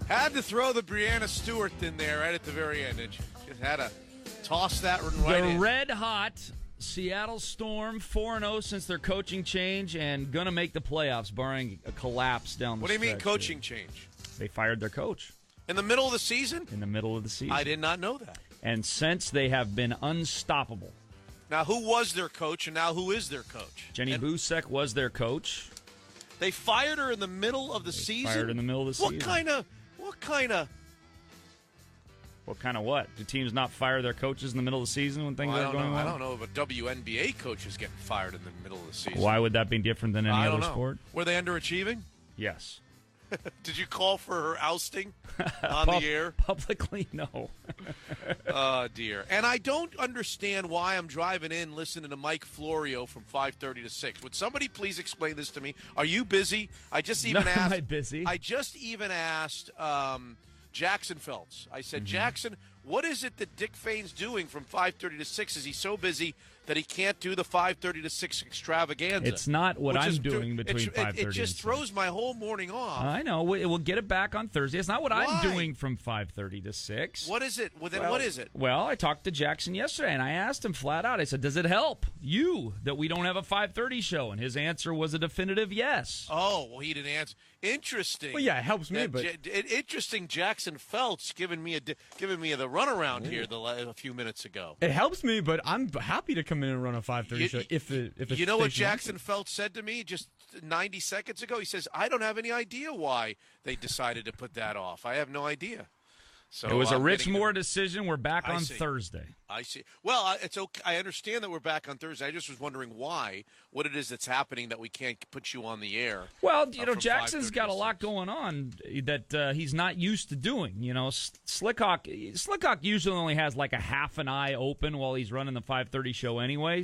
Had to throw the Brianna Stewart in there right at the very end. It just had to toss that one right in. The red-hot Seattle Storm, 4-0 since their coaching change and going to make the playoffs, barring a collapse down the stretch. What do you mean coaching change? They fired their coach. In the middle of the season? In the middle of the season. I did not know that. And since they have been unstoppable. Now, who was their coach and now who is their coach? Jenny Busek was their coach. They fired her in the middle of the season? Fired in the middle of the season. What kind of what? Do teams not fire their coaches in the middle of the season when things are going well? I don't know if a WNBA coach is getting fired in the middle of the season. Why would that be different than any other sport? Were they underachieving? Yes. Did you call for her ousting on the air? Publicly, no. Oh, dear. And I don't understand why I'm driving in listening to Mike Florio from 5:30 to 6. Would somebody please explain this to me? Are you busy? I just even asked. Am I busy? I just even asked Jackson Phelps. I said, Jackson, what is it that Dick Fane's doing from 5:30 to 6? Is he so busy that he can't do the 5:30 to 6 extravaganza? It's not what I'm doing between 5:30 and 6. It just throws my whole morning off. I know. We'll get it back on Thursday. It's not what I'm doing from 5:30 to 6. What is it? Well, then what is it? Well, I talked to Jackson yesterday, and I asked him flat out. I said, does it help you that we don't have a 5:30 show? And his answer was a definitive yes. Oh, well, he didn't answer. Interesting. Well, yeah, it helps me, but interesting. Jackson Phelps giving me the runaround here a few minutes ago. It helps me, but I'm happy to come in and run a 5:30 show if you know what Jackson Phelps said to me just 90 seconds ago? He says, I don't have any idea why they decided to put that off. I have no idea. So it was a Rich Moore decision. We're back on Thursday. I see. Well, it's okay. I understand that we're back on Thursday. I just was wondering what it is that's happening that we can't put you on the air. Well, Jackson's got a lot going on that he's not used to doing. Slickhawk usually only has like a half an eye open while he's running the 5:30 show anyway.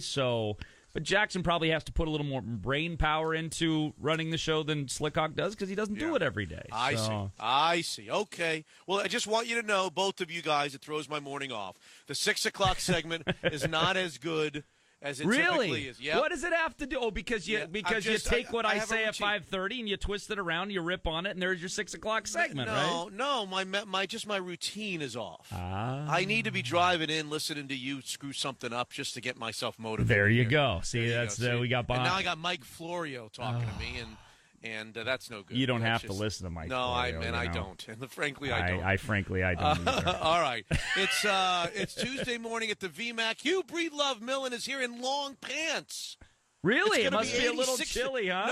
But Jackson probably has to put a little more brain power into running the show than Slickhawk does because he doesn't do it every day. I see. Okay. Well, I just want you to know, both of you guys, it throws my morning off. The 6 o'clock segment is not as good as it typically is. Yep. What does it have to do? Oh, because you take what I say at 5:30 and you twist it around, you rip on it, and there's your 6 o'clock segment, right? No, my routine is off. I need to be driving in, listening to you screw something up just to get myself motivated. There you go. See, we got behind. And now I got Mike Florio talking to me, and that's no good. You don't have to listen to Mike. No, Florio, I don't. And frankly, I don't. I don't either. All right. It's Tuesday morning at the VMAC. Hugh Breedlove Millen is here in long pants. Really? It must be a little chilly, huh?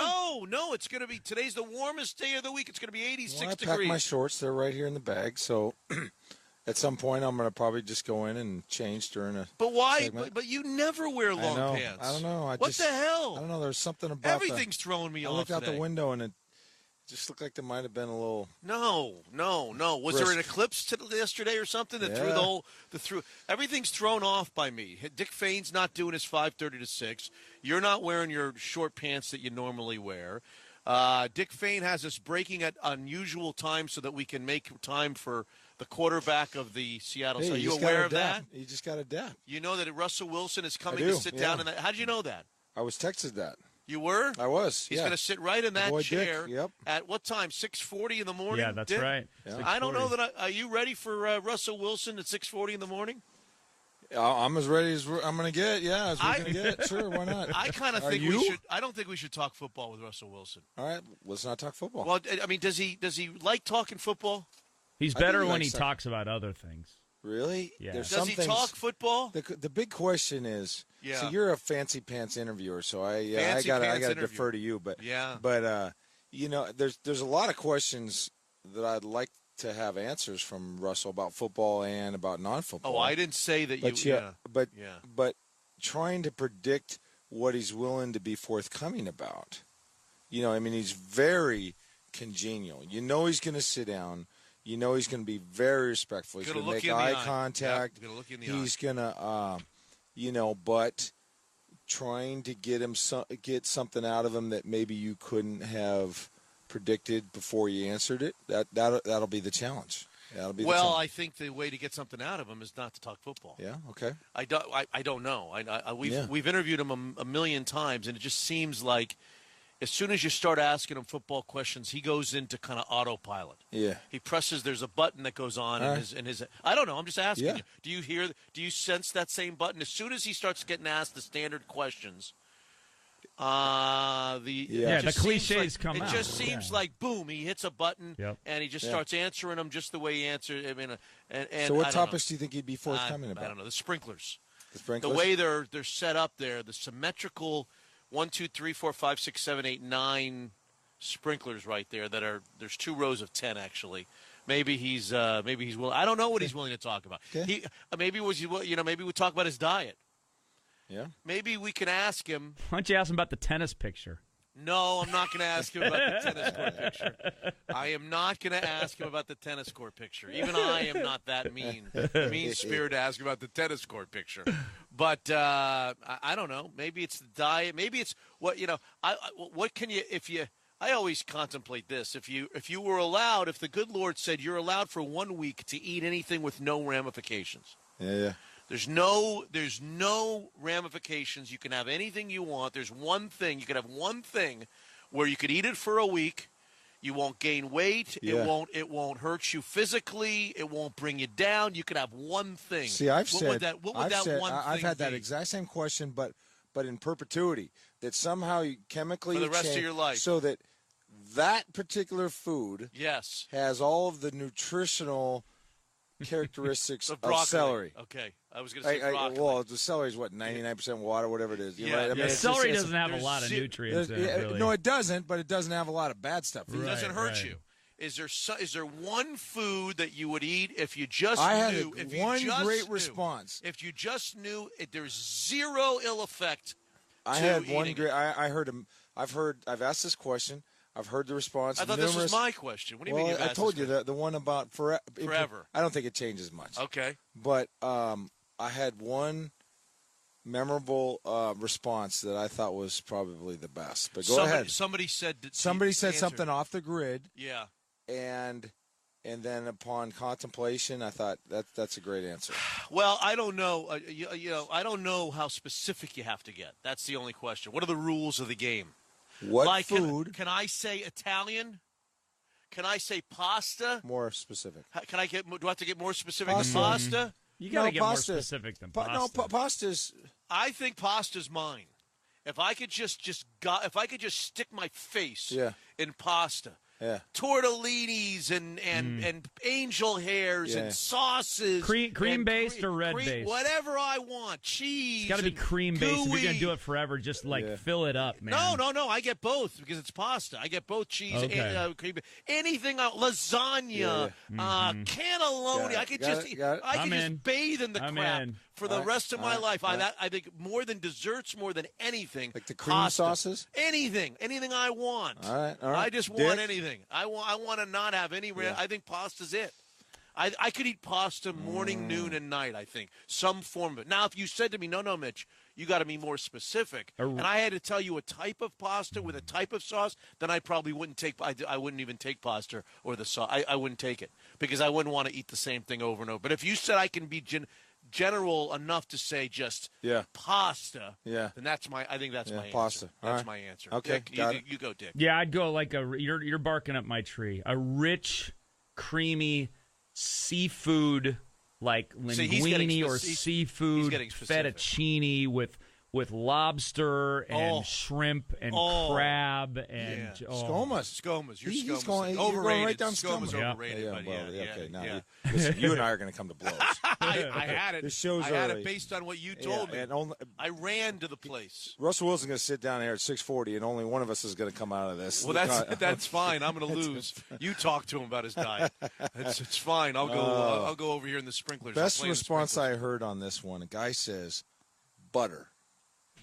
No. It's going to be, today's the warmest day of the week. It's going to be 86 degrees. I packed my shorts. They're right here in the bag, so at some point I'm going to probably just go in and change during a But why? segment. But you never wear long pants. I don't know. What the hell? I don't know. There's something about everything's throwing me off. I looked out today. the window and it just looked like there might have been a little. No. Was there an eclipse yesterday or something that threw everything's thrown off by me? Dick Fane's not doing his 5:30 to 6. You're not wearing your short pants that you normally wear. Dick Fane has us breaking at unusual times so that we can make time for the quarterback of the Seattle. Hey, Are you aware of that? You just got to adapt. You know that Russell Wilson is coming to sit down in that. How did you know that? I was texted that. You were? I was. He's going to sit right in that chair. Dick, yep. At what time? 6:40 in the morning? Yeah, that's Dick? right. Yeah. I don't know that. Are you ready for Russell Wilson at 6:40 in the morning? I'm as ready as I'm going to get. Yeah, as we're going to get. Sure, why not? I kind of think we should. I don't think we should talk football with Russell Wilson. All right, let's not talk football. Well, I mean, does he like talking football? He's better when he talks about other things. Really? Yeah. Does he talk football? The big question is, so you're a fancy pants interviewer, so I got to defer to you. But there's a lot of questions that I'd like to have answers from Russell about football and about non-football. Oh, I didn't say that but trying to predict what he's willing to be forthcoming about. He's very congenial. He's going to sit down. He's going to be very respectful. He's going to make eye contact. He's going to, but trying to get something out of him that maybe you couldn't have predicted before you answered it. That'll be the challenge. I think the way to get something out of him is not to talk football. Yeah. Okay. I don't know. We've interviewed him a million times, and it just seems like as soon as you start asking him football questions, he goes into kind of autopilot. Yeah. He presses. There's a button that goes on in his. I don't know. I'm just asking you. Do you sense that same button as soon as he starts getting asked the standard questions? The cliches come out. It just seems like boom, he hits a button and he just starts answering them just the way he answered. I mean, and so what topics do you think he'd be forthcoming about? I don't know. The sprinklers. The way they're set up there, the symmetrical 1, 2, 3, 4, 5, 6, 7, 8, 9 sprinklers right there. There's 2 rows of 10 actually. Maybe he's willing. I don't know what he's willing to talk about. Okay. Maybe we talk about his diet. Yeah. Maybe we can ask him. Why don't you ask him about the tennis picture? No, I'm not going to ask him about the tennis court picture. I am not going to ask him about the tennis court picture. Even I am not that mean-spirited to ask about the tennis court picture. But I don't know. Maybe it's the diet. Maybe it's what what can you if you. I always contemplate this. If you were allowed, if the good Lord said you're allowed for 1 week to eat anything with no ramifications. Yeah. There's no ramifications. You can have anything you want. There's one thing. You can have one thing where you could eat it for a week. You won't gain weight. Yeah. It won't hurt you physically. It won't bring you down. You could have one thing. See, I've had that exact same question, but in perpetuity. That somehow you chemically for the rest of your life, so that particular food has all of the nutritional characteristics of celery. Okay, I was going to say broccoli. Well, the celery is 99% water, whatever it is. Celery doesn't have a lot of nutrients. Really. No, it doesn't, but it doesn't have a lot of bad stuff. It doesn't hurt you. Is there one food that you would eat if you just knew? I had one great response. If you just knew there's zero ill effect. I had one great. I heard him. I've asked this question. I've heard the response. I thought this was my question. What do you mean? I told you the one about forever. I don't think it changes much. Okay. But I had one memorable response that I thought was probably the best. But go ahead. Somebody said something off the grid. Yeah. And then upon contemplation, I thought that's a great answer. Well, I don't know. I don't know how specific you have to get. That's the only question. What are the rules of the game? What food? Can I say Italian? Can I say pasta? More specific. Do I have to get more specific than pasta? You got to get more specific than pasta. No, pasta's. I think pasta's mine. If I could just stick my face in pasta. Yeah. Tortellinis and angel hairs and sauces. Cream based or red based? Whatever I want. Cheese. It's got to be cream based. If you're going to do it forever, just fill it up, man. No. I get both because it's pasta. I get both cheese and cream. Anything lasagna, cannelloni. Yeah. I could just bathe in the crap for the rest of my life. I think more than desserts, more than anything. Like the cream sauces? Anything I want. All right. I just want anything. I want to not have any. I think pasta's it. I could eat pasta morning, noon, and night. I think some form of it. Now, if you said to me, no, Mitch, you got to be more specific, and I had to tell you a type of pasta with a type of sauce, then I probably wouldn't take. I wouldn't even take pasta or the sauce. I wouldn't take it because I wouldn't want to eat the same thing over and over. But if you said I can be general enough to say just pasta, then I think that's my pasta. answer. That's my answer. Okay, Dick, you go, Dick. Yeah, I'd go like you're barking up my tree. A rich, creamy seafood like linguine or seafood fettuccine with lobster and shrimp and crab and skomas. You're overrated. You're going right down skomas. Overrated. Okay. Now, listen, you and I are going to come to blows. I had it. This show's I had it based on what you told me. And I ran to the place. Russell Wilson's going to sit down here at 6:40, and only one of us is going to come out of this. Well, that's fine. I'm going to lose. You talk to him about his diet. It's fine. I'll go over here in the sprinklers. Best response I heard on this one. A guy says, butter.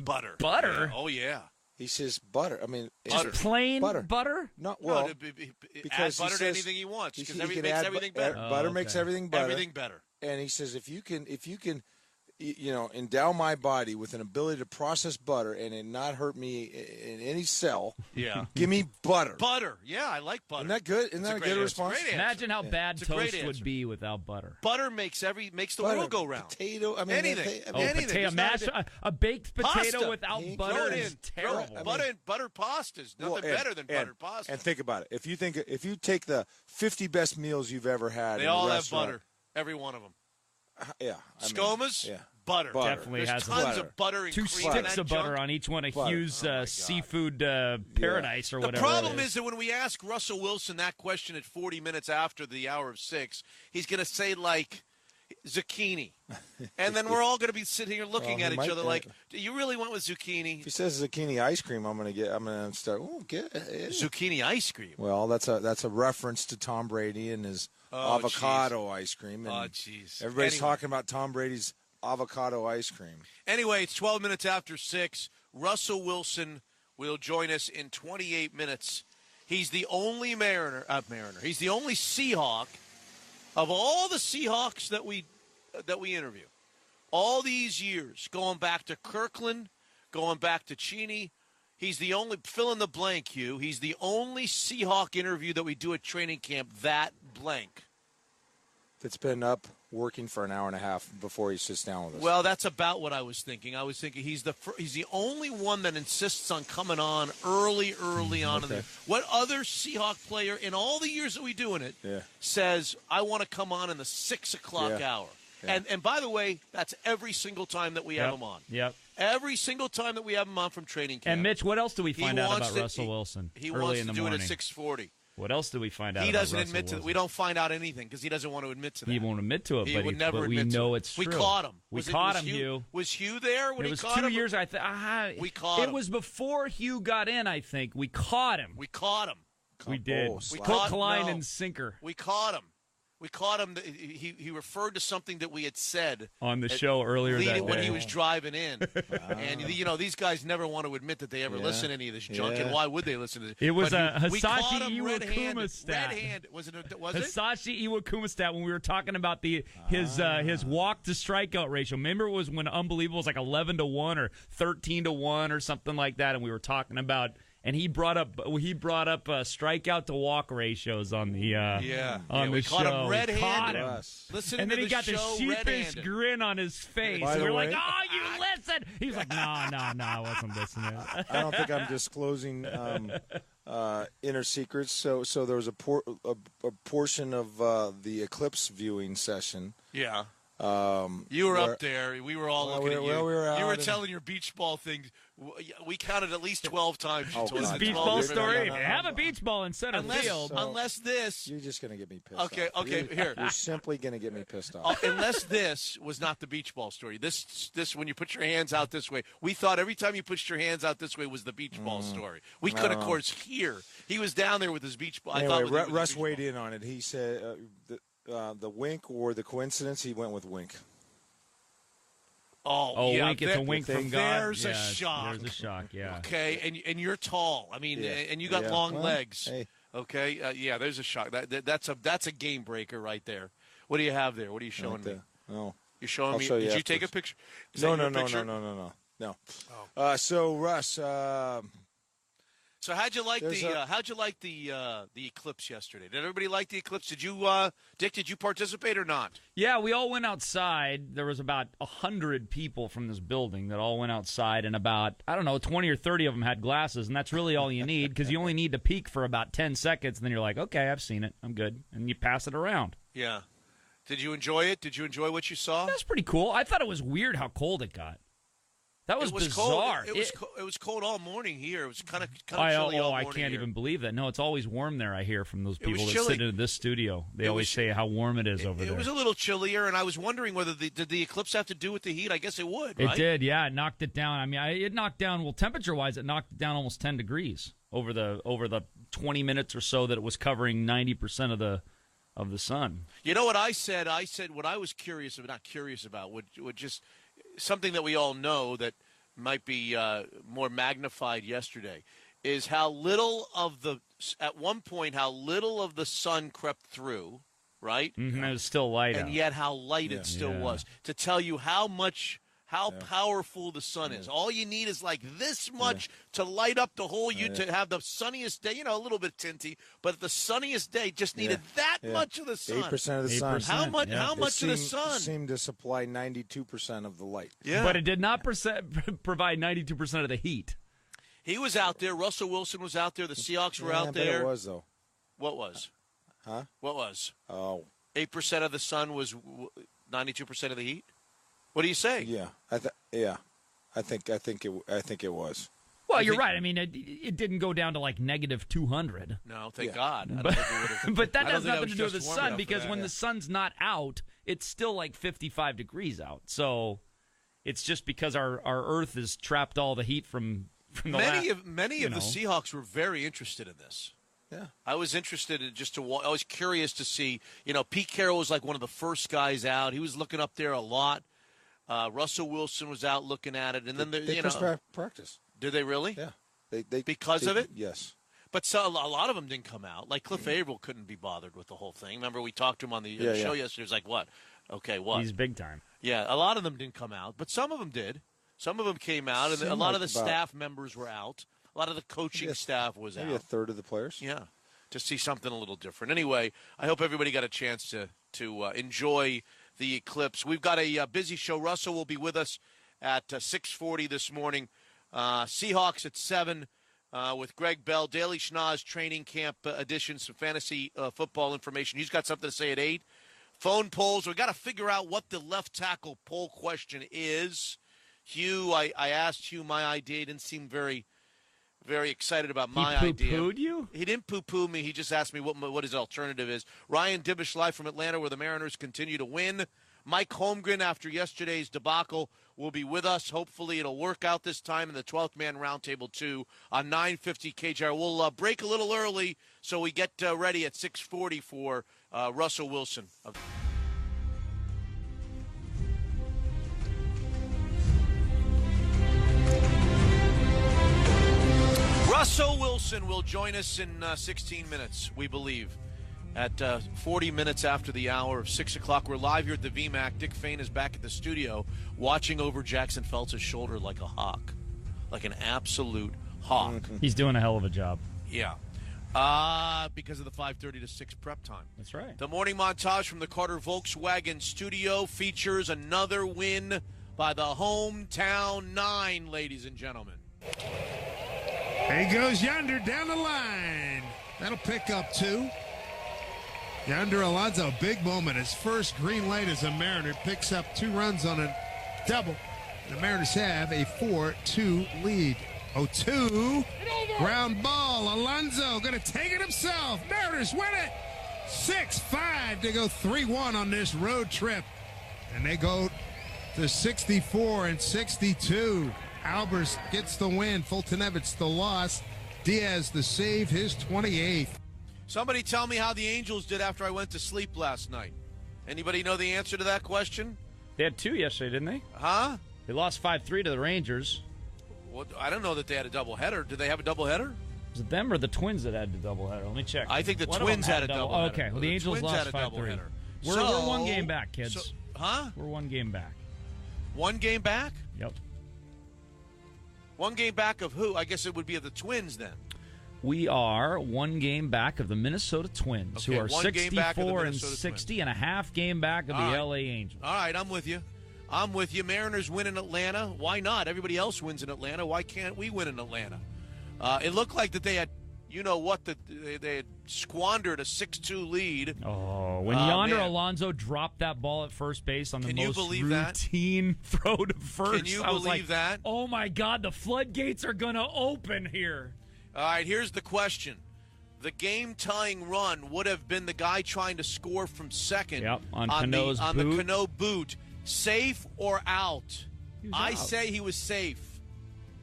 Butter? Yeah. Oh, yeah. He says butter. I mean, just plain butter? No, well, because add butter to anything he wants because everything makes everything better. Butter makes everything better. Everything better. And he says if you can endow my body with an ability to process butter and it not hurt me in any cell. Yeah. Give me butter. Butter. Yeah, I like butter. Isn't that good? Isn't that a good response? Imagine how bad toast would be without butter. Butter makes the world go round. Potato. I mean, anything. Anything. Potato mash. A baked potato pasta without butter is terrible. Butter pasta is nothing better than buttered pasta. And think about it. If you take the 50 best meals you've ever had, they all have butter. Every one of them. Yeah. Skomas. Yeah. Butter. Definitely There's has tons of butter and two cream sticks and of butter junk. on each one of Hugh's seafood paradise or whatever. The problem is that when we ask Russell Wilson that question at 40 minutes after the hour of 6, he's going to say, like, zucchini. And then we're all going to be sitting here looking at each other like, you really went with zucchini? If he says zucchini ice cream, I'm going to start, Zucchini ice cream. Well, that's a reference to Tom Brady and his avocado ice cream. And jeez. Everybody's talking about Tom Brady's avocado ice cream. Anyway, it's 12 minutes after 6. Russell Wilson will join us in 28 minutes. He's the only Mariner. He's the only Seahawk of all the Seahawks that we interview. All these years, going back to Kirkland, going back to Cheney. He's the only, fill in the blank, Hugh. He's the only Seahawk interview that we do at training camp, that blank. That's been up working for an hour and a half before he sits down with us. Well, that's about what I was thinking. I was thinking he's the only one that insists on coming on early on. Okay. What other Seahawk player in all the years that we're doing it says, I want to come on in the 6 o'clock hour? Yeah. And by the way, that's every single time that we have him on. Yep. Every single time that we have him on from training camp. And Mitch, what else do we find out about Russell Wilson? He early wants in to the do morning? it at 6:40. What else do we find out? He doesn't about Russell admit to Wilson? We don't find out anything because he doesn't want to admit to that. He won't admit to it, he but would never but admit we to know it. it's We true. caught him. We caught him, Hugh. Was Hugh there when it he was caught him? 2 years. We caught him. It was before Hugh got in. I think we caught him. We caught him. We did. We Hook, caught line, no. and sinker. We caught him. We caught him. He referred to something that we had said on the show earlier that day when he was driving in. And these guys never want to admit that they ever listen to any of this junk. And why would they listen to it? It was a Hisashi Iwakuma stat. Red-handed. Was it? Hisashi Iwakuma stat when we were talking about his walk to strikeout ratio. Remember, it was when Unbelievable was like 11-1 or 13-1 or something like that, and we were talking about. And he brought up strikeout to walk ratios on the we show. caught him red-handed. Caught him. Listening and then to he got the sheepish red-handed. grin on his face. By And the we're way, like, "Oh, you listen!" He's like, "No, I wasn't listening." I don't think I'm disclosing inner secrets. So there was a portion of the Eclipse viewing session. Yeah. You were up there. We were all looking at you. You were telling your beach ball thing. We counted at least 12 times. This beach ball story? Have a beach ball in center field. Unless this. You're just going to get me pissed off. Okay, here. You're simply going to get me pissed off. Unless this was not the beach ball story. This when you put your hands out this way. We thought every time you pushed your hands out this way was the beach ball story. We could, of course, hear. He was down there with his beach ball. Anyway, Russ weighed in on it. He said the wink or the coincidence, he went with wink. Oh, yeah. Wink! It's a wink from God. There's a shock. There's a shock. Yeah. Okay, and you're tall. I mean, and you got long legs. Hey. Okay, there's a shock. That's a game breaker right there. What do you have there? What are you showing me? No. You're showing me. Show you did you afterwards. take a picture? No. Oh. So Russ. So how'd you like the eclipse yesterday? Did everybody like the eclipse? Did you, Dick? Did you participate or not? Yeah, we all went outside. There was about 100 people from this building that all went outside, and about 20 or 30 of them had glasses, and that's really all you need because you only need to peek for about 10 seconds, and then you're like, okay, I've seen it, I'm good, and you pass it around. Yeah. Did you enjoy it? Did you enjoy what you saw? That's pretty cool. I thought it was weird how cold it got. That was bizarre. Cold. It was cold all morning here. It was kind of chilly all morning. I can't even believe that. No, it's always warm there. I hear from those people that chilly. sit in this studio. They always say how warm it is over there. It was a little chillier, and I was wondering whether did the eclipse have to do with the heat? I guess it would. Right? It did. Yeah, it knocked it down. I mean, it knocked down. Well, temperature-wise, it knocked it down almost 10 degrees over the 20 minutes or so that it was covering 90% of the sun. You know what I said? I said what I was not curious about, would just something that we all know that might be more magnified yesterday, is how little of the sun crept through, right? Mm-hmm. It was still light out. And yet how light it still was. To tell you how powerful the sun is. All you need is like this much to light up the whole to have the sunniest day. A little bit tinty, but the sunniest day just needed that much of the sun. 8% of the sun. How much? How much of the sun? It seemed to supply 92% of the light. Yeah, but it did not provide 92% of the heat. He was out there. Russell Wilson was out there. The Seahawks were out there. It was though. What was? Huh? What was? Oh. 8% of the sun was 92% of the heat. What do you say? Yeah, I think it was. Well, you're right. I mean, it didn't go down to like negative 200. No, thank God. But that has nothing to do with the sun because when the sun's not out, it's still like 55 degrees out. So it's just because our Earth has trapped all the heat from the many of the Seahawks were very interested in this. Yeah, I was interested in I was curious to see. Pete Carroll was like one of the first guys out. He was looking up there a lot. Russell Wilson was out looking at it, and then they practice. Did they really? Yeah, they because of it. Yes, but a lot of them didn't come out. Like Cliff Averill couldn't be bothered with the whole thing. Remember we talked to him on the show yesterday. He was like, "What? Okay, what?" He's big time. Yeah, a lot of them didn't come out, but some of them did. Some of them came out, and a lot of the staff members were out. A lot of the coaching staff was out. Maybe a third of the players. Yeah, to see something a little different. Anyway, I hope everybody got a chance to enjoy the eclipse. We've got a busy show. Russell will be with us at 6:40 this morning. Seahawks at 7 with Greg Bell. Daily Schnoz training camp edition, some fantasy football information. He's got something to say at 8. Phone polls. We've got to figure out what the left tackle poll question is. Hugh, I asked Hugh my idea. He didn't seem very, very excited about my idea. He poo-pooed you? He didn't poo-poo me. He just asked me what his alternative is. Ryan Dibish live from Atlanta where the Mariners continue to win. Mike Holmgren, after yesterday's debacle, will be with us. Hopefully it'll work out this time in the 12th Man Roundtable 2 on 950 KJR. We'll break a little early so we get ready at 6:40 for Russell Wilson. Russell Wilson will join us in 16 minutes, we believe, at 40 minutes after the hour of 6 o'clock. We're live here at the VMAC. Dick Fain is back at the studio watching over Jackson Feltz's shoulder like a hawk, like an absolute hawk. He's doing a hell of a job. Yeah. Because of the 5:30 to 6 prep time. That's right. The morning montage from the Carter Volkswagen studio features another win by the hometown 9, ladies and gentlemen. There he goes yonder down the line. That'll pick up 2. Yonder Alonso, big moment. His first green light as a Mariner picks up 2 runs on a double. The Mariners have a 4-2 lead. 0-2. Ground ball. Alonso going to take it himself. Mariners win it. 6-5 to go 3-1 on this road trip. And they go to 64 and 62. Albers gets the win. Fulton-Evans the loss. Diaz the save, his 28th. Somebody tell me how the Angels did after I went to sleep last night. Anybody know the answer to that question? They had 2 yesterday, didn't they? Huh? They lost 5-3 to the Rangers. Well, I don't know that they had a doubleheader. Did they have a doubleheader? Was it them or the Twins that had the doubleheader? Let me check. I think the Twins had a doubleheader. Oh, okay, well, the Angels lost 5-3. We're 1 game back, kids. We're 1 game back. 1 game back? Yep. 1 game back of who? I guess it would be of the Twins then. We are 1 game back of the Minnesota Twins, okay, who are 64 and 60 Twins. And a half game back of the LA Angels. All right, I'm with you. Mariners win in Atlanta. Why not? Everybody else wins in Atlanta. Why can't we win in Atlanta? It looked like that they had, they had squandered a 6-2 lead. Oh, when Yonder Alonso dropped that ball at first base on the most routine throw to first. Can you believe that? Oh, my God, the floodgates are going to open here. All right, here's the question. The game-tying run would have been the guy trying to score from second on the Cano boot. Safe or out? I say he was safe.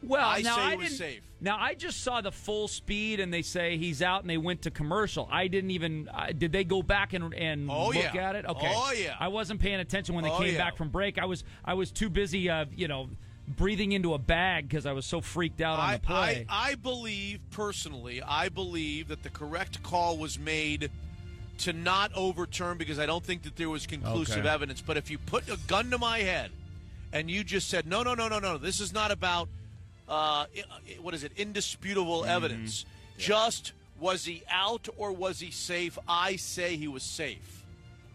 Well, I say he was safe. Now, I just saw the full speed, and they say he's out, and they went to commercial. I didn't even did they go back and look at it? Okay. Oh, yeah. I wasn't paying attention when they came back from break. I was too busy, breathing into a bag because I was so freaked out on the play. I believe, personally, that the correct call was made to not overturn because I don't think that there was conclusive evidence. But if you put a gun to my head and you just said, no, this is not about, indisputable evidence. Yeah. Just, was he out or was he safe? I say he was safe.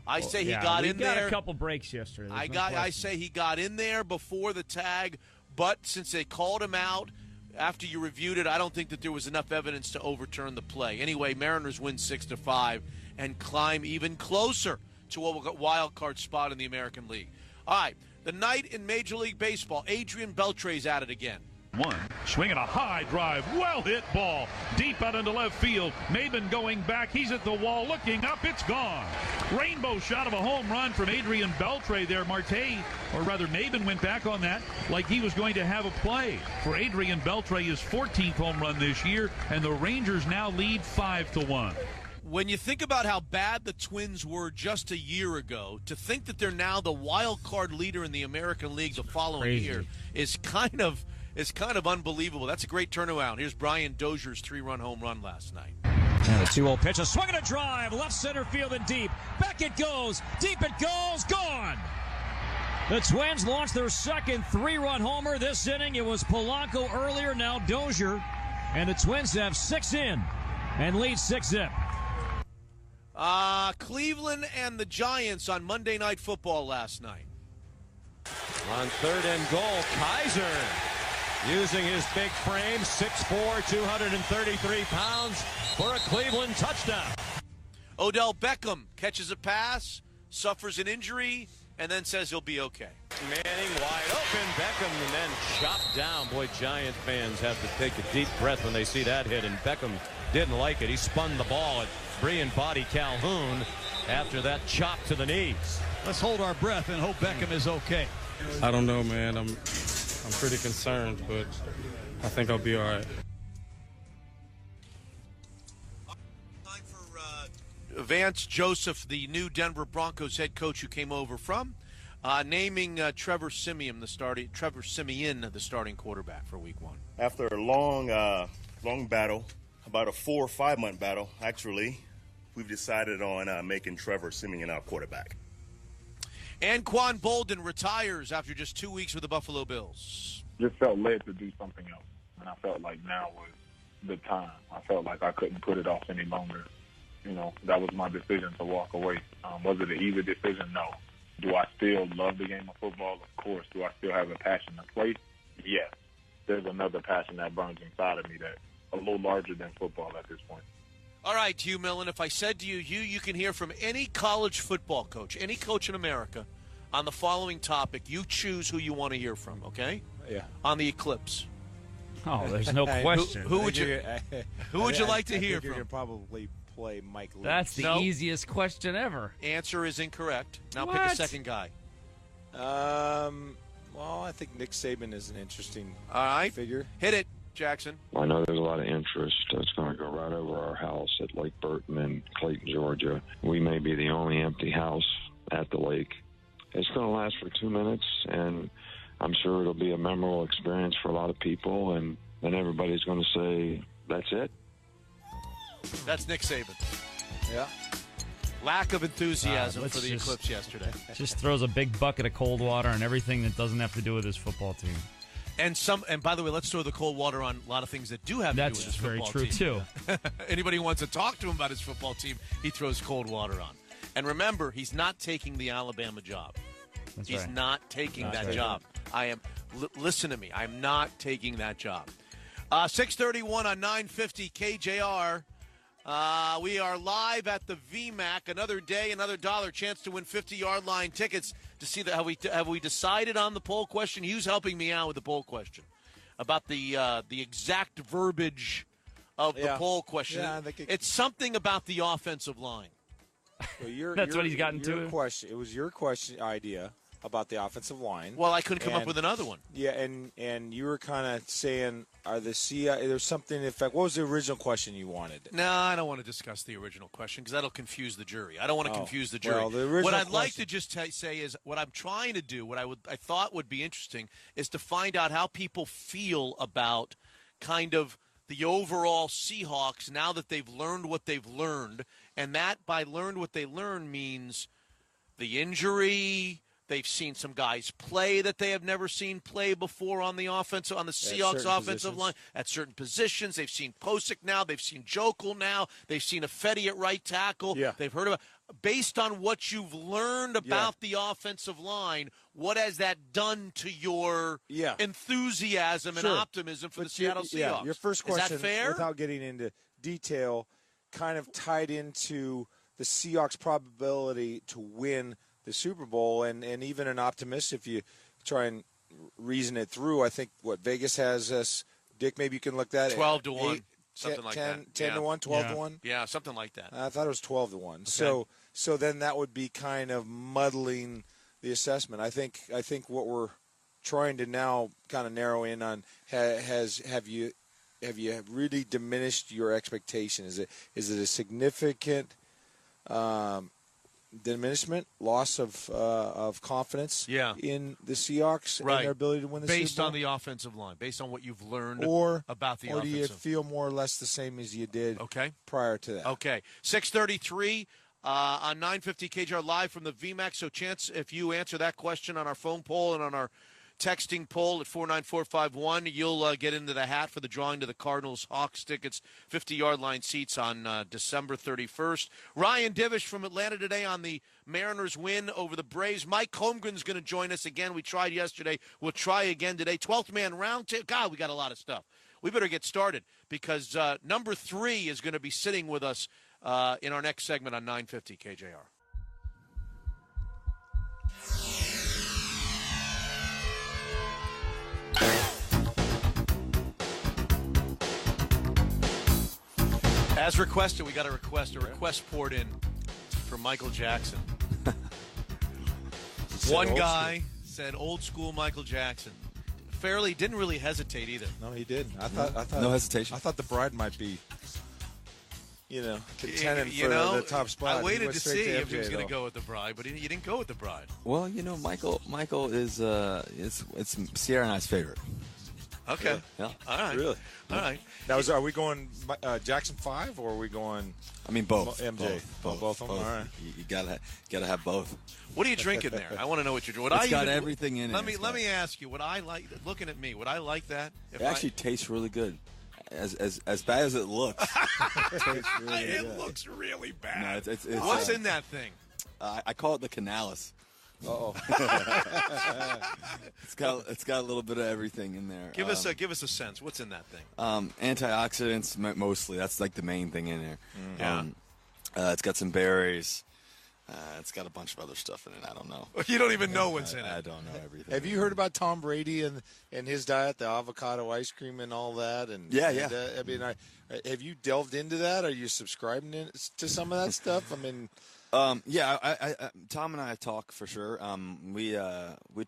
I say he got in there. Got a couple breaks yesterday. I say he got in there before the tag, but since they called him out after you reviewed it, I don't think that there was enough evidence to overturn the play. Anyway, Mariners win 6-5 and climb even closer to a wild card spot in the American League. All right, the night in Major League Baseball, Adrian Beltre's at it again. Swinging a high drive, well-hit ball, deep out into left field. Maben going back, he's at the wall, looking up, it's gone. Rainbow shot of a home run from Adrian Beltre there. Maben went back on that like he was going to have a play. For Adrian Beltre, his 14th home run this year, and the Rangers now lead 5-1. When you think about how bad the Twins were just a year ago, to think that they're now the wild card leader in the American League the following year is kind of unbelievable. That's a great turnaround. Here's Brian Dozier's 3-run home run last night. And a 2-0 pitch, a swing and a drive, left center field and deep. Back it goes, deep it goes, gone. The Twins launched their second 3-run homer this inning. It was Polanco earlier, now Dozier. And the Twins have 6 in and lead 6-0. Cleveland and the Giants on Monday Night Football last night. On 3rd and goal, Kaiser using his big frame, 6'4", 233 pounds for a Cleveland touchdown. Odell Beckham catches a pass, suffers an injury, and then says he'll be okay. Manning wide open, Beckham, and then chopped down. Boy, Giant fans have to take a deep breath when they see that hit, and Beckham didn't like it. He spun the ball at Brian Body Calhoun after that chop to the knees. Let's hold our breath and hope Beckham is okay. I don't know, man. I'm pretty concerned, but I think I'll be all right. Time for Vance Joseph, the new Denver Broncos head coach who came over from, naming Trevor Siemian the starting quarterback for Week 1. After a long battle, about a 4 or 5 month battle, actually, we've decided on making Trevor Siemian our quarterback. Anquan Bolden retires after just 2 weeks with the Buffalo Bills. Just felt led to do something else, and I felt like now was the time. I felt like I couldn't put it off any longer. You know, that was my decision to walk away. Was it an easy decision? No. Do I still love the game of football? Of course. Do I still have a passion to play? Yes. There's another passion that burns inside of me that's a little larger than football at this point. All right, Hugh Millen, if I said to you, you can hear from any college football coach, any coach in America, on the following topic. You choose who you want to hear from, okay? Yeah. On the eclipse. Oh, there's no question. Who would you like to hear from? You're going to probably play Mike Leach. That's the easiest question ever. Answer is incorrect. Now What? pick a second guy. Well, I think Nick Saban is an interesting figure. Hit it, Jackson. I know there's a lot of interest. It's going to go right over our house at Lake Burton in Clayton, Georgia. We may be the only empty house at the lake. It's going to last for 2 minutes, and I'm sure it'll be a memorable experience for a lot of people, and then everybody's going to say, that's it. That's Nick Saban. Yeah. Lack of enthusiasm for the eclipse yesterday. Just throws a big bucket of cold water on everything that doesn't have to do with his football team. And by the way, let's throw the cold water on a lot of things that do have to do with his football team. That's very true, too. Anybody who wants to talk to him about his football team, he throws cold water on. And remember, he's not taking the Alabama job. He's not taking that job. Listen to me. I'm not taking that job. 6:31 on 950 KJR. We are live at the VMAC. Another day, another dollar. Chance to win 50-yard line tickets. To see that, have we decided on the poll question? Hugh's helping me out with the poll question about the exact verbiage of the poll question. Yeah, I think it's something about the offensive line. Well, That's what he's gotten to. It was your idea about the offensive line. Well, I couldn't come up with another one. Yeah, and you were kind of saying, there's something in effect. What was the original question you wanted? No, I don't want to discuss the original question because that'll confuse the jury. I don't want to confuse the jury. Well, what I'd like to just say is what I'm trying to do, I thought would be interesting, is to find out how people feel about kind of the overall Seahawks now that they've learned what they've learned And that, by learned what they learned, means the injury. They've seen some guys play that they have never seen play before on the Seahawks offensive line at certain positions. They've seen Posick now. They've seen Jokel now. They've seen Ifedi at right tackle. Yeah. They've heard about. Based on what you've learned about the offensive line, what has that done to your enthusiasm and optimism for the Seattle Seahawks? Yeah, your first question, is that fair? Without getting into detail, kind of tied into the Seahawks' probability to win the Super Bowl, and even an optimist, if you try and reason it through. I think what Vegas has us, Dick, maybe you can look that 12-1, something like that. 10-1, 12-1? Yeah, something like that. I thought it was 12-1. Okay. So then that would be kind of muddling the assessment. I think what we're trying to now kind of narrow in on have you really diminished your expectation? Is it a significant diminishment, loss of confidence in the Seahawks and their ability to win the Super Bowl? Based on the offensive line, based on what you've learned about the offensive. Or do you feel more or less the same as you did prior to that? Okay. 6:33 on 950 KJR live from the VMAX. So, Chance, if you answer that question on our phone poll and on our texting poll at 49451, you'll get into the hat for the drawing to the Cardinals-Hawks tickets, 50-yard line seats on December 31st. Ryan Divish from Atlanta today on the Mariners win over the Braves. Mike Holmgren's going to join us again. We tried yesterday. We'll try again today. 12th man round. God, we got a lot of stuff. We better get started because number 3 is going to be sitting with us in our next segment on 950 KJR. As requested, we got a request poured in from Michael Jackson. One guy said old school Michael Jackson. Fairly didn't really hesitate either. No, he didn't. I thought no hesitation. I thought the bride might be, contending for the top spot. I waited to see if he was going to go with the bride, but you didn't go with the bride. Well, Michael is it's Sierra and I's favorite. Okay. Yeah. All right. Really? All right. Now, are we going Jackson 5 or are we going? I mean, both. MJ. Both of them. All right. You gotta have both. What are you drinking there? I want to know what you're drinking. It's got everything in it. Let me ask you. Would I like looking at me? Would I like that? It actually tastes really good. As bad as it looks, it tastes really good. It looks really bad. No, it's what's in that thing? I call it the Canalis. Uh-oh. It's got a little bit of everything in there. Give us a sense. What's in that thing? Antioxidants mostly. That's like the main thing in there. Yeah. It's got some berries. It's got a bunch of other stuff in it. I don't know. You don't even know what's in it. I don't know everything. Have you heard about Tom Brady and his diet, the avocado ice cream and all that? Yeah. I mean, have you delved into that? Are you subscribing to some of that stuff? I mean. Yeah, I Tom and I talk for sure. We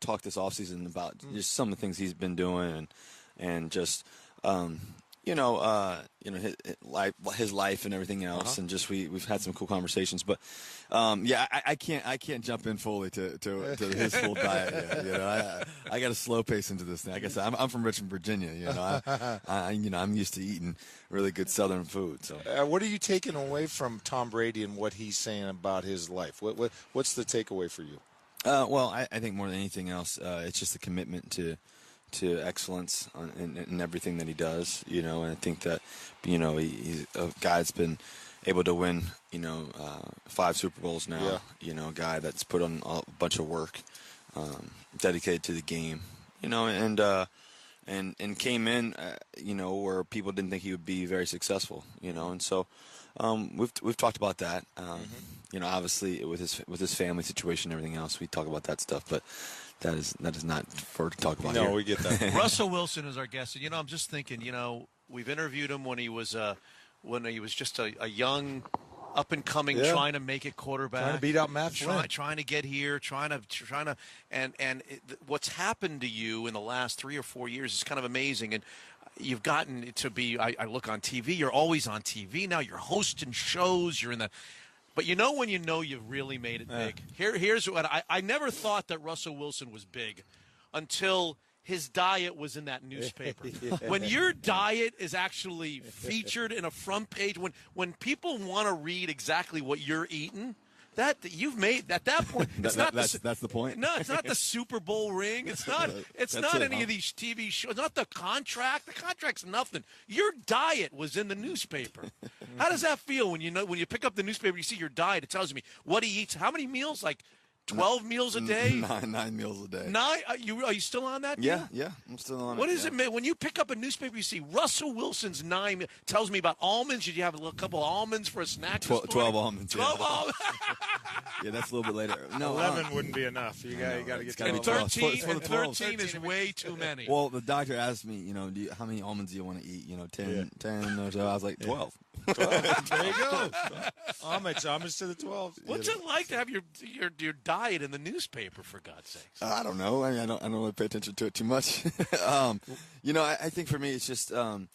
talked this offseason about just some of the things he's been doing and just his life and everything else, and just we've had some cool conversations. But I can't jump in fully to his full diet. Yet, I got a slow pace into this thing. Like I said, I'm from Richmond, Virginia. I'm used to eating really good Southern food. So what are you taking away from Tom Brady and what he's saying about his life? What's the takeaway for you? Well, I think more than anything else, it's just a commitment to excellence in everything that he does, and I think that, he's a guy that's been able to win, 5 Super Bowls now, a guy that's put on a bunch of work, dedicated to the game, and came in, where people didn't think he would be very successful, and so we've talked about that, obviously with his family situation and everything else, we talk about that stuff, but that is not for to talk about. No, here. We get that. Russell Wilson is our guest, and I'm just thinking, we've interviewed him when he was just a young, up and coming, trying to make it quarterback, trying to beat out Matt Flynn, trying to get here, trying to, what's happened to you in the last 3 or 4 years is kind of amazing, and you've gotten to be. I look on TV. You're always on TV now. You're hosting shows. You're in the. But when you've really made it big. Here's what I never thought that Russell Wilson was big until his diet was in that newspaper. When your diet is actually featured in a front page, when people want to read exactly what you're eating, that you've made at that point. It's That's the point. No, it's not the Super Bowl ring. It's not. It's not any of these TV shows. Not the contract. The contract's nothing. Your diet was in the newspaper. How does that feel when you pick up the newspaper, you see your diet? It tells me what he eats, how many meals, like 12 meals a day? Nine meals a day. Nine? Are you still on that? Yeah, I'm still on it. What is it, man? When you pick up a newspaper, you see Russell Wilson's 9 tells me about almonds. Did you have a couple of almonds for a snack? 12 almonds. 12 almonds. Yeah, that's a little bit later. No, 11 wouldn't be enough. You got to get to 13 is way too many. Well, the doctor asked me, how many almonds do you want to eat? 10 or so. I was like, 12. 12. There you go. Homage to the 12. What's it like to have your diet in the newspaper, for God's sakes? I don't know. I mean, I don't really pay attention to it too much. I think for me, it's just kind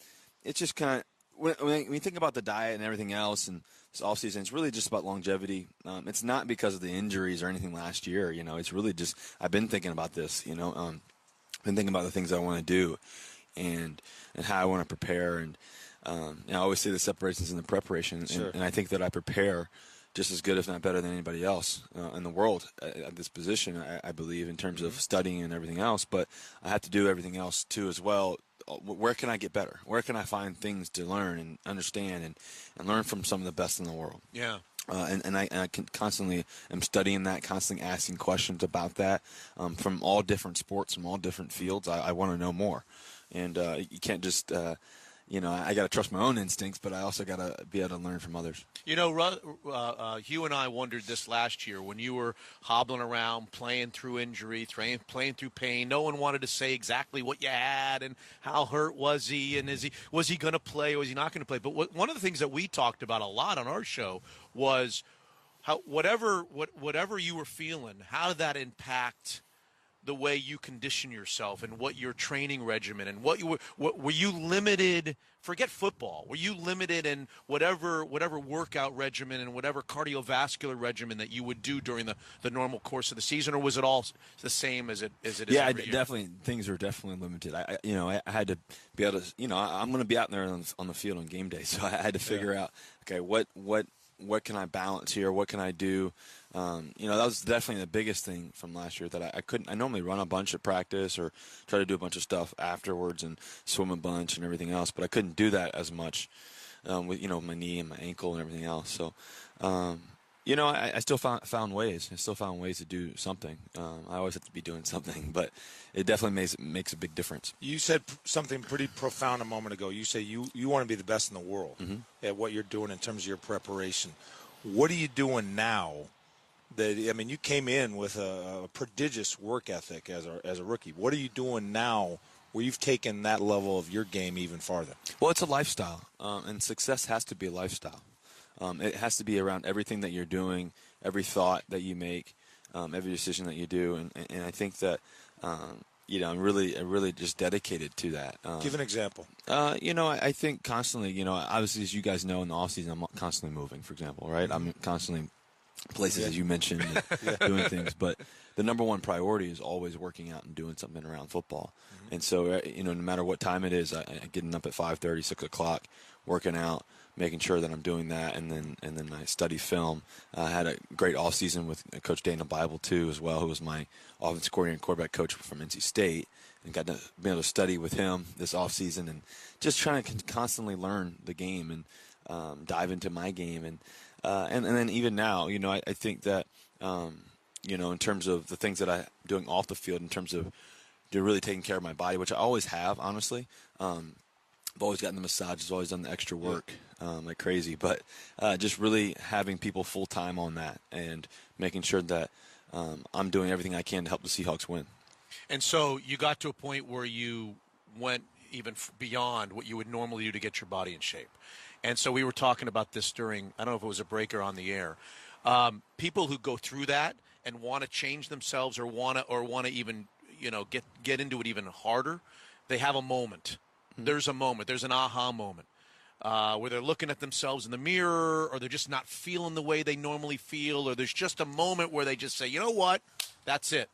of when you think about the diet and everything else and this off season, it's really just about longevity. It's not because of the injuries or anything last year. It's really just I've been thinking about this. Been thinking about the things I want to do, and how I want to prepare. And I always say the separations in the preparation, and I think that I prepare just as good, if not better, than anybody else in the world at this position, I believe, in terms of studying and everything else. But I have to do everything else, too, as well. Where can I get better? Where can I find things to learn and understand and learn from some of the best in the world? Yeah. And I can constantly am studying that, constantly asking questions about that from all different sports, from all different fields. I want to know more. And you can't just I got to trust my own instincts, but I also got to be able to learn from others. Hugh and I wondered this last year when you were hobbling around, playing through injury, playing through pain. No one wanted to say exactly what you had and how hurt was he, and was he going to play or was he not going to play. But one of the things that we talked about a lot on our show was how whatever you were feeling, how did that impact the way you condition yourself and what your training regimen and were you limited? Forget football. Were you limited in whatever workout regimen and whatever cardiovascular regimen that you would do during the normal course of the season, or was it all the same as it is? Yeah, every year? Definitely. Things are definitely limited. I had to be able to. I'm going to be out there on the field on game day, so I had to figure out, okay, what can I balance here? What can I do? That was definitely the biggest thing from last year that I couldn't. I normally run a bunch at practice or try to do a bunch of stuff afterwards and swim a bunch and everything else, but I couldn't do that as much with my knee and my ankle and everything else. So, I still found ways. I still found ways to do something. I always have to be doing something, but it definitely makes a big difference. You said something pretty profound a moment ago. You say you want to be the best in the world at what you're doing in terms of your preparation. What are you doing now? You came in with a prodigious work ethic as a rookie. What are you doing now where you've taken that level of your game even farther? Well, it's a lifestyle, and success has to be a lifestyle. It has to be around everything that you're doing, every thought that you make, every decision that you do, and I think that I'm really just dedicated to that. Give an example. I think constantly, obviously, as you guys know, in the off season, I'm constantly moving. For example, right? Mm-hmm. I'm constantly places, as you mentioned, and doing things. But the number one priority is always working out and doing something around football. Mm-hmm. And so, no matter what time it is, I getting up at 5:30, 6 o'clock, working out, making sure that I'm doing that, and then I study film. I had a great off season with Coach Daniel Bible too, as well, who was my offensive coordinator and quarterback coach from NC State, and got to be able to study with him this off season, and just trying to constantly learn the game and dive into my game, and then even now, I think that in terms of the things that I'm doing off the field, in terms of really taking care of my body, which I always have, honestly. I've always gotten the massages, always done the extra work like crazy, but just really having people full time on that and making sure that I'm doing everything I can to help the Seahawks win. And so you got to a point where you went even beyond what you would normally do to get your body in shape. And so we were talking about this during, I don't know if it was a break or on the air. People who go through that and want to change themselves or want to even get into it even harder, they have a moment. There's a moment. There's an aha moment where they're looking at themselves in the mirror, or they're just not feeling the way they normally feel, or there's just a moment where they just say, you know what, that's it.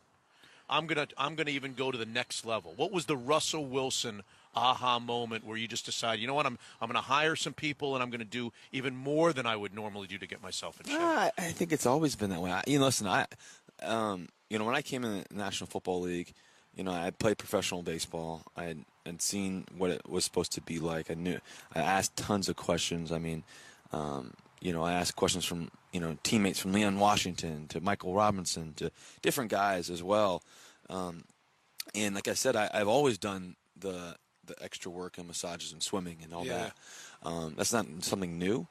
I'm gonna even go to the next level. What was the Russell Wilson aha moment where you just decide, you know what, I'm going to hire some people and I'm going to do even more than I would normally do to get myself in shape? I think it's always been that way. Listen, when I came in the National Football League, I played professional baseball. I had seen what it was supposed to be like. I asked tons of questions. I mean, I asked questions from, teammates from Leon Washington to Michael Robinson to different guys as well. And like I said, I've always done the extra work and massages and swimming and all that. That's not something new.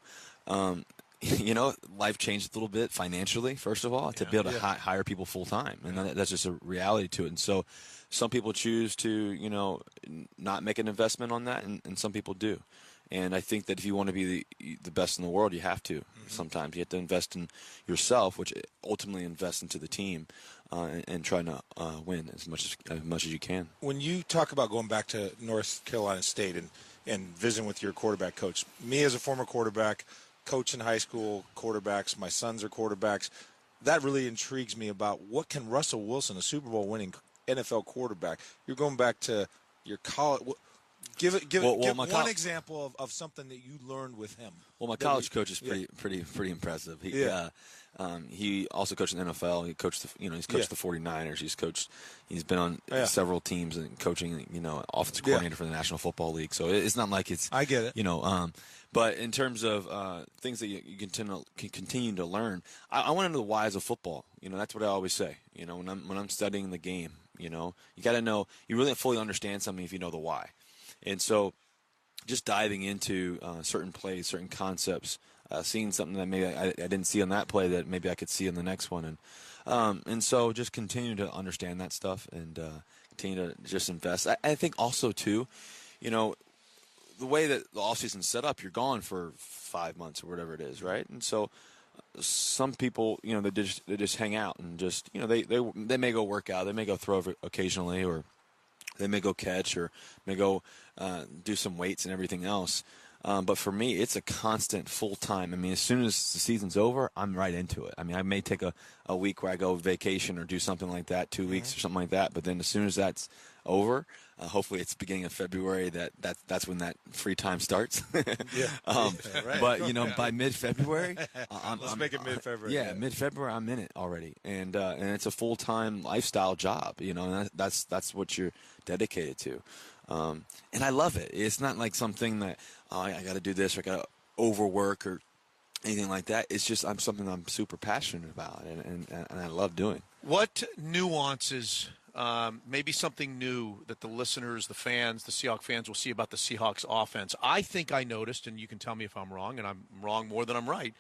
Life changed a little bit financially, first of all, to be able to hire people full time. And that's just a reality to it. And so some people choose to, not make an investment on that, and some people do. And I think that if you want to be the best in the world, you have to. Mm-hmm. Sometimes you have to invest in yourself, which ultimately invests into the team, and trying to win as much as you can. When you talk about going back to North Carolina State and visiting with your quarterback coach, me as a former quarterback, coach in high school quarterbacks, my sons are quarterbacks, that really intrigues me about what can Russell Wilson, a Super Bowl winning NFL quarterback, you're going back to your college. Give one example of something that you learned with him. Well, my college coach is pretty impressive. He also coached in the NFL. He coached he's coached the 49ers. He's been on several teams and coaching, offensive coordinator for the National Football League. So it's not like it's, I get it. But in terms of things that you can continue to learn, I went into the whys of football. That's what I always say. When I'm studying the game, you got to know, you really fully understand something if you know the why. And so just diving into certain plays, certain concepts, seeing something that maybe I didn't see on that play that maybe I could see in the next one. And so just continue to understand that stuff and continue to just invest. I think also, too, the way that the offseason's set up, you're gone for 5 months or whatever it is, right? And so some people, they just hang out and just, they may go work out, they may go throw occasionally, or they may go catch, or may go do some weights and everything else. But for me, it's a constant full-time. I mean, as soon as the season's over, I'm right into it. I mean, I may take a week where I go vacation or do something like that, 2 weeks or something like that. But then as soon as that's over, hopefully it's beginning of February, that's when that free time starts. Right. But, by mid-February. Let's make it mid-February. Yeah, mid-February, I'm in it already. And it's a full-time lifestyle job, and that's what you're dedicated to. And I love it. It's not like something that, I got to do this or I got to overwork or anything like that. It's just something I'm super passionate about and I love doing. What nuances, maybe something new that the listeners, the fans, the Seahawks fans will see about the Seahawks offense? I think I noticed, and you can tell me if I'm wrong, and I'm wrong more than I'm right,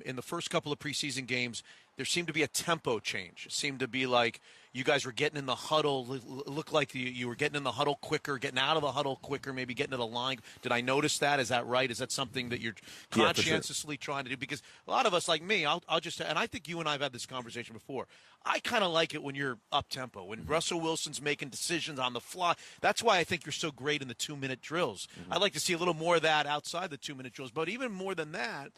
in the first couple of preseason games, there seemed to be a tempo change. It seemed to be like you guys were getting in the huddle. It looked like you were getting in the huddle quicker, getting out of the huddle quicker, maybe getting to the line. Did I notice that? Is that right? Is that something that you're conscientiously trying to do? Because a lot of us, like me, I'll just – and I think you and I have had this conversation before. I kind of like it when you're up-tempo, when Russell Wilson's making decisions on the fly. That's why I think you're so great in the 2-minute drills. I'd like to see a little more of that outside the 2-minute drills. But even more than that,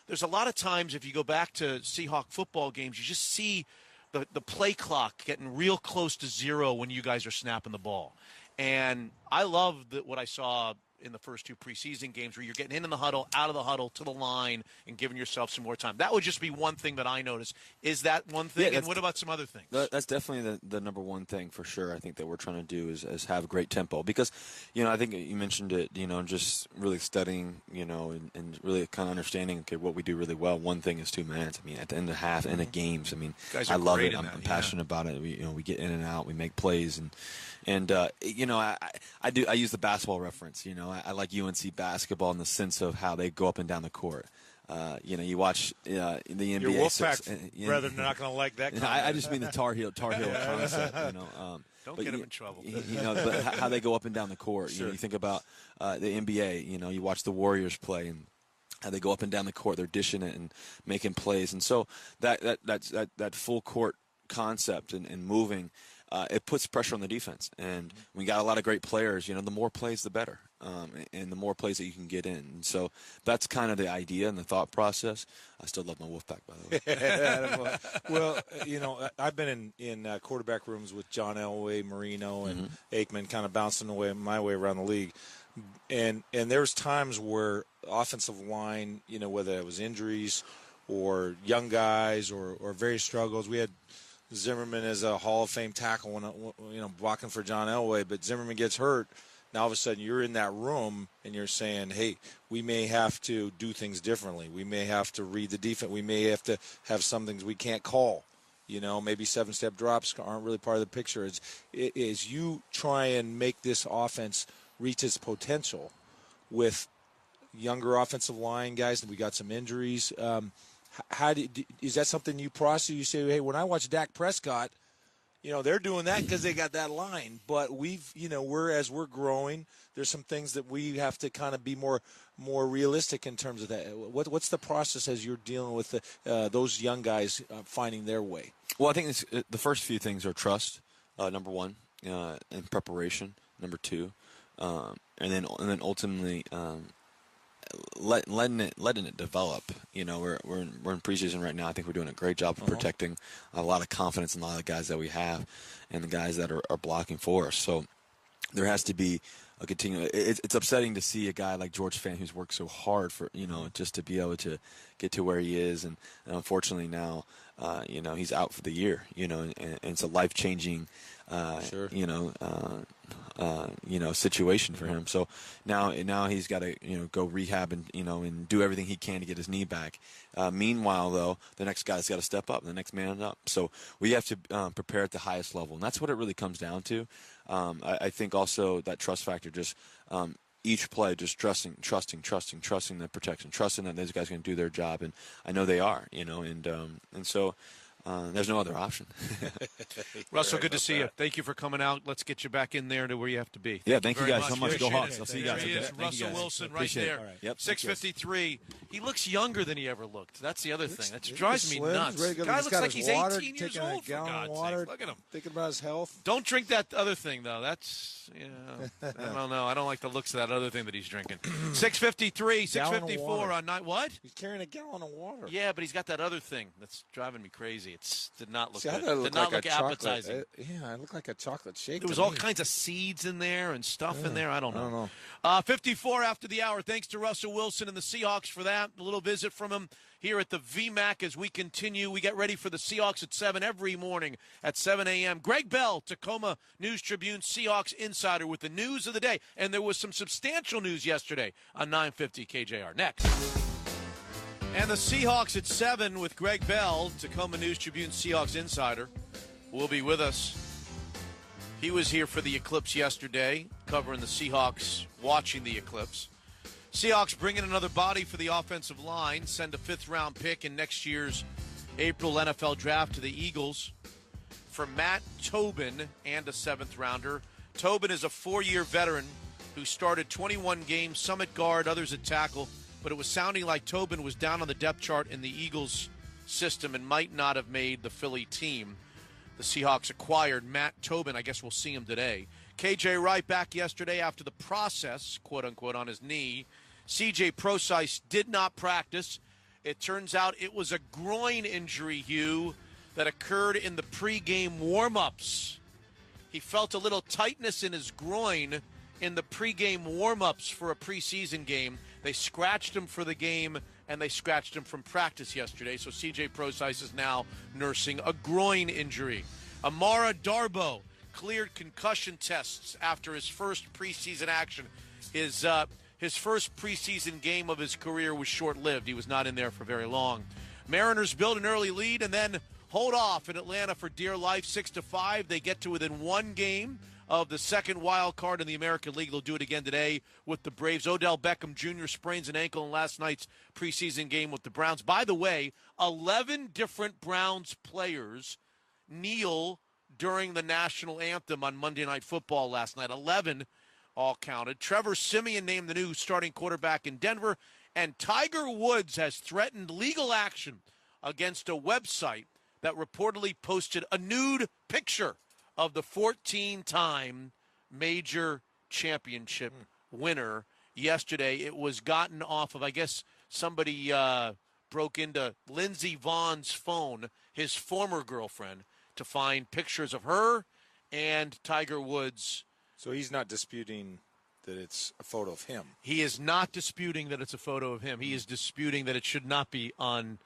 there's a lot of times if you go back to Seahawk football games, you just see the play clock getting real close to zero when you guys are snapping the ball. And I love what I saw in the first two preseason games where you're getting in the huddle, out of the huddle, to the line, and giving yourself some more time. That would just be one thing that I noticed. Is that one thing? And what about some other things? That's definitely the number one thing for sure. I think that we're trying to do is have great tempo because, I think you mentioned it, just really studying, and really kind of understanding, okay, what we do really well. One thing is 2 minutes. I mean, at the end of half, end of games, I mean, I love it. I'm passionate about it. We get in and out, we make plays, and I use the basketball reference, I like UNC basketball in the sense of how they go up and down the court. You watch the NBA. Your Wolfpack brethren are not going to like that. I just mean the Tar Heel concept. Don't get them in trouble. But how they go up and down the court. Sure. You think about the NBA. You watch the Warriors play and how they go up and down the court. They're dishing it and making plays. And so that full court concept and moving. it puts pressure on the defense. And we got a lot of great players. The more plays, the better, and the more plays that you can get in. And so that's kind of the idea and the thought process. I still love my Wolfpack, by the way. Well, I've been in quarterback rooms with John Elway, Marino, and Aikman, kind of bouncing my way around the league. And there's times where offensive line, whether it was injuries or young guys or various struggles. We had Zimmerman as a Hall of Fame tackle when blocking for John Elway, but Zimmerman gets hurt. Now all of a sudden you're in that room and you're saying, hey, we may have to do things differently. We may have to read the defense. We may have to have some things we can't call. Maybe 7-step drops aren't really part of the picture. As you try and make this offense reach its potential with younger offensive line guys, and we got some injuries. Is that something you process? You say, hey, when I watch Dak Prescott, they're doing that because they got that line. But as we're growing, there's some things that we have to kind of be more realistic in terms of that. What's the process as you're dealing with those young guys finding their way? Well, I think the first few things are trust, number one, and preparation, number two, and then ultimately letting it develop. We're in preseason right now. I think we're doing a great job of protecting a lot of confidence in a lot of the guys that we have and the guys that are blocking for us. So there has to be a continual. It's upsetting to see a guy like George Fant, who's worked so hard for just to be able to get to where he is, and unfortunately now he's out for the year. And it's a life-changing situation for him. So now he's got to go rehab and do everything he can to get his knee back. Meanwhile, though, the next guy's got to step up, the next man up. So we have to prepare at the highest level, and that's what it really comes down to. I think also that trust factor, just each play, just trusting the protection, trusting that those guys are going to do their job, and I know they are. And so. There's no other option. Russell, good to see you. Thank you for coming out. Let's get you back in there to where you have to be. Yeah, thank you guys so much. Go Hawks. I'll see you guys. There he is, Russell Wilson, right there. Right. Yep. 6:53. He looks younger than he ever looked. That's the other thing. That drives me nuts. Guy looks like he's 18 years old, for God's sake. Look at him. Thinking about his health. Don't drink that other thing, though. That's, I don't know. I don't like the looks of that other thing that he's drinking. 6:53, 6:54 on night. What? He's carrying a gallon of water. Yeah, but he's got that other thing that's driving me crazy. It did not look good. Did not look appetizing. I look like a chocolate shake. There was all kinds of seeds in there and stuff in there. I don't know. 54 after the hour. Thanks to Russell Wilson and the Seahawks for that. A little visit from him here at the VMAC as we continue. We get ready for the Seahawks at 7 every morning at 7 a.m. Greg Bell, Tacoma News-Tribune Seahawks insider with the news of the day. And there was some substantial news yesterday on 950 KJR. Next. And the Seahawks at 7 with Greg Bell, Tacoma News-Tribune Seahawks insider, will be with us. He was here for the eclipse yesterday, covering the Seahawks, watching the eclipse. Seahawks bring in another body for the offensive line, send a 5th-round pick in next year's April NFL draft to the Eagles for Matt Tobin and a 7th-rounder. Tobin is a 4-year veteran who started 21 games, some at guard, others at tackle, but it was sounding like Tobin was down on the depth chart in the Eagles system and might not have made the Philly team. The Seahawks acquired Matt Tobin. I guess we'll see him today. KJ Wright back yesterday after the process, quote-unquote, on his knee. CJ Prosise did not practice. It turns out it was a groin injury, Hugh, that occurred in the pregame warm-ups. He felt a little tightness in his groin in the pregame warm-ups for a preseason game. They scratched him for the game, and they scratched him from practice yesterday. So C.J. Prosise is now nursing a groin injury. Amara Darboh cleared concussion tests after his first preseason action. His first preseason game of his career was short-lived. He was not in there for very long. Mariners build an early lead and then hold off in Atlanta for dear life, 6-5. They get to within one game of the second wild card in the American League. They'll do it again today with the Braves. Odell Beckham Jr. sprains an ankle in last night's preseason game with the Browns. By the way, 11 different Browns players kneel during the national anthem on Monday Night Football last night. 11 all counted. Trevor Siemian named the new starting quarterback in Denver, and Tiger Woods has threatened legal action against a website that reportedly posted a nude picture of the 14-time major championship winner yesterday. It was gotten off of, I guess, somebody broke into Lindsey Vohn's phone, his former girlfriend, to find pictures of her and Tiger Woods. So he's not disputing that it's a photo of him. He is not disputing that it's a photo of him. He is disputing that it should not be on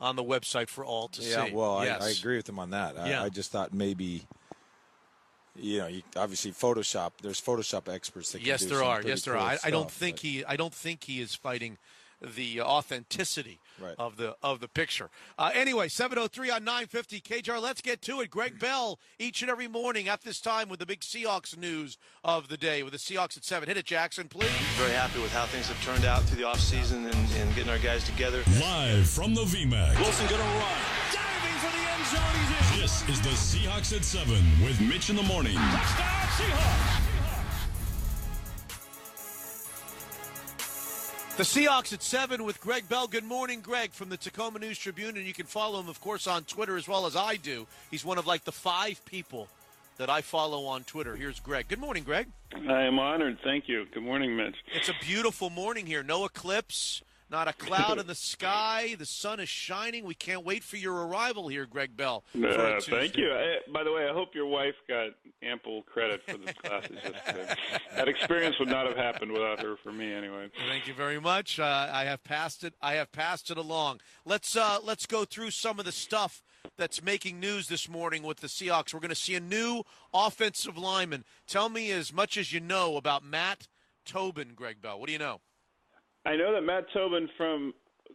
the website for all to see. Yeah, well, yes. I agree with him on that. Yeah. I just thought maybe, obviously Photoshop. There's Photoshop experts that can Yes, do there some are. pretty Yes, there cool are. I don't stuff, think he. I don't think he is fighting the authenticity of the picture. Anyway, 7:03 on 950 KJR. Let's get to it. Greg Bell each and every morning at this time with the big Seahawks news of the day. With the Seahawks at 7. Hit it, Jackson, please. Very happy with how things have turned out through the offseason and getting our guys together. Live from the VMAC. Wilson going to run. Diving for the end zone. He's in. This is the Seahawks at 7 with Mitch in the morning. Touchdown, Seahawks. The Seahawks at 7 with Greg Bell. Good morning, Greg, from the Tacoma News Tribune. And you can follow him, of course, on Twitter as well as I do. He's one of like the 5 people that I follow on Twitter. Here's Greg. Good morning, Greg. I am honored. Thank you. Good morning, Mitch. It's a beautiful morning here. No eclipse, not a cloud in the sky. The sun is shining. We can't wait for your arrival here, Greg Bell. Thank you. By the way, I hope your wife got ample credit for the classes yesterday. That experience would not have happened without her, for me anyway. Thank you very much. I have passed it. I have passed it along. Let's go through some of the stuff that's making news this morning with the Seahawks. We're going to see a new offensive lineman. Tell me as much as you know about Matt Tobin, Greg Bell. What do you know? I know that Matt Tobin, from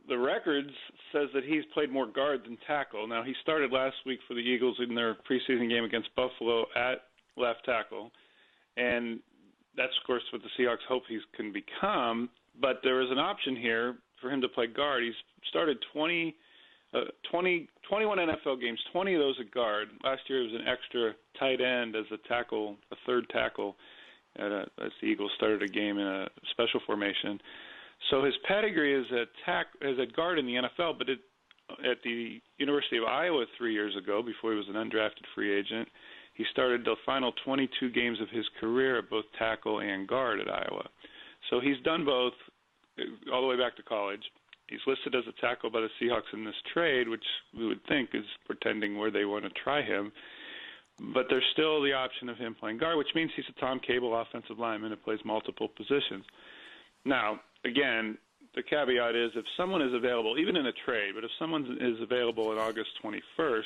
the records, says that he's played more guard than tackle. Now, he started last week for the Eagles in their preseason game against Buffalo at left tackle, and that's, of course, what the Seahawks hope he can become. But there is an option here for him to play guard. He's started 21 NFL games, 20 of those at guard. Last year, he was an extra tight end as a tackle, a third tackle, as the Eagles started a game in a special formation. So his pedigree is at guard in the NFL, but at the University of Iowa 3 years ago, before he was an undrafted free agent, he started the final 22 games of his career at both tackle and guard at Iowa. So he's done both all the way back to college. He's listed as a tackle by the Seahawks in this trade, which we would think is pretending where they want to try him. But there's still the option of him playing guard, which means he's a Tom Cable offensive lineman who plays multiple positions. Now, again, the caveat is if someone is available, even in a trade, but if someone is available on August 21st,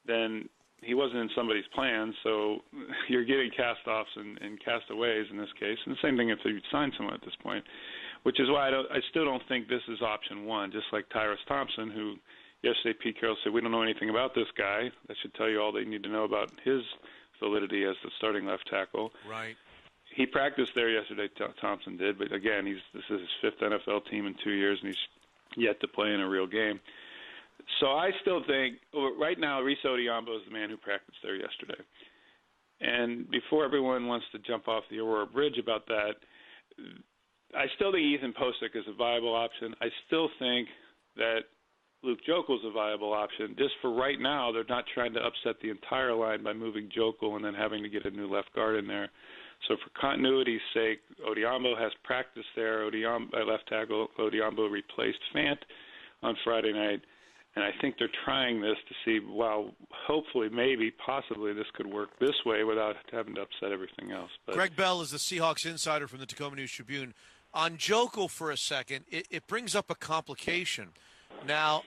then he wasn't in somebody's plan, so you're getting cast-offs and castaways in this case. And the same thing if you sign someone at this point, which is why I still don't think this is option one, just like Tyrus Thompson, who yesterday Pete Carroll said, we don't know anything about this guy. That should tell you all they need to know about his validity as the starting left tackle. Right. He practiced there yesterday, Thompson did, but again, this is his 5th NFL team in 2 years, and he's yet to play in a real game. So I still think, right now, Reese Odiombo is the man who practiced there yesterday. And before everyone wants to jump off the Aurora Bridge about that, I still think Ethan Posick is a viable option. I still think that Luke Jokel's a viable option. Just for right now, they're not trying to upset the entire line by moving Jokel and then having to get a new left guard in there. So for continuity's sake, Odiombo has practiced there. Left tackle Odiombo replaced Fant on Friday night. And I think they're trying this to see, well, hopefully, maybe, possibly this could work this way without having to upset everything else. But Greg Bell is the Seahawks insider from the Tacoma News Tribune. On Jokel for a second, it brings up a complication. Now,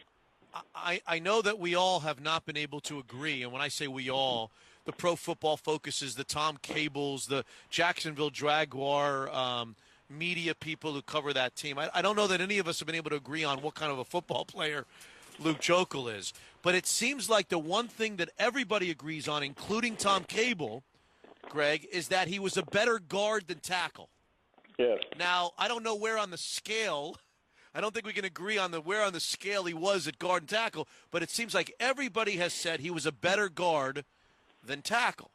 I know that we all have not been able to agree, and when I say we all, the Pro Football Focuses, the Tom Cables, the Jacksonville Jaguar media people who cover that team. I don't know that any of us have been able to agree on what kind of a football player Luke Jokel is. But it seems like the one thing that everybody agrees on, including Tom Cable, Greg, is that he was a better guard than tackle. Yes. Now, I don't know where on the scale. I don't think we can agree on where on the scale he was at guard and tackle, but it seems like everybody has said he was a better guard than tackle.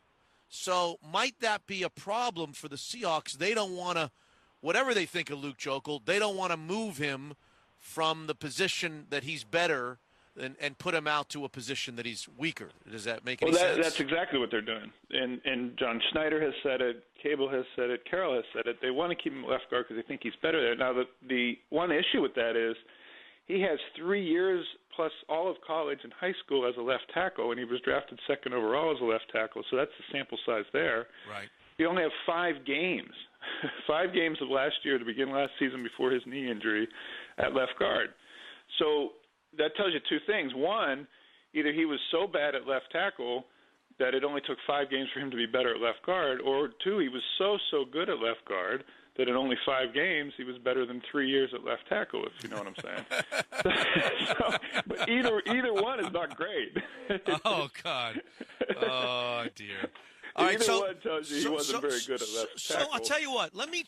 So might that be a problem for the Seahawks? They don't want to, whatever they think of Luke Jokel, they don't want to move him from the position that he's better and put him out to a position that he's weaker. Does that make any Well, sense? that's exactly what they're doing. And John Schneider has said it, Cable has said it, Carroll has said it. They want to keep him left guard because they think he's better there. Now, the one issue with that is he has 3 years plus all of college and high school as a left tackle, and he was drafted second overall as a left tackle, so that's the sample size there. Right. He only have 5 games, 5 games of last year to begin last season before his knee injury at left guard. So that tells you two things. One, either he was so bad at left tackle that it only took 5 games for him to be better at left guard, or two, he was so good at left guard that in only 5 games he was better than 3 years at left tackle, if you know what I'm saying. But either one is not great. Oh, God. Oh, dear. All right, Either one tells you he wasn't very good at left tackle. So I'll tell you what. Let me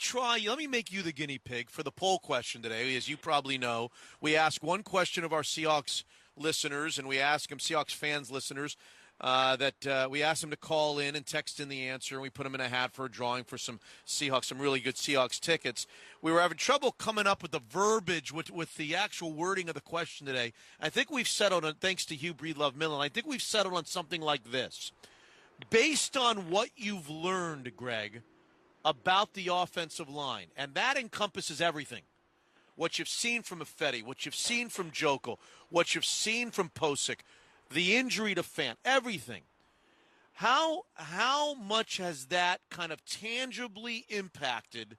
make you the guinea pig for the poll question today. As you probably know, we ask one question of our Seahawks listeners, and we ask them, Seahawks fans, listeners, that we ask them to call in and text in the answer, and we put them in a hat for a drawing for some really good Seahawks tickets. We were having trouble coming up with the verbiage, with the actual wording of the question today. I think we've settled on, thanks to Hugh Breedlove Millen, I think we've settled on something like this. Based on what you've learned, Greg, about the offensive line, and that encompasses everything, what you've seen from Ifedi, what you've seen from Jokel, what you've seen from Posick, the injury to Fant, everything. How much has that kind of tangibly impacted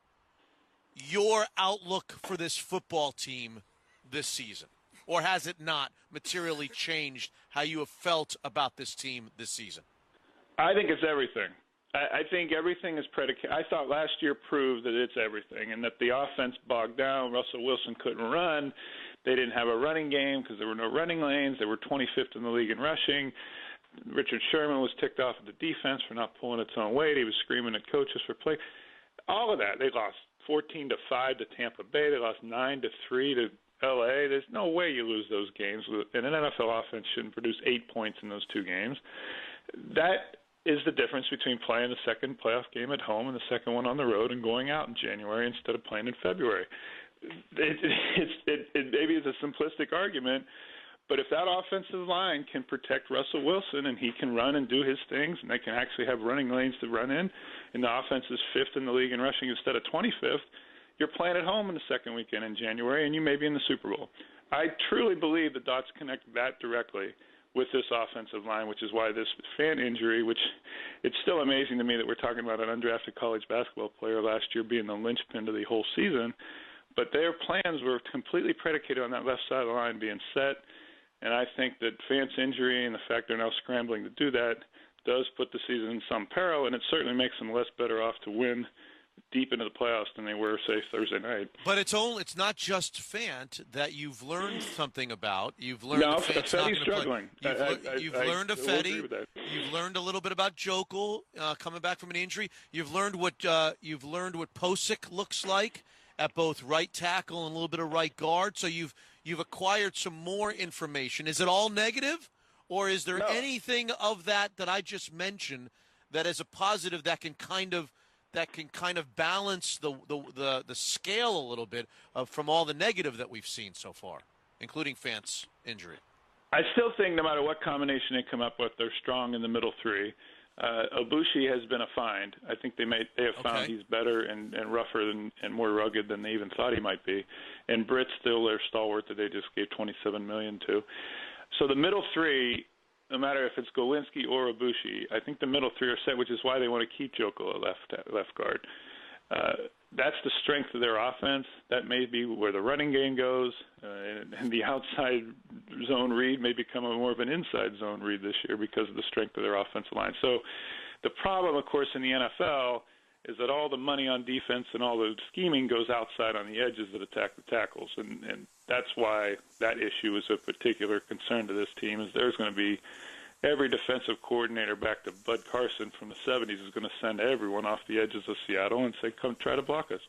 your outlook for this football team this season? Or has it not materially changed how you have felt about this team this season? I think it's everything. I think everything is predicated. I thought last year proved that it's everything, and that the offense bogged down. Russell Wilson couldn't run. They didn't have a running game because there were no running lanes. They were 25th in the league in rushing. Richard Sherman was ticked off at the defense for not pulling its own weight. He was screaming at coaches for play. All of that. They lost 14-5 to Tampa Bay. They lost 9-3 to L.A. There's no way you lose those games. And an NFL offense shouldn't produce 8 points in those 2 games. That is the difference between playing the second playoff game at home and the second one on the road and going out in January instead of playing in February. It maybe it's a simplistic argument, but if that offensive line can protect Russell Wilson and he can run and do his things and they can actually have running lanes to run in, and the offense is 5th in the league in rushing instead of 25th, you're playing at home in the second weekend in January and you may be in the Super Bowl. I truly believe the dots connect that directly with this offensive line, which is why this Fant injury, which it's still amazing to me that we're talking about an undrafted college basketball player last year being the linchpin to the whole season, but their plans were completely predicated on that left side of the line being set, and I think that Fant's injury and the fact they're now scrambling to do that does put the season in some peril, and it certainly makes them less better off to win deep into the playoffs than they were, say, Thursday night. But it's not just Fant that you've learned something about. You've learned Fetty's struggling. You've learned Ifedi. You've learned a little bit about Jokel coming back from an injury. You've learned what Posick looks like at both right tackle and a little bit of right guard. So you've acquired some more information. Is it all negative, or is there anything of that I just mentioned that is a positive that can kind of balance the scale a little bit from all the negative that we've seen so far, including Fant's injury? I still think no matter what combination they come up with, they're strong in the middle 3. Obushi has been a find. I think they have found he's better and rougher and more rugged than they even thought he might be. And Britt's still their stalwart that they just gave $27 million to. So the middle 3, no matter if it's Golinsky or Obushi, I think the middle 3 are set, which is why they want to keep Jokel at left guard. That's the strength of their offense. That may be where the running game goes, and the outside zone read may become more of an inside zone read this year because of the strength of their offensive line. So the problem, of course, in the NFL is that all the money on defense and all the scheming goes outside on the edges that attack the tackles, and that's why that issue is a particular concern to this team. Is there's going to be every defensive coordinator back to Bud Carson from the 70s is going to send everyone off the edges of Seattle and say, come try to block us.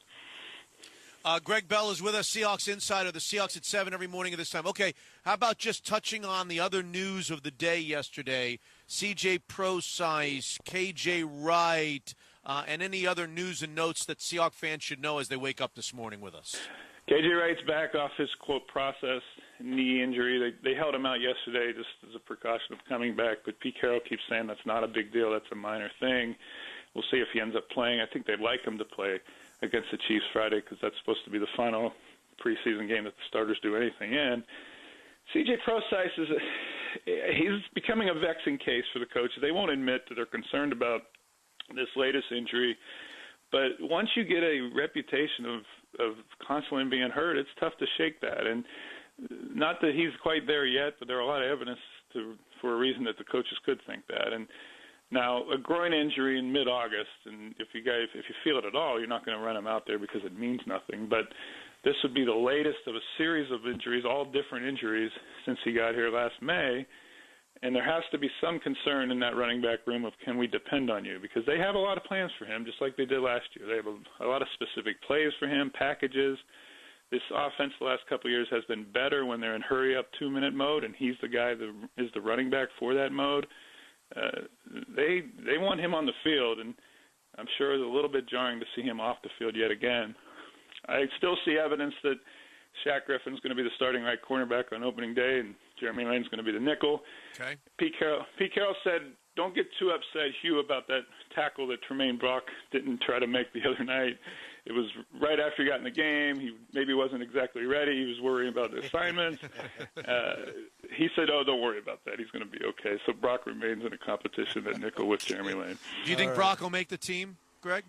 Greg Bell is with us, Seahawks Insider, the Seahawks at 7 every morning at this time. Okay, how about just touching on the other news of the day yesterday, CJ Prosise, KJ Wright, and any other news and notes that Seahawks fans should know as they wake up this morning with us? KJ Wright's back off his, quote, process, knee injury. They held him out yesterday just as a precaution of coming back, but Pete Carroll keeps saying that's not a big deal. That's a minor thing. We'll see if he ends up playing. I think they'd like him to play against the Chiefs Friday because that's supposed to be the final preseason game that the starters do anything in. C.J. Prosise he's becoming a vexing case for the coach. They won't admit that they're concerned about this latest injury, but once you get a reputation of constantly being hurt, it's tough to shake that. And not that he's quite there yet, but there are a lot of evidence for a reason that the coaches could think that. And now a groin injury in mid-August, and if you feel it at all, you're not going to run him out there because it means nothing. But this would be the latest of a series of injuries, all different injuries since he got here last May. And there has to be some concern in that running back room of can we depend on you? Because they have a lot of plans for him, just like they did last year. They have a lot of specific plays for him, packages. This offense the last couple of years has been better when they're in hurry-up 2-minute mode, and he's the guy that is the running back for that mode. They want him on the field, and I'm sure it's a little bit jarring to see him off the field yet again. I still see evidence that Shaq Griffin's going to be the starting right cornerback on opening day, and Jeremy Lane's going to be the nickel. Okay. Pete Carroll said, don't get too upset, Hugh, about that tackle that Tremaine Brock didn't try to make the other night. It was right after he got in the game. He maybe wasn't exactly ready. He was worrying about the assignment. He said, oh, don't worry about that. He's going to be okay. So Brock remains in a competition at nickel with Jeremy Lane. Do you think Brock will make the team, Greg?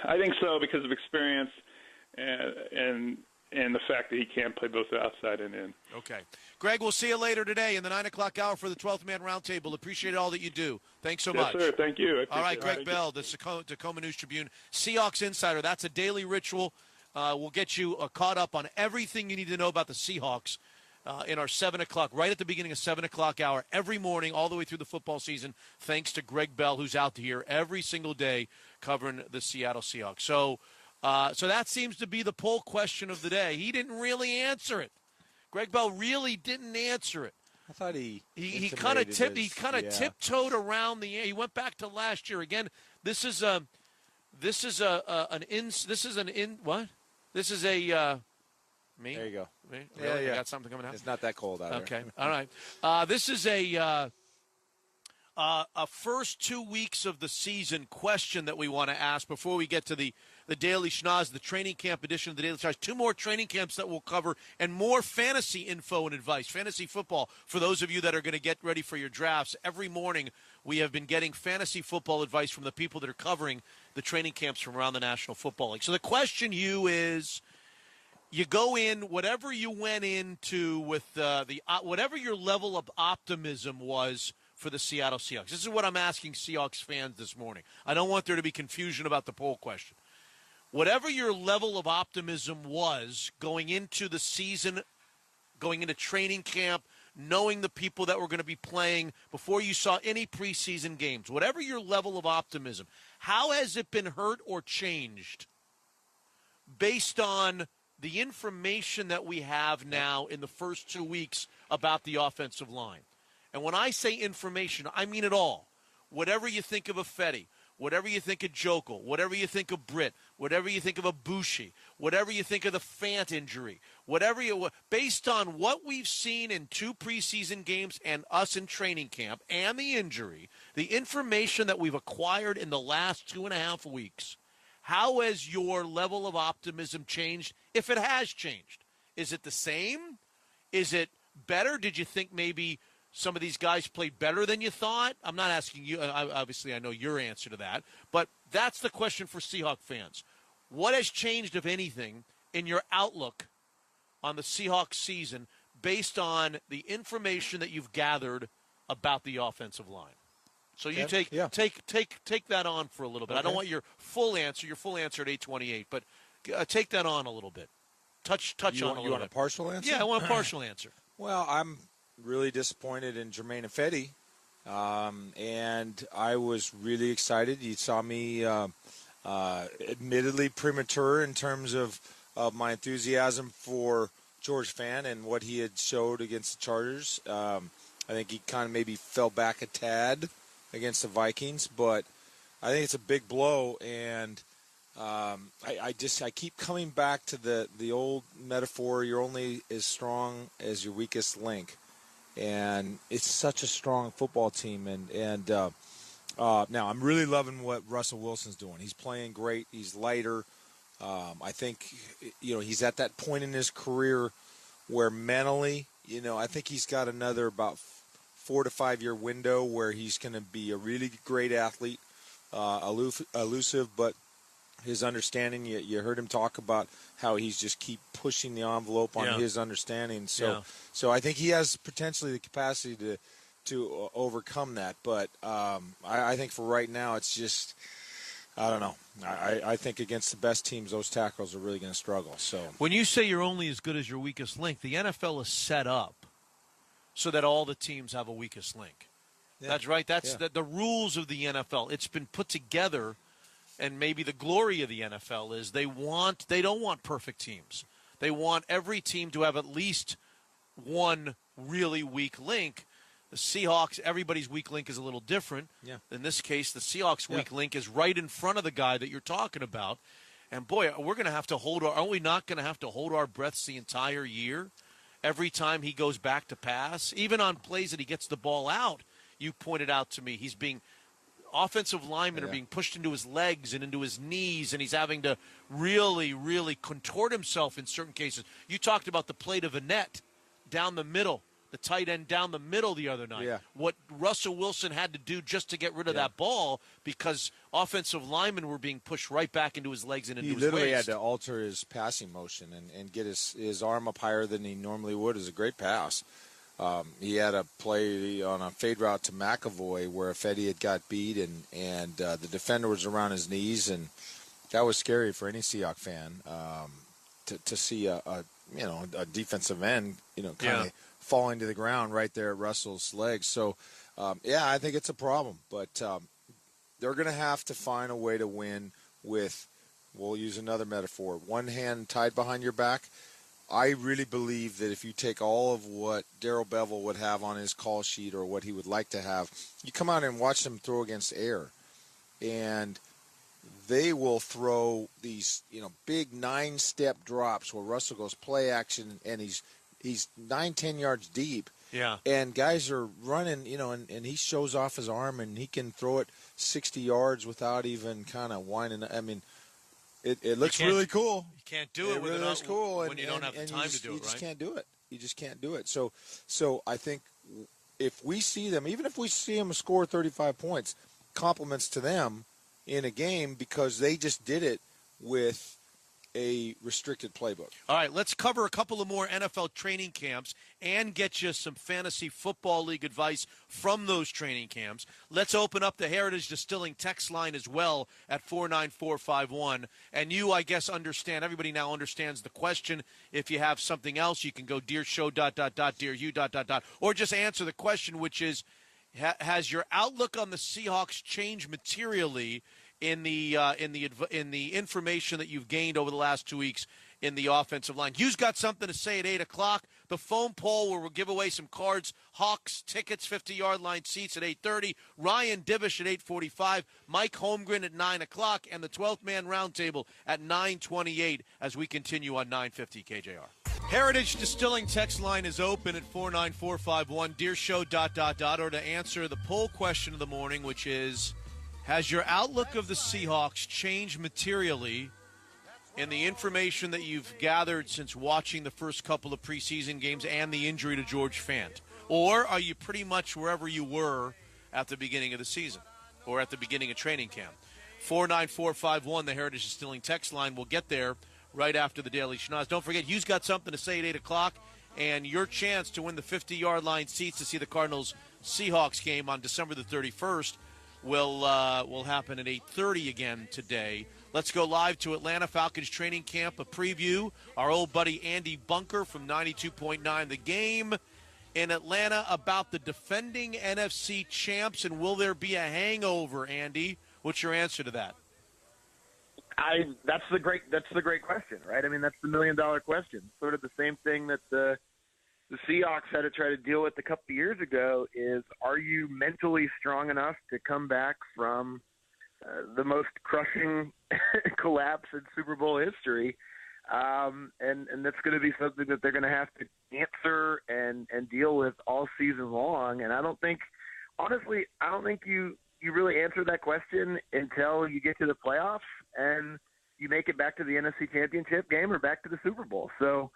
I think so because of experience and the fact that he can play both outside and in. Okay. Greg, we'll see you later today in the 9 o'clock hour for the 12th Man Roundtable. Appreciate all that you do. Thanks so much. Yes, sir. Thank you. All right, Greg Bell, the Tacoma News Tribune, Seahawks Insider. That's a daily ritual. We'll get you caught up on everything you need to know about the Seahawks in our 7 o'clock, right at the beginning of 7 o'clock hour, every morning, all the way through the football season, thanks to Greg Bell, who's out here every single day covering the Seattle Seahawks. So that seems to be the poll question of the day. He didn't really answer it. Greg Bell really didn't answer it. I thought he kind of tiptoed around the. He went back to last year again. This is a me. There you go. Me? Really? Yeah. I got something coming out. It's not that cold out there. Okay. All right. This is a first 2 weeks of the season question that we want to ask before we get to the Daily Schnoz, the training camp edition of the Daily Schnoz. 2 more training camps that we'll cover and more fantasy info and advice, fantasy football for those of you that are going to get ready for your drafts. Every morning we have been getting fantasy football advice from the people that are covering the training camps from around the National Football League. So the question, is you go in, whatever you went into with whatever your level of optimism was for the Seattle Seahawks. This is what I'm asking Seahawks fans this morning. I don't want there to be confusion about the poll question. Whatever your level of optimism was going into the season, going into training camp, knowing the people that were going to be playing before you saw any preseason games, whatever your level of optimism, how has it been hurt or changed based on the information that we have now in the first 2 weeks about the offensive line? And when I say information, I mean it all. Whatever you think of Fetty, whatever you think of Jokel, whatever you think of Britt, whatever you think of Ibushi, whatever you think of the Fant injury, based on what we've seen in 2 preseason games and us in training camp and the injury, the information that we've acquired in the last 2.5 weeks, how has your level of optimism changed, if it has changed? Is it the same? Is it better? Did you think maybe some of these guys played better than you thought? I'm not asking you. Obviously, I know your answer to that. But that's the question for Seahawks fans. What has changed, if anything, in your outlook on the Seahawks season based on the information that you've gathered about the offensive line? So you take that on for a little bit. Okay. I don't want your full answer at 8:28, but take that on a little bit. Touch on a little bit. You want a partial answer? Yeah, I want a partial answer. Well, I'm really disappointed in Jermaine Ifedi, and I was really excited. You saw me admittedly premature in terms of my enthusiasm for George Fant and what he had showed against the Chargers. I think he kind of maybe fell back a tad against the Vikings, but I think it's a big blow, and I keep coming back to the old metaphor. You're only as strong as your weakest link, and it's such a strong football team. And now I'm really loving what Russell Wilson's doing. He's playing great. He's lighter. I think he's at that point in his career where mentally, I think he's got another about 4 to 5 year window where he's going to be a really great athlete, elusive, but his understanding, you heard him talk about how he's just keep pushing the envelope on his understanding. So I think he has potentially the capacity to overcome that. But I think for right now, it's just, I don't know. I think against the best teams, those tackles are really going to struggle. So when you say you're only as good as your weakest link, the NFL is set up so that all the teams have a weakest link. Yeah. That's right. That's the rules of the NFL. It's been put together, and maybe the glory of the NFL is they don't want perfect teams. They want every team to have at least one really weak link. The Seahawks, everybody's weak link is a little different. Yeah. In this case, the Seahawks' weak link is right in front of the guy that you're talking about. And, boy, we're going to have to are we not going to have to hold our breaths the entire year every time he goes back to pass? Even on plays that he gets the ball out, you pointed out to me, offensive linemen are being pushed into his legs and into his knees, and he's having to really, really contort himself in certain cases. You talked about the play to Vanette down the middle. The tight end down the middle the other night. Yeah. What Russell Wilson had to do just to get rid of that ball because offensive linemen were being pushed right back into his legs and into his waist. He literally had to alter his passing motion and get his arm up higher than he normally would. It was a great pass. He had a play on a fade route to McAvoy where Fetty had got beat and the defender was around his knees, and that was scary for any Seahawks fan to see a defensive end kind of falling to the ground right there at Russell's legs. So, I think it's a problem. But they're going to have to find a way to win with, we'll use another metaphor, one hand tied behind your back. I really believe that if you take all of what Darrell Bevell would have on his call sheet or what he would like to have, you come out and watch them throw against air, and they will throw these big 9-step drops where Russell goes play action and he's 9-10 yards deep. Yeah. And guys are running, and he shows off his arm and he can throw it 60 yards without even kind of whining. I mean, it looks really cool. You can't do it really looks cool when you don't have the time to do it, right? You just can't do it. You just can't do it. So I think if we see them, even if we see them score 35 points, compliments to them in a game because they just did it with a restricted playbook. All right, let's cover a couple of more NFL training camps and get you some fantasy football league advice from those training camps. Let's open up the Heritage Distilling text line as well at 49451. And you, I guess, understand, everybody now understands the question. If you have something else, you can go dearshow ... dearyou ... or just answer the question, which is, has your outlook on the Seahawks changed materially in the information that you've gained over the last 2 weeks in the offensive line? Hugh's got something to say at 8 o'clock. The phone poll where we'll give away some cards, Hawks tickets, 50-yard line seats at 8:30. Ryan Divish at 8:45. Mike Holmgren at 9 o'clock. And the 12th man roundtable at 9:28 as we continue on 950 KJR. Heritage Distilling text line is open at 49451. Dearshow ... or to answer the poll question of the morning, which is, has your outlook of the Seahawks changed materially in the information that you've gathered since watching the first couple of preseason games and the injury to George Fant? Or are you pretty much wherever you were at the beginning of the season or at the beginning of training camp? 49451, the Heritage Distilling text line. We'll get there right after the Daily Schnoz. Don't forget, Hugh's got something to say at 8 o'clock, and your chance to win the 50-yard line seats to see the Cardinals-Seahawks game on December the 31st will happen at 8:30 again today. Let's go live to Atlanta Falcons training camp, a preview. Our old buddy Andy Bunker from 92.9 The Game in Atlanta about the defending NFC champs, and will there be a hangover, Andy? What's your answer to that? That's the great question, right? I mean, that's the $1 million question. Sort of the same thing that the Seahawks had to try to deal with a couple of years ago is, are you mentally strong enough to come back from the most crushing collapse in Super Bowl history. And that's going to be something that they're going to have to answer and deal with all season long. And I don't think you really answer that question until you get to the playoffs and you make it back to the NFC Championship game or back to the Super Bowl. So,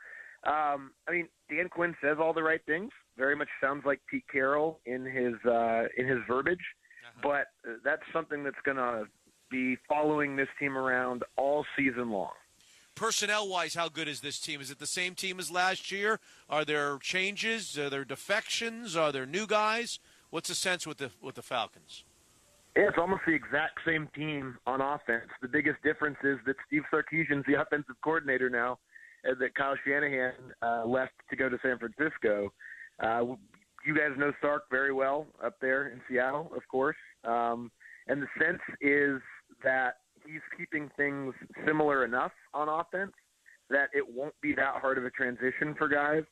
Dan Quinn says all the right things. Very much sounds like Pete Carroll in his verbiage, but that's something that's going to be following this team around all season long. Personnel-wise, how good is this team? Is it the same team as last year? Are there changes? Are there defections? Are there new guys? What's the sense with the Falcons? Yeah, it's almost the exact same team on offense. The biggest difference is that Steve Sarkisian's the offensive coordinator now, and that Kyle Shanahan left to go to San Francisco. You guys know Sark very well up there in Seattle, of course. And the sense is that he's keeping things similar enough on offense that it won't be that hard of a transition for guys.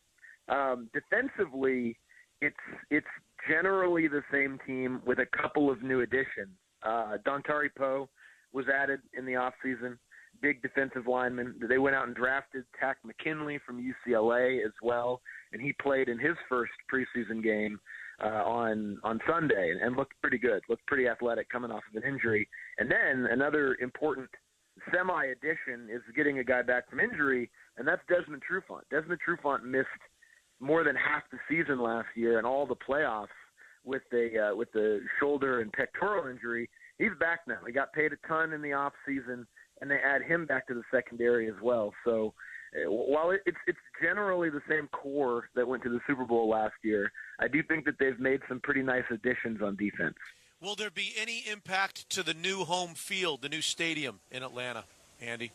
Defensively, it's generally the same team with a couple of new additions. Dontari Poe was added in the offseason, big defensive lineman. They went out and drafted Tack McKinley from UCLA as well, and he played in his first preseason game on Sunday and looked pretty good, looked pretty athletic coming off of an injury. And then another important semi-addition is getting a guy back from injury, and that's Desmond Trufant. Desmond Trufant missed more than half the season last year and all the playoffs with the shoulder and pectoral injury. He's back now. He got paid a ton in the off season, and they add him back to the secondary as well. So while it's generally the same core that went to the Super Bowl last year, I do think that they've made some pretty nice additions on defense. Will there be any impact to the new home field, the new stadium in Atlanta, Andy?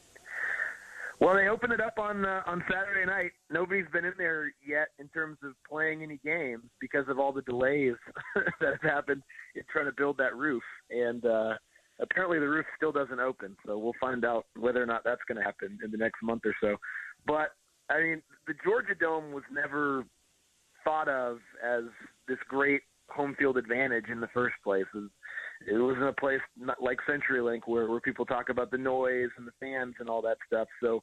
Well, they opened it up on Saturday night. Nobody's been in there yet in terms of playing any games because of all the delays that have happened in trying to build that roof. And apparently the roof still doesn't open, so we'll find out whether or not that's going to happen in the next month or so. But, I mean, the Georgia Dome was never thought of as this great home field advantage in the first place. It wasn't a place not like CenturyLink where people talk about the noise and the fans and all that stuff. So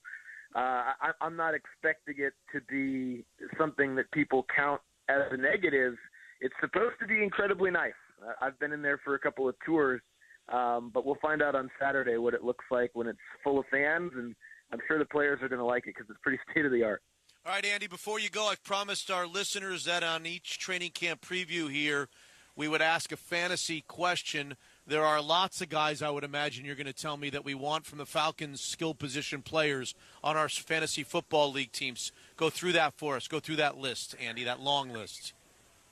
I'm not expecting it to be something that people count as a negative. It's supposed to be incredibly nice. I've been in there for a couple of tours, but we'll find out on Saturday what it looks like when it's full of fans, and I'm sure the players are going to like it because it's pretty state-of-the-art. All right, Andy, before you go, I've promised our listeners that on each training camp preview here, we would ask a fantasy question. There are lots of guys, I would imagine you're going to tell me, that we want from the Falcons' skill position players on our fantasy football league teams. Go through that for us. Go through that list, Andy, that long list.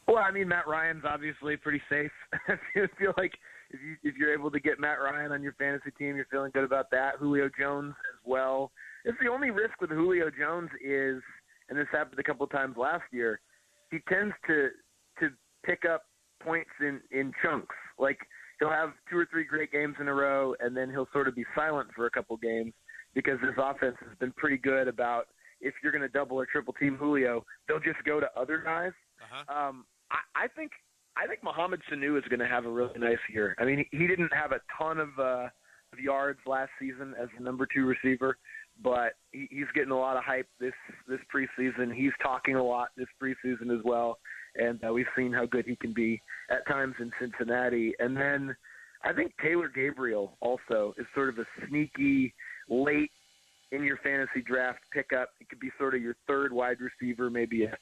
Well, I mean, Matt Ryan's obviously pretty safe. I feel like if you're able to get Matt Ryan on your fantasy team, you're feeling good about that. Julio Jones as well. It's the only risk with Julio Jones is, and this happened a couple of times last year, he tends to pick up points in chunks. Like, he'll have 2 or 3 great games in a row, and then he'll sort of be silent for a couple games because this offense has been pretty good about, if you're going to double or triple team Julio, they'll just go to other guys. I think Mohamed Sanu is going to have a really nice year. I mean, he didn't have a ton of yards last season as the number 2 receiver, but he's getting a lot of hype this preseason. He's talking a lot this preseason as well, and we've seen how good he can be at times in Cincinnati. And then I think Taylor Gabriel also is sort of a sneaky late in your fantasy draft pickup. It could be sort of your third wide receiver, maybe a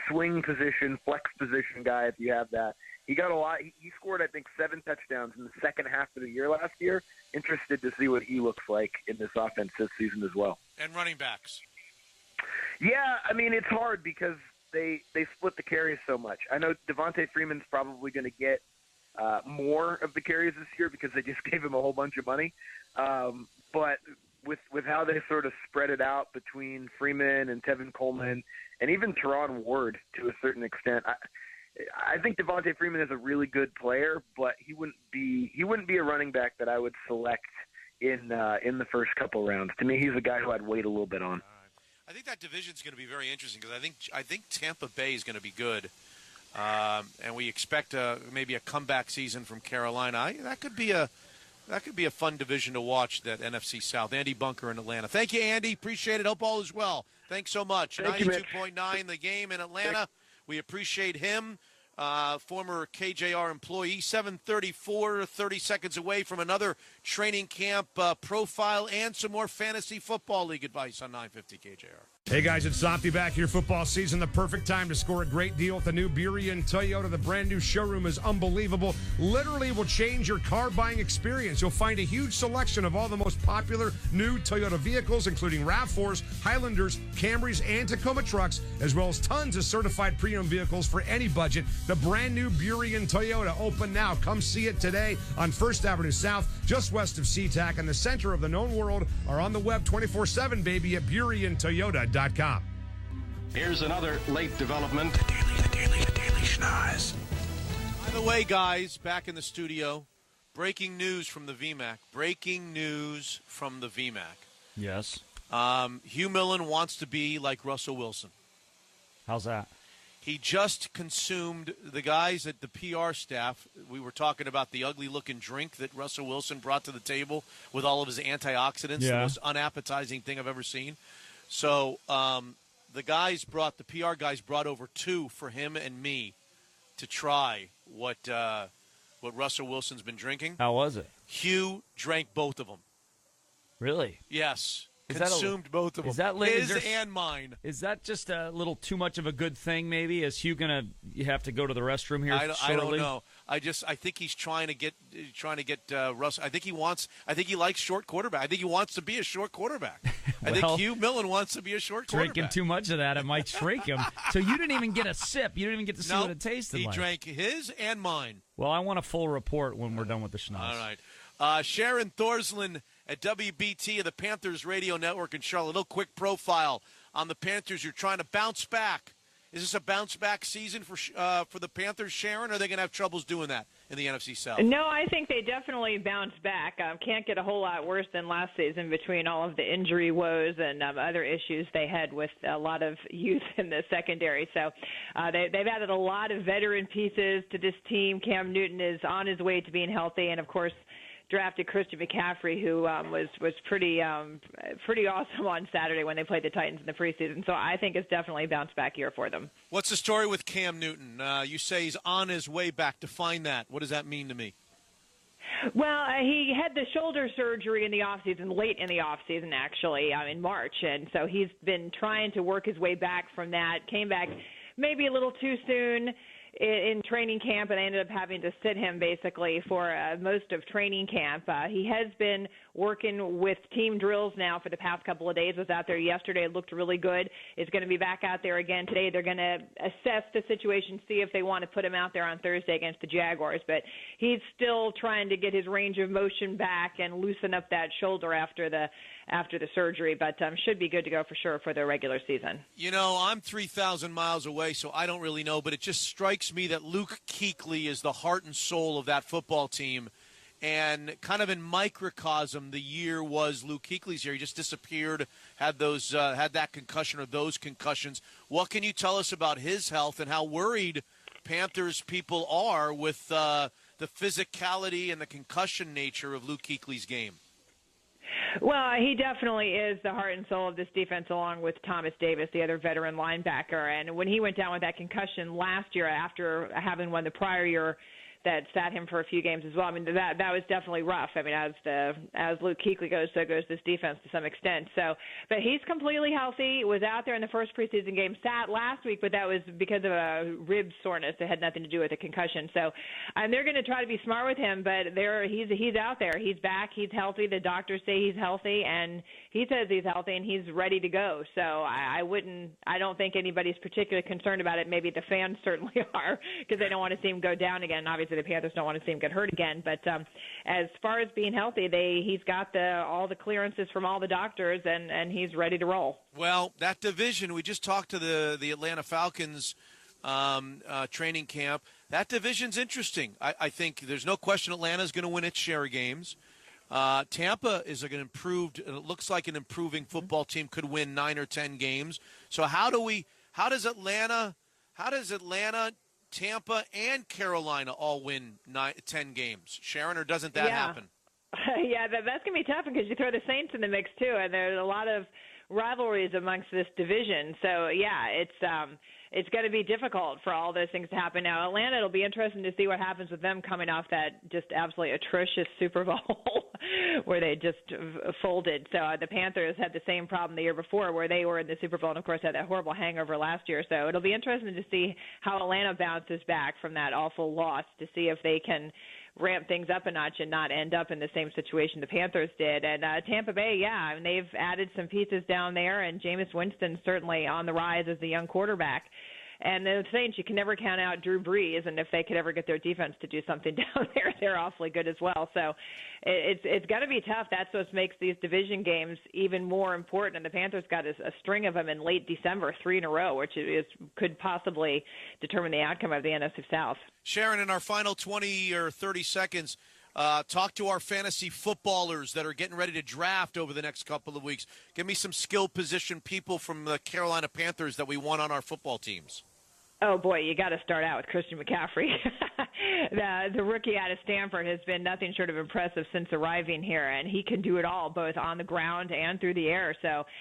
swing position, flex position guy if you have that. He got a lot. He scored, I think, 7 touchdowns in the second half of the year last year. Interested to see what he looks like in this offense this season as well. And running backs. Yeah, I mean, it's hard because they split the carries so much. I know Devontae Freeman's probably going to get more of the carries this year because they just gave him a whole bunch of money. But with how they sort of spread it out between Freeman and Tevin Coleman and even Teron Ward to a certain extent, I think Devontae Freeman is a really good player, but he wouldn't be a running back that I would select in the first couple rounds. To me, he's a guy who I'd wait a little bit on. I think that division's going to be very interesting because I think Tampa Bay is going to be good, and we expect maybe a comeback season from Carolina. That could be a That could be a fun division to watch, that NFC South. Andy Bunker in Atlanta. Thank you, Andy. Appreciate it. Hope all is well. Thanks so much. 92.9 The Game in Atlanta. We appreciate him. Former KJR employee, 7:34, 30 seconds away from another training camp profile and some more fantasy football league advice on 950 KJR. Hey guys, it's Softy back here. Football season, the perfect time to score a great deal with the new Burien Toyota. The brand new showroom is unbelievable. Literally will change your car buying experience. You'll find a huge selection of all the most popular new Toyota vehicles, including RAV4s, Highlanders, Camrys, and Tacoma trucks, as well as tons of certified pre-owned vehicles for any budget. The brand new Burien Toyota, open now. Come see it today on 1st Avenue South, just west of SeaTac, in the center of the known world, or on the web 24/7, baby, at BurienToyota.com. Here's another late development. The Daily Schnoz. By the way, guys, back in the studio, breaking news from the VMAC. Yes. Hugh Millen wants to be like Russell Wilson. How's that? He just consumed the guys at the PR staff. We were talking about the ugly-looking drink that Russell Wilson brought to the table with all of his antioxidants. Yeah. The most unappetizing thing I've ever seen. So the PR guys brought over 2 for him and me to try what Russell Wilson's been drinking. How was it? Hugh drank both of them. Really? Yes. Is Consumed both of them. Is that his and mine? Is that just a little too much of a good thing? Maybe is Hugh you have to go to the restroom here? I don't know. I think he's trying to get Russ. I think he likes short quarterback. I think he wants to be a short quarterback. I think Hugh Millen wants to be a short quarterback. Drinking too much of that, it might shrink him. So you didn't even get a sip. You didn't even get to see what it tasted like. He drank his and mine. Well, I want a full report when we're done with the schnoz. All right. Sharon Thorslin at WBT of the Panthers Radio Network in Charlotte. A little quick profile on the Panthers. You're trying to bounce back. Is this a bounce-back season for the Panthers, Sharon, or are they going to have troubles doing that in the NFC South? No, I think they definitely bounce back. Can't get a whole lot worse than last season between all of the injury woes and other issues they had with a lot of youth in the secondary. So they've added a lot of veteran pieces to this team. Cam Newton is on his way to being healthy, and, of course, drafted Christian McCaffrey, who was pretty awesome on Saturday when they played the Titans in the preseason. So I think it's definitely a bounce-back year for them. What's the story with Cam Newton? You say he's on his way back. Define that. What does that mean to me? Well, he had the shoulder surgery in the offseason, late in the offseason, actually, in March. And so he's been trying to work his way back from that. Came back maybe a little too soon in training camp, and I ended up having to sit him basically for most of training camp. He has been working with team drills now for the past couple of days. Was out there yesterday. It looked really good. Is going to be back out there again today. They're going to assess the situation, see if they want to put him out there on Thursday against the Jaguars. But he's still trying to get his range of motion back and loosen up that shoulder after the surgery, but should be good to go for sure for the regular season. You know, I'm 3,000 miles away, so I don't really know, but it just strikes me that Luke Kuechly is the heart and soul of that football team. And kind of in microcosm, the year was Luke Kuechly's year. He just disappeared, had that concussion or those concussions. What can you tell us about his health and how worried Panthers people are with the physicality and the concussion nature of Luke Kuechly's game? Well, he definitely is the heart and soul of this defense, along with Thomas Davis, the other veteran linebacker. And when he went down with that concussion last year after having won the prior year, that sat him for a few games as well. I mean, that was definitely rough. I mean, as Luke Kuechly goes, so goes this defense to some extent. So, but he's completely healthy. Was out there in the first preseason game. Sat last week, but that was because of a rib soreness. It had nothing to do with a concussion. So, and they're going to try to be smart with him. But he's out there. He's back. He's healthy. The doctors say he's healthy, and he says he's healthy and he's ready to go. So I don't think anybody's particularly concerned about it. Maybe the fans certainly are, because they don't want to see him go down again. Obviously, the Panthers don't want to see him get hurt again. But as far as being healthy, he's got all the clearances from all the doctors, and he's ready to roll. Well, that division, we just talked to the Atlanta Falcons training camp. That division's interesting. I think there's no question Atlanta's going to win its share of games. Tampa is it looks like an improving football team, could win 9 or 10 games. So how does Atlanta, Tampa, and Carolina all win 10 games, Sharon, or doesn't that happen? Yeah, that's going to be tough because you throw the Saints in the mix too, and there's a lot of rivalries amongst this division. So yeah, it's going to be difficult for all those things to happen. Now, Atlanta, it'll be interesting to see what happens with them coming off that just absolutely atrocious Super Bowl where they just folded. So the Panthers had the same problem the year before where they were in the Super Bowl and, of course, had that horrible hangover last year. So it'll be interesting to see how Atlanta bounces back from that awful loss to see if they can ramp things up a notch and not end up in the same situation the Panthers did. And Tampa Bay, yeah, I mean, they've added some pieces down there, and Jameis Winston's certainly on the rise as the young quarterback. And the Saints, you can never count out Drew Brees, and if they could ever get their defense to do something down there, they're awfully good as well. So it's going to be tough. That's what makes these division games even more important. And the Panthers got a string of them in late December, 3 in a row, which could possibly determine the outcome of the NFC South. Sharon, in our final 20 or 30 seconds, talk to our fantasy footballers that are getting ready to draft over the next couple of weeks. Give me some skill position people from the Carolina Panthers that we want on our football teams. Oh, boy, you got to start out with Christian McCaffrey. The rookie out of Stanford has been nothing short of impressive since arriving here, and he can do it all, both on the ground and through the air,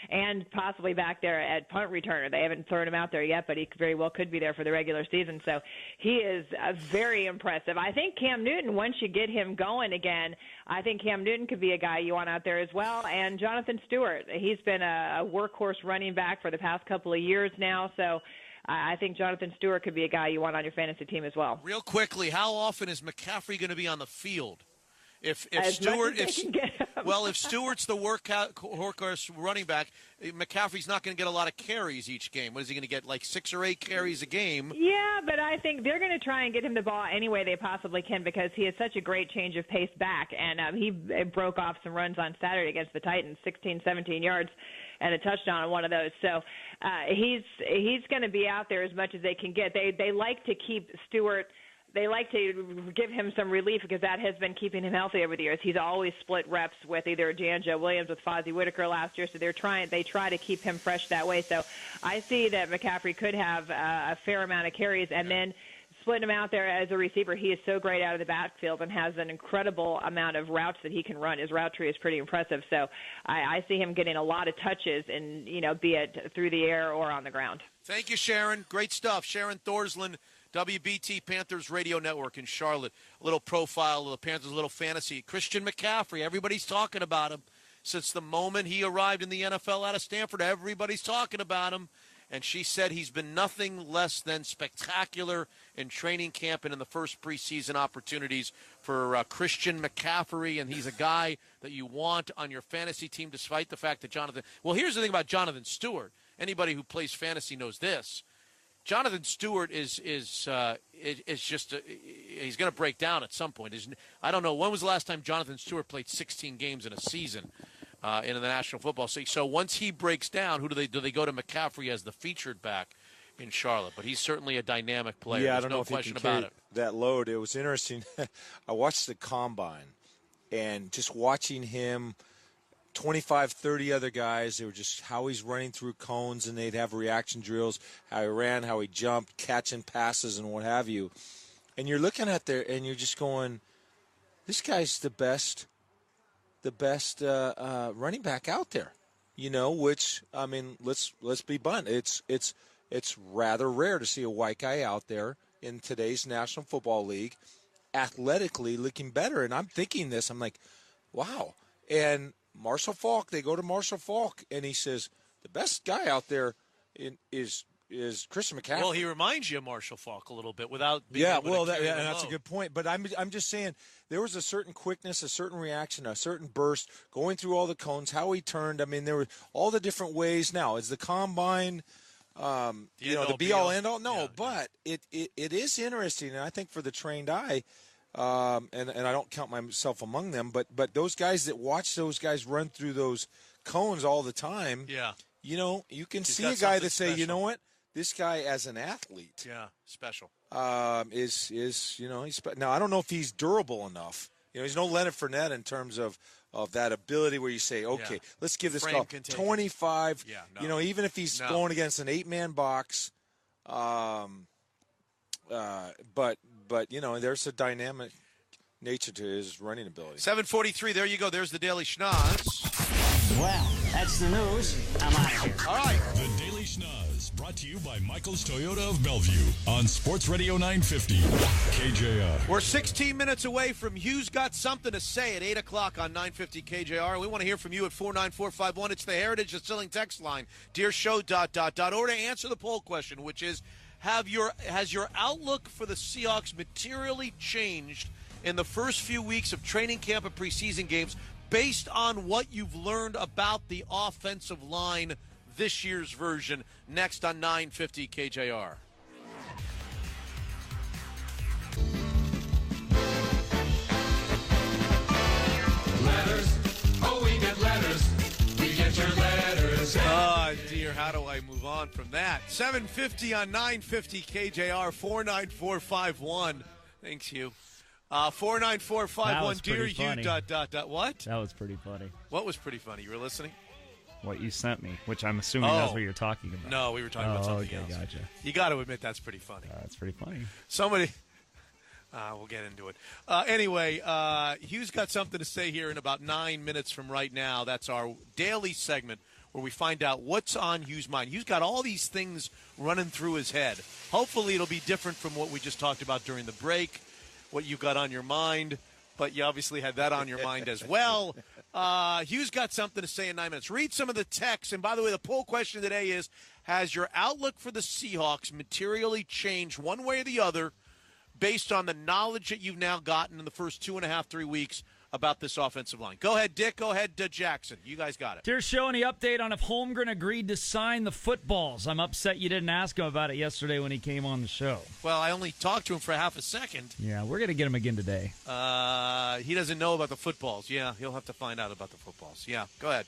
and possibly back there at punt returner. They haven't thrown him out there yet, but he very well could be there for the regular season. So he is very impressive. I think Cam Newton, once you get him going again, I think Cam Newton could be a guy you want out there as well. And Jonathan Stewart, he's been a workhorse running back for the past couple of years now, so I think Jonathan Stewart could be a guy you want on your fantasy team as well. Real quickly, how often is McCaffrey going to be on the field? If Stewart's the workhorse running back, McCaffrey's not going to get a lot of carries each game. What is he going to get, like 6 or 8 carries a game? Yeah, but I think they're going to try and get him the ball any way they possibly can because he has such a great change of pace back, and he broke off some runs on Saturday against the Titans, 16, 17 yards. And a touchdown on one of those. So he's going to be out there as much as they can get. They like to keep Stewart. They like to give him some relief because that has been keeping him healthy over the years. He's always split reps with either D'Angelo Williams with Fozzie Whitaker last year, so they try to keep him fresh that way. So I see that McCaffrey could have a fair amount of carries, and then splitting him out there as a receiver, he is so great out of the backfield and has an incredible amount of routes that he can run. His route tree is pretty impressive. So I see him getting a lot of touches, and be it through the air or on the ground. Thank you, Sharon. Great stuff. Sharon Thorsland, WBT Panthers Radio Network in Charlotte. A little profile of the Panthers, a little fantasy. Christian McCaffrey, everybody's talking about him. Since the moment he arrived in the NFL out of Stanford, everybody's talking about him. And she said he's been nothing less than spectacular in training camp and in the first preseason opportunities for Christian McCaffrey. And he's a guy that you want on your fantasy team, despite the fact that well, here's the thing about Jonathan Stewart. Anybody who plays fantasy knows this. Jonathan Stewart is just he's going to break down at some point. I don't know, when was the last time Jonathan Stewart played 16 games in a season? In the National Football League. So once he breaks down, do they go to McCaffrey as the featured back in Charlotte? But he's certainly a dynamic player. Yeah, There's I don't know if he can carry that load. It was interesting. I watched the Combine, and just watching him, 25, 30 other guys, they were just how he's running through cones, and they'd have reaction drills, how he ran, how he jumped, catching passes, and what have you. And you're looking at there, and you're just going, this guy's the best running back out there, which, I mean, let's be blunt. It's rather rare to see a white guy out there in today's National Football League athletically looking better. And I'm thinking this, I'm like, wow. And Marshall Faulk, they go to Marshall Faulk, and he says, the best guy out there is Christian McCaffrey. Well, he reminds you of Marshall Faulk a little bit without being able to carry the that's a good point. But I'm just saying there was a certain quickness, a certain reaction, a certain burst going through all the cones, how he turned. I mean, there were all the different ways. Now, is the Combine, the be-all, end-all? No, but it is interesting, and I think for the trained eye, and I don't count myself among them, but those guys that watch those guys run through those cones all the time, you can see a guy that say, you know what? This guy as an athlete, special. He's now I don't know if he's durable enough. He's no Leonard Fournette in terms of that ability where you say, okay, let's give this guy 25. Even if he's going against an 8-man box, but there's a dynamic nature to his running ability. 7:43. There you go. There's the Daily Schnoz. Well, that's the news. I'm out of here. All right. The Daily Schnoz, brought to you by Michael's Toyota of Bellevue on Sports Radio 950 KJR. We're 16 minutes away from Hughes Got Something to Say at 8 o'clock on 950 KJR. We want to hear from you at 49451. It's the Heritage Distilling text line. Dear show, ... or to answer the poll question, which is, has your outlook for the Seahawks materially changed in the first few weeks of training camp and preseason games based on what you've learned about the offensive line, this year's version? Next on 950 KJR. Letters. Oh, we get letters. We get your letters. Oh, dear. How do I move on from that? 750 on 950 KJR, 49451. Thanks, Hugh. 49451. Dear Hugh. What? That was pretty funny. What was pretty funny? You were listening? What you sent me, which I'm assuming that's what you're talking about. No, we were talking about something else. Gotcha. You got to admit that's pretty funny. That's pretty funny. Somebody, we'll get into it. Anyway, Hugh's got something to say here in about 9 minutes from right now. That's our daily segment where we find out what's on Hugh's mind. Hugh's got all these things running through his head. Hopefully it'll be different from what we just talked about during the break, what you got on your mind, but you obviously had that on your mind as well. Hugh's got something to say in 9 minutes. Read some of the text. And by the way, the poll question today is, has your outlook for the Seahawks materially changed one way or the other based on the knowledge that you've now gotten in the first 2.5, 3 weeks about this offensive line? Go ahead, Dick. Go ahead, Jackson. You guys got it. Dear show, any update on if Holmgren agreed to sign the footballs? I'm upset you didn't ask him about it yesterday when he came on the show. Well, I only talked to him for half a second. Yeah, we're going to get him again today. He doesn't know about the footballs. Yeah, he'll have to find out about the footballs. Yeah, go ahead.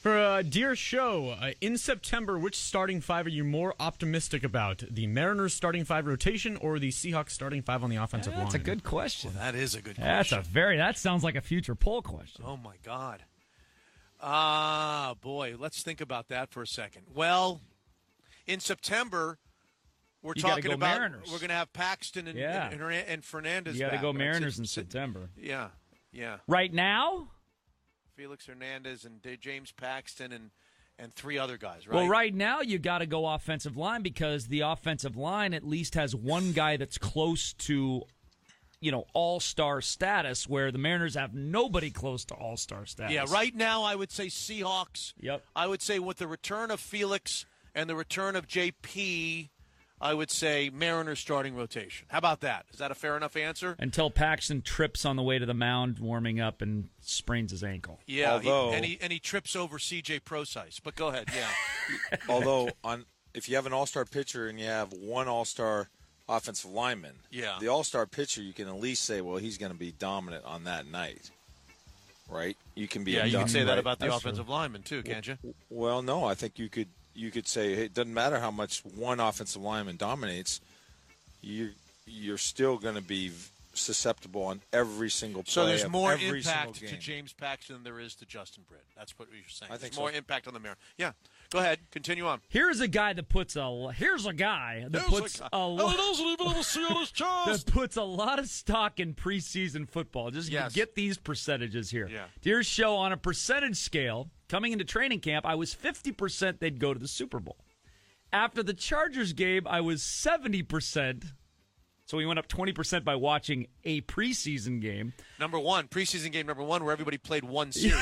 For Dear Show, in September, which starting five are you more optimistic about? The Mariners starting five rotation or the Seahawks starting five on the offensive line? That's a good question. Well, that is a good question. That sounds like a future poll question. Oh, my God. Boy, let's think about that for a second. Well, in September, we're talking about Mariners. We're going to have Paxton and Fernandez You got to back, go right? Mariners in September. Yeah. Right now? Felix Hernandez and James Paxton and three other guys, right? Well, right now you got to go offensive line because the offensive line at least has one guy that's close to, all-star status, where the Mariners have nobody close to all-star status. Yeah, right now I would say Seahawks. Yep. I would say with the return of Felix and the return of JP, I would say Mariners starting rotation. How about that? Is that a fair enough answer? Until Paxton trips on the way to the mound warming up and sprains his ankle. Yeah, he trips over CJ Procise. But go ahead, yeah. Although, if you have an all-star pitcher and you have one all-star offensive lineman, the all-star pitcher, you can at least say, well, he's going to be dominant on that night, right? You can be. Yeah, you can say that about the That's offensive true. lineman too, can't you? Well, no, I think you could say, hey, it doesn't matter how much one offensive lineman dominates, you're still going to be susceptible on every single play. So there's more every impact single to game. James Paxton than there is to Justin Britt. That's what you're saying. I think there's more so. impact on the Mariners. Yeah. Go ahead. Continue on. Here's a guy that puts a lot of stock in preseason football. Just get these percentages here. Yeah. Dear show, on a percentage scale, coming into training camp, I was 50% they'd go to the Super Bowl. After the Chargers game, I was 70%. So we went up 20% by watching a preseason game. Preseason game number one, where everybody played one series.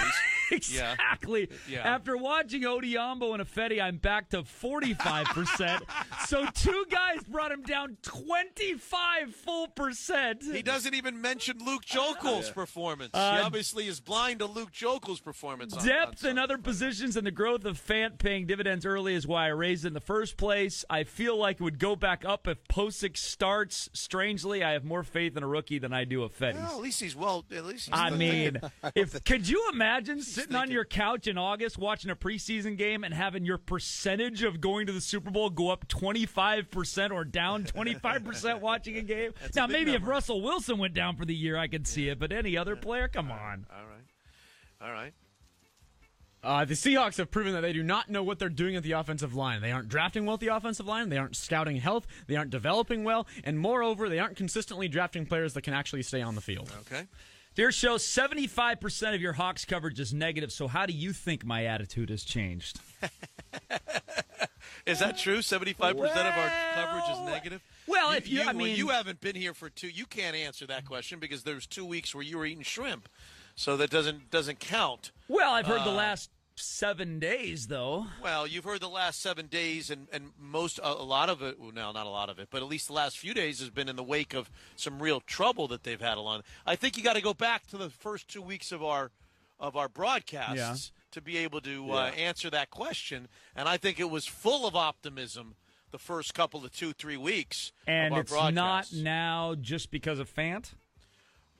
Exactly. Yeah. After watching Odiombo and Ifedi, I'm back to 45%. So two guys brought him down 25 full percent. He doesn't even mention Luke Jokel's performance. He obviously is blind to Luke Jokel's performance. Depth in other positions and the growth of Fant paying dividends early is why I raised it in the first place. I feel like it would go back up if Posick starts. Strangely, I have more faith in a rookie than I do of Fetty. Well, at least he's could you imagine sitting on your couch in August watching a preseason game and having your percentage of going to the Super Bowl go up 25% or down 25% watching a game? Now, maybe if Russell Wilson went down for the year, I could see it, but any other player, come on. All right. The Seahawks have proven that they do not know what they're doing at the offensive line. They aren't drafting well at the offensive line. They aren't scouting health. They aren't developing well. And moreover, they aren't consistently drafting players that can actually stay on the field. Okay. Dear show, 75% of your Hawks coverage is negative, so how do you think my attitude has changed? Is that true? 75% of our coverage is negative? Well, you haven't been here for you can't answer that question because there's 2 weeks where you were eating shrimp. So that doesn't count. Well, I've heard the last 7 days, though. Well, you've heard the last 7 days, and a lot of it. Well, no, not a lot of it, but at least the last few days has been in the wake of some real trouble that they've had along. I think you got to go back to the first 2 weeks of our broadcasts to be able to answer that question. And I think it was full of optimism the first couple of 2-3 weeks. And of our it's broadcasts. not now just because of Fant?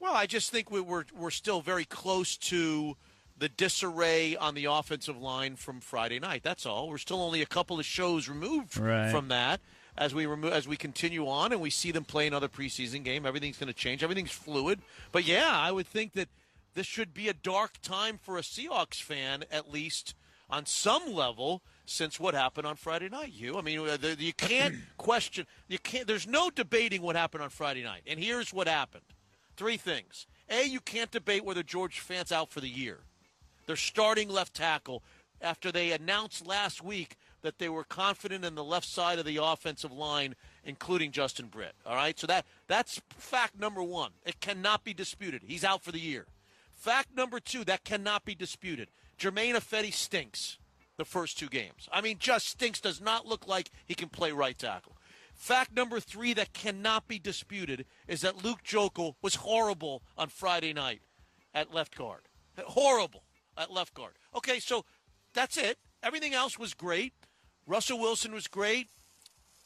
Well, I just think we're still very close to the disarray on the offensive line from Friday night. That's all. We're still only a couple of shows removed from that. As we continue on and we see them play another preseason game, everything's going to change. Everything's fluid. But yeah, I would think that this should be a dark time for a Seahawks fan, at least on some level, since what happened on Friday night. I mean, you can't question. There's no debating what happened on Friday night. And here's what happened. 3 things. A, you can't debate whether George Fant's out for the year. They're starting left tackle after they announced last week that they were confident in the left side of the offensive line, including Justin Britt. All right? So that's fact number 1. It cannot be disputed. He's out for the year. Fact number 2, that cannot be disputed. Jermaine Ifedi stinks the first 2 games. I mean, just stinks. Does not look like he can play right tackle. Fact number 3 that cannot be disputed is that Luke Jokel was horrible on Friday night at left guard. Horrible at left guard. Okay, so that's it. Everything else was great. Russell Wilson was great.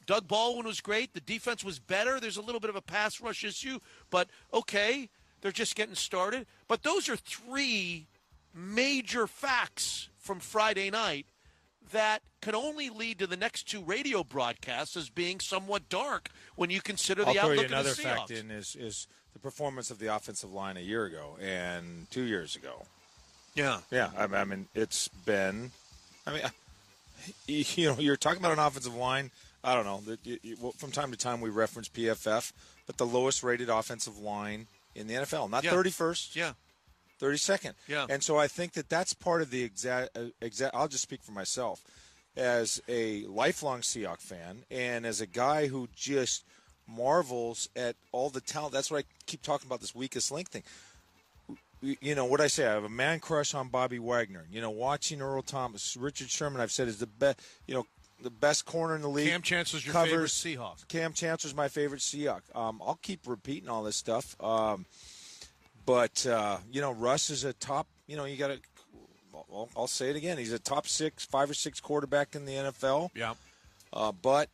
Doug Baldwin was great. The defense was better. There's a little bit of a pass rush issue, but okay, they're just getting started. But those are 3 major facts from Friday night that can only lead to the next 2 radio broadcasts as being somewhat dark when you consider the outlook of the Seahawks. I'll throw you another fact in is the performance of the offensive line a year ago and 2 years ago. Yeah. Yeah, I mean, it's been – I mean, you're talking about an offensive line. I don't know. From time to time we reference PFF, but the lowest-rated offensive line in the NFL. Not 31st. Yeah. 32nd. Yeah. And so I think that's part of the exact I'll just speak for myself. As a lifelong Seahawks fan and as a guy who just marvels at all the talent, that's what I keep talking about, this weakest link thing. You know, what I say, I have a man crush on Bobby Wagner. You know, watching Earl Thomas, Richard Sherman, I've said is the best, the best corner in the league. Cam Chancellor's your favorite Seahawk. Cam Chancellor's my favorite Seahawk. I'll keep repeating all this stuff. But Russ is a top, you got to, I'll say it again. He's a top 5 or 6 quarterback in the NFL. Yeah. But,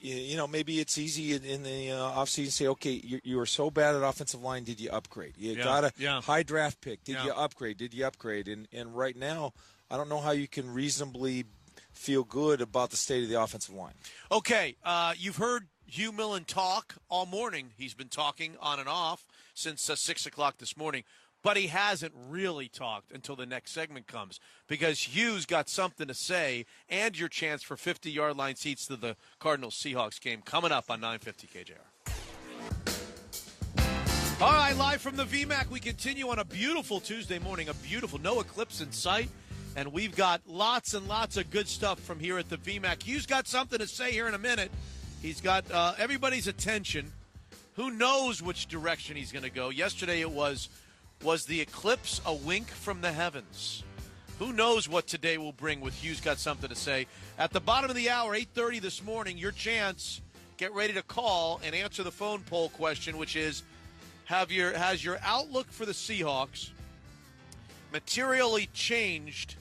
maybe it's easy in the offseason to say, okay, you were so bad at offensive line, did you upgrade? You got a high draft pick. Did you upgrade? Did you upgrade? And right now, I don't know how you can reasonably feel good about the state of the offensive line. Okay, you've heard Hugh Millen talk all morning. He's been talking on and off since 6 o'clock this morning, but he hasn't really talked until the next segment comes because Hugh's got something to say and your chance for 50-yard line seats to the Cardinals-Seahawks game coming up on 950 KJR. All right, live from the VMAC, we continue on a beautiful Tuesday morning, no eclipse in sight, and we've got lots and lots of good stuff from here at the VMAC. Hugh's got something to say here in a minute. He's got everybody's attention. Who knows which direction he's going to go? Yesterday it was the eclipse a wink from the heavens? Who knows what today will bring with Hugh's got something to say. At the bottom of the hour, 8:30 this morning, your chance. Get ready to call and answer the phone poll question, which is, has your outlook for the Seahawks materially changed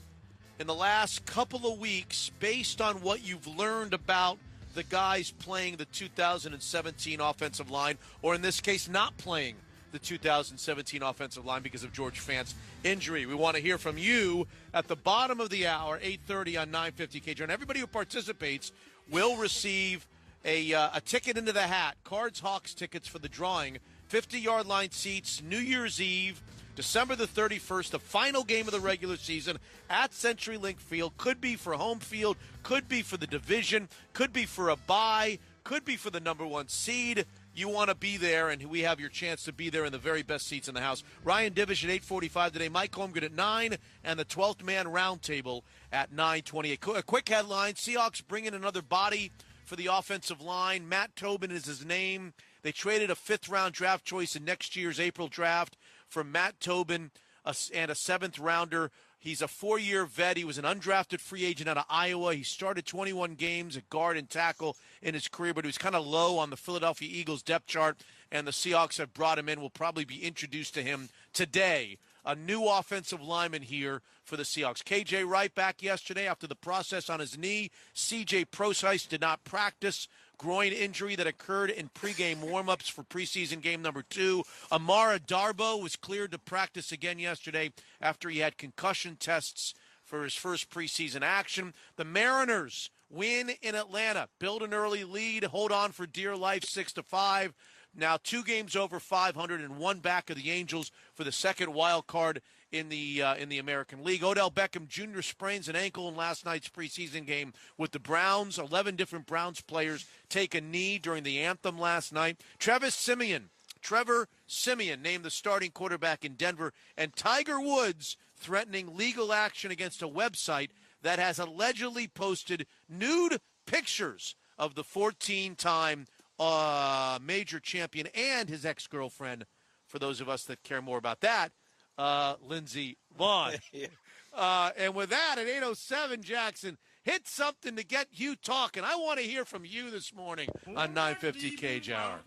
in the last couple of weeks based on what you've learned about the guys playing the 2017 offensive line, or in this case, not playing the 2017 offensive line because of George Fant's injury? We want to hear from you at the bottom of the hour, 8:30 on 950 KJR. And everybody who participates will receive a ticket into the hat, Cards Hawks tickets for the drawing, 50-yard line seats, New Year's Eve, December the 31st, the final game of the regular season at CenturyLink Field. Could be for home field, could be for the division, could be for a bye, could be for the number one seed. You want to be there, and we have your chance to be there in the very best seats in the house. Ryan Divish at 8:45 today, Mike Holmgren at 9, and the 12th man roundtable at 9:28. A quick headline, Seahawks bring in another body for the offensive line. Matt Tobin is his name. They traded a 5th-round draft choice in next year's April draft for Matt Tobin and a 7th-rounder. He's a 4-year vet. He was an undrafted free agent out of Iowa. He started 21 games at guard and tackle in his career, but he was kind of low on the Philadelphia Eagles depth chart, and the Seahawks have brought him in. We'll probably be introduced to him today. A new offensive lineman here for the Seahawks. KJ Wright back yesterday after the process on his knee. CJ Prosise did not practice. Groin injury that occurred in pregame warmups for preseason game number 2. Amara Darboh was cleared to practice again yesterday after he had concussion tests for his first preseason action. The Mariners win in Atlanta, build an early lead, hold on for dear life, 6-5. Now 2 games over 500 and 1 back of the Angels for the second wild card in the American League. Odell Beckham Jr. sprains an ankle in last night's preseason game with the Browns. 11 different Browns players take a knee during the anthem last night. Trevor Siemian named the starting quarterback in Denver, and Tiger Woods threatening legal action against a website that has allegedly posted nude pictures of the 14-time major champion and his ex-girlfriend, for those of us that care more about that, Lindsey Vaughn. And with that, at 8:07, Jackson, hit something to get you talking. I want to hear from you this morning on 950 KJR.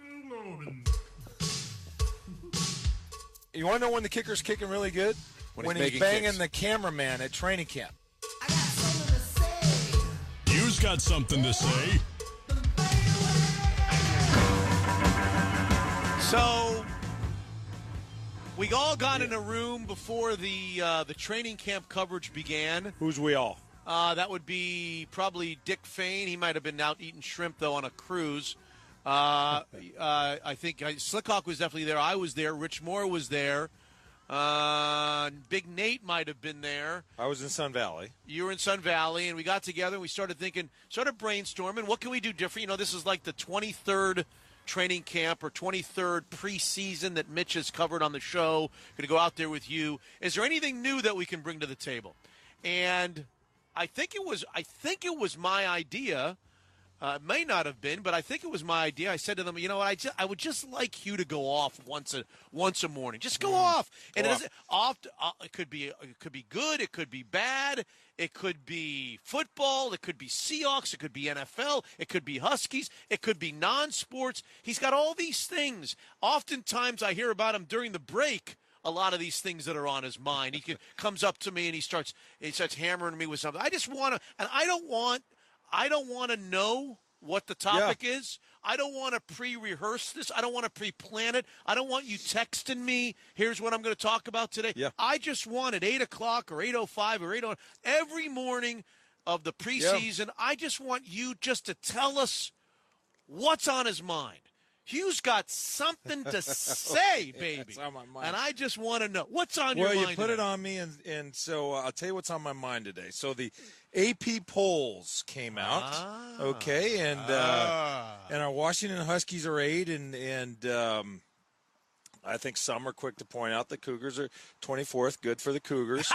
You want to know when the kicker's kicking really good? When he's banging kicks. the cameraman at training camp. You've got something to say. So we all got in a room before the training camp coverage began. Who's we all? That would be probably Dick Fain. He might have been out eating shrimp, though, on a cruise. I think Slickhawk was definitely there. I was there. Rich Moore was there. Big Nate might have been there. I was in Sun Valley. You were in Sun Valley, and we got together, and we started brainstorming. What can we do different? You know, this is like the 23rd training camp or 23rd preseason that Mitch has covered on the show. Going to go out there with you. Is there anything new that we can bring to the table? And I think it was my idea. It may not have been, but I think it was my idea. I said to them, you know, I would just like you to go off once a morning. Just go off. And it could be good. It could be bad. It could be football. It could be Seahawks. It could be NFL. It could be Huskies. It could be non-sports. He's got all these things. Oftentimes I hear about him during the break. A lot of these things that are on his mind. He comes up to me and he starts hammering me with something. I just want to, and I don't want to know what the topic is. I don't want to pre-rehearse this. I don't want to pre-plan it. I don't want you texting me, here's what I'm going to talk about today. Yeah. I just want at 8 o'clock or 8:05 or 8:00 every morning of the preseason, I just want you just to tell us what's on his mind. Hugh's got something to say, baby. It's on my mind. And I just want to know. What's on your mind? Well, you put today? it on me, and so I'll tell you what's on my mind today. So the AP polls came out, okay, and our Washington Huskies are 8, and I think some are quick to point out the Cougars are 24th. Good for the Cougars.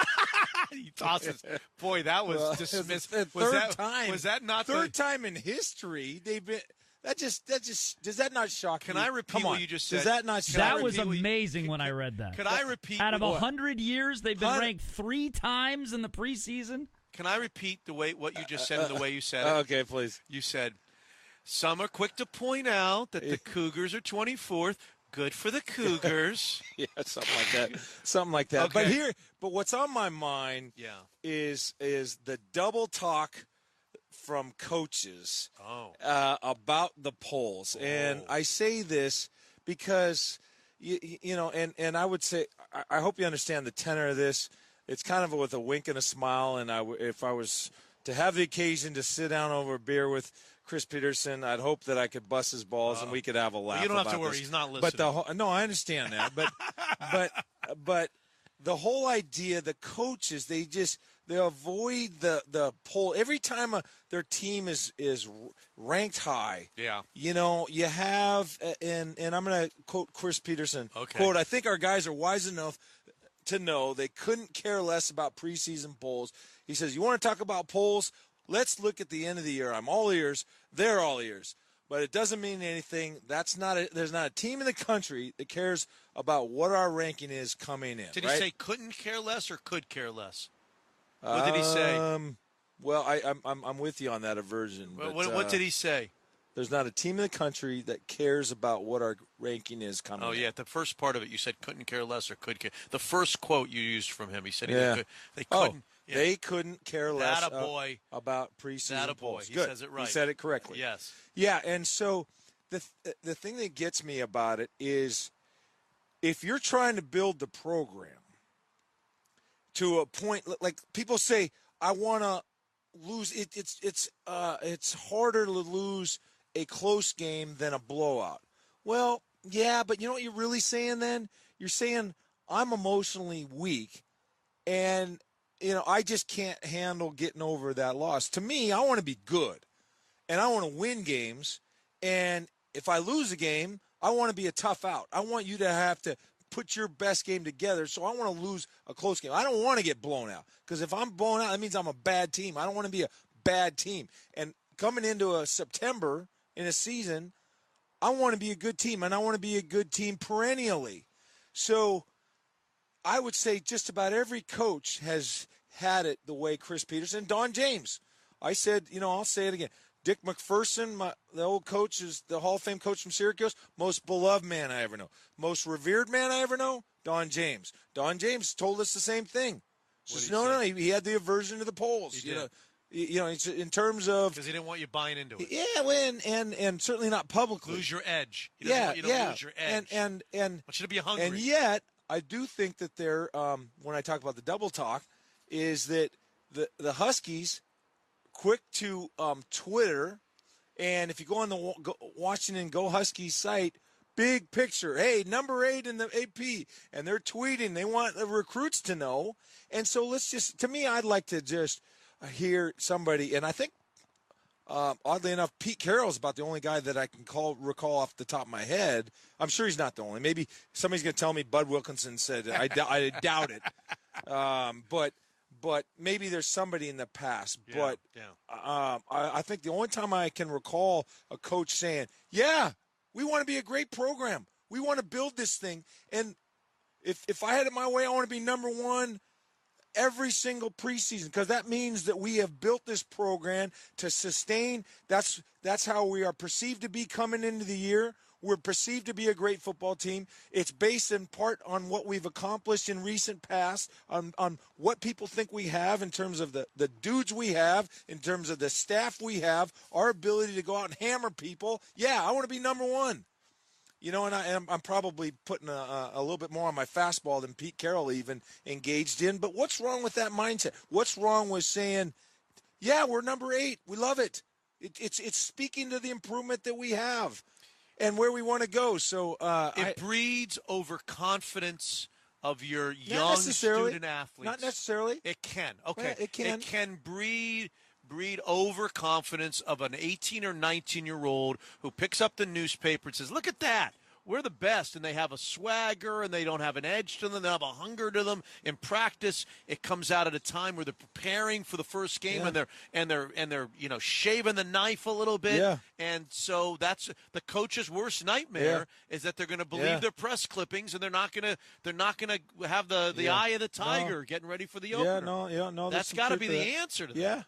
He tosses. Boy, that was dismissed. Was that not third time in history they've been? That just does that not shock you? Can I repeat what you just said? Does that not shock That was amazing when I read that. Could I repeat? Out of 100 years, they've been ranked 3 times in the preseason. Can I repeat what you just said and the way you said it? Okay, please. You said, some are quick to point out that the Cougars are 24th. Good for the Cougars. Yeah, something like that. Okay. But what's on my mind is the double talk from coaches about the polls. And I say this because, you know, and I would say, I hope you understand the tenor of this. It's kind of with a wink and a smile. And if I was to have the occasion to sit down over a beer with Chris Peterson, I'd hope that I could bust his balls and we could have a laugh. You don't have to about worry. this. He's not listening. No, I understand that. But the whole idea, the coaches, they avoid the poll. Every time their team is ranked high, yeah, you know, you have, and I'm going to quote Chris Peterson, okay. quote, I think our guys are wise enough to know they couldn't care less about preseason polls. He says, you want to talk about polls? Let's look at the end of the year. I'm all ears. They're all ears. But it doesn't mean anything. There's not a team in the country that cares about what our ranking is coming in. Did he right? say couldn't care less or could care less? What did he say? Well, I'm with you on that aversion. But, what did he say? There's not a team in the country that cares about what our ranking is coming in. Oh, yeah, the first part of it, you said couldn't care less or could care. The first quote you used from him, he said they couldn't. Yeah. They couldn't care less about preseason polls. He Good. says it right. He said it correctly. Yes. Yeah, and so the thing that gets me about it is if you're trying to build the program to a point, like people say, I want to lose. It's harder to lose a close game than a blowout. Well, yeah, but you know what you're really saying then? You're saying I'm emotionally weak, and you know, I just can't handle getting over that loss. To me, I want to be good, and I want to win games. And if I lose a game, I want to be a tough out. I want you to have to put your best game together, so I want to lose a close game. I don't want to get blown out, because if I'm blown out, that means I'm a bad team. I don't want to be a bad team. And coming into a September in a season, I want to be a good team, and I want to be a good team perennially. So I would say just about every coach has had it the way Chris Peterson, Don James. I said, you know, I'll say it again. Dick McPherson, the old coach, is the Hall of Fame coach from Syracuse, most beloved man I ever know. Most revered man I ever know, Don James. Don James told us the same thing. Just, he had the aversion to the polls. He did. You know, in terms of, because he didn't want you buying into it. Yeah, well, and certainly not publicly. Lose your edge. He doesn't want you to lose your edge. And want you to be hungry. And yet, I do think that they're when I talk about the double talk, is that the Huskies quick to Twitter, and if you go on the Washington Go Huskies site, big picture, hey, number 8 in the AP, and they're tweeting. They want the recruits to know, and so to me, I'd like to just hear somebody, and I think oddly enough, Pete Carroll's about the only guy that I can recall off the top of my head. I'm sure he's not the only. Maybe somebody's going to tell me Bud Wilkinson said it. I doubt it. But maybe there's somebody in the past. I think the only time I can recall a coach saying, yeah, we want to be a great program. We want to build this thing. And if I had it my way, I want to be number one every single preseason, because that means that we have built this program to sustain. That's how we are perceived to be coming into the year. We're perceived to be a great football team. It's based in part on what we've accomplished in recent past, on what people think we have in terms of the dudes we have, in terms of the staff we have, our ability to go out and hammer people. Yeah, I want to be number one. You know, and I'm probably putting a little bit more on my fastball than Pete Carroll even engaged in. But what's wrong with that mindset? What's wrong with saying, yeah, we're number 8. We love it. It's speaking to the improvement that we have and where we want to go. So it breeds overconfidence of your young student athletes. Not necessarily. It can. Okay. Yeah, it can. It can breed overconfidence of an 18 or 19-year-old who picks up the newspaper and says, look at that. We're the best, and they have a swagger, and they don't have an edge to them. They have a hunger to them. In practice, it comes out at a time where they're preparing for the first game, and they're shaving the knife a little bit. Yeah. And so that's the coach's worst nightmare is that they're going to believe their press clippings, and they're not going to have the eye of the tiger getting ready for the opener. No. That's got to be the answer to that.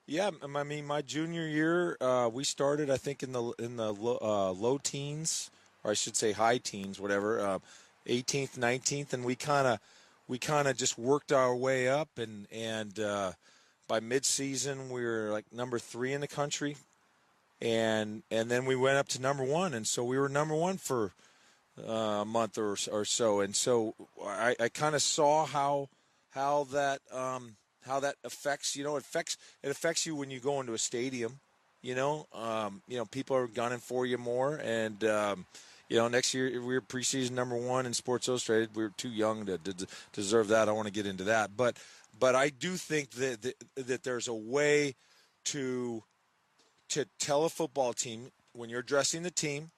Yeah, I mean, my junior year, we started, I think, in the low teens, or I should say high teens, whatever, 18th, 19th, and we kind of just worked our way up, and by midseason we were like number 3 in the country, and then we went up to number 1, and so we were number 1 for a month or so, and so I kind of saw how that affects, it affects you when you go into a stadium, people are gunning for you more. And, next year we're preseason number 1 in Sports Illustrated. We're too young to deserve that. I want to get into that, but I do think that there's a way to tell a football team when you're addressing the team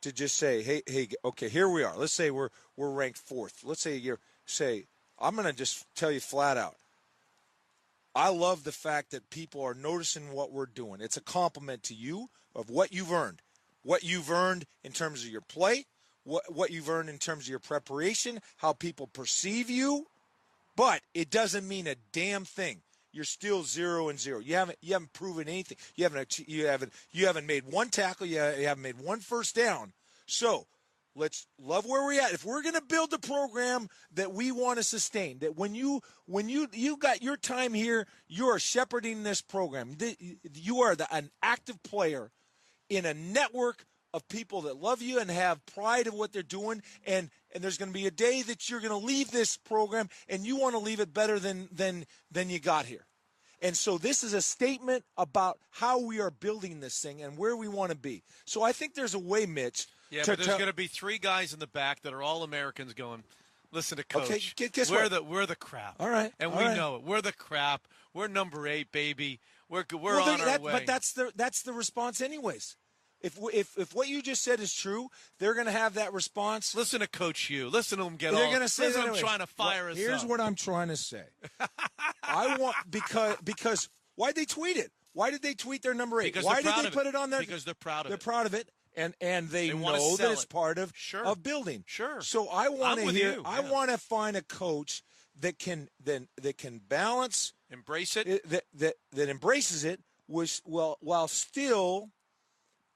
to just say, hey, okay, here we are. Let's say we're ranked 4th. Let's say I'm going to just tell you flat out. I love the fact that people are noticing what we're doing. It's a compliment to you of what you've earned. What you've earned in terms of your play, what you've earned in terms of your preparation, how people perceive you. But it doesn't mean a damn thing. You're still 0-0. You haven't proven anything. You haven't made one tackle. You haven't made one first down. So let's love where we're at. If we're going to build a program that we want to sustain, that when you got your time here, you are shepherding this program. You are an active player in a network of people that love you and have pride of what they're doing, and there's going to be a day that you're going to leave this program and you want to leave it better than you got here. And so this is a statement about how we are building this thing and where we want to be. So I think there's a way, Mitch. Yeah, but there's going to be 3 guys in the back that are all Americans going, listen to Coach. Okay, guess we're what? We're the crap. All right. And all we right. know it. We're the crap. We're number 8, baby. We're well, on our way. But that's the response anyways. If what you just said is true, they're going to have that response. Listen to Coach Hugh. Listen to him get they're all. Going to say listen to him anyways. trying to fire us Here's up. what I'm trying to say. I want because why'd they tweet it? Why did they tweet their number 8? Because why did they put it on there? Because they're proud of it. They're proud of it, and they know that it's part of building. Sure. So I want to hear. You. I want to find a coach that can balance, embrace it, that embraces it, while still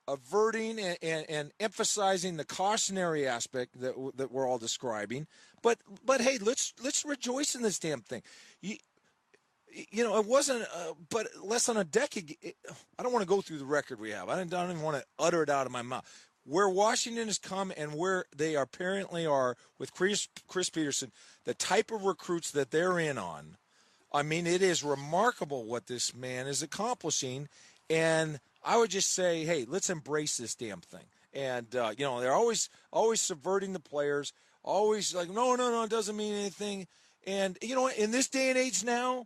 averting and emphasizing the cautionary aspect that we're all describing. But hey, let's rejoice in this damn thing. It wasn't but less than a decade. I don't want to go through the record we have. I don't even want to utter it out of my mouth. Where Washington has come and where they apparently are with Chris Peterson, the type of recruits that they're in on, I mean, it is remarkable what this man is accomplishing. And I would just say, hey, let's embrace this damn thing. And, they're always subverting the players, always like, no, it doesn't mean anything. And, in this day and age now,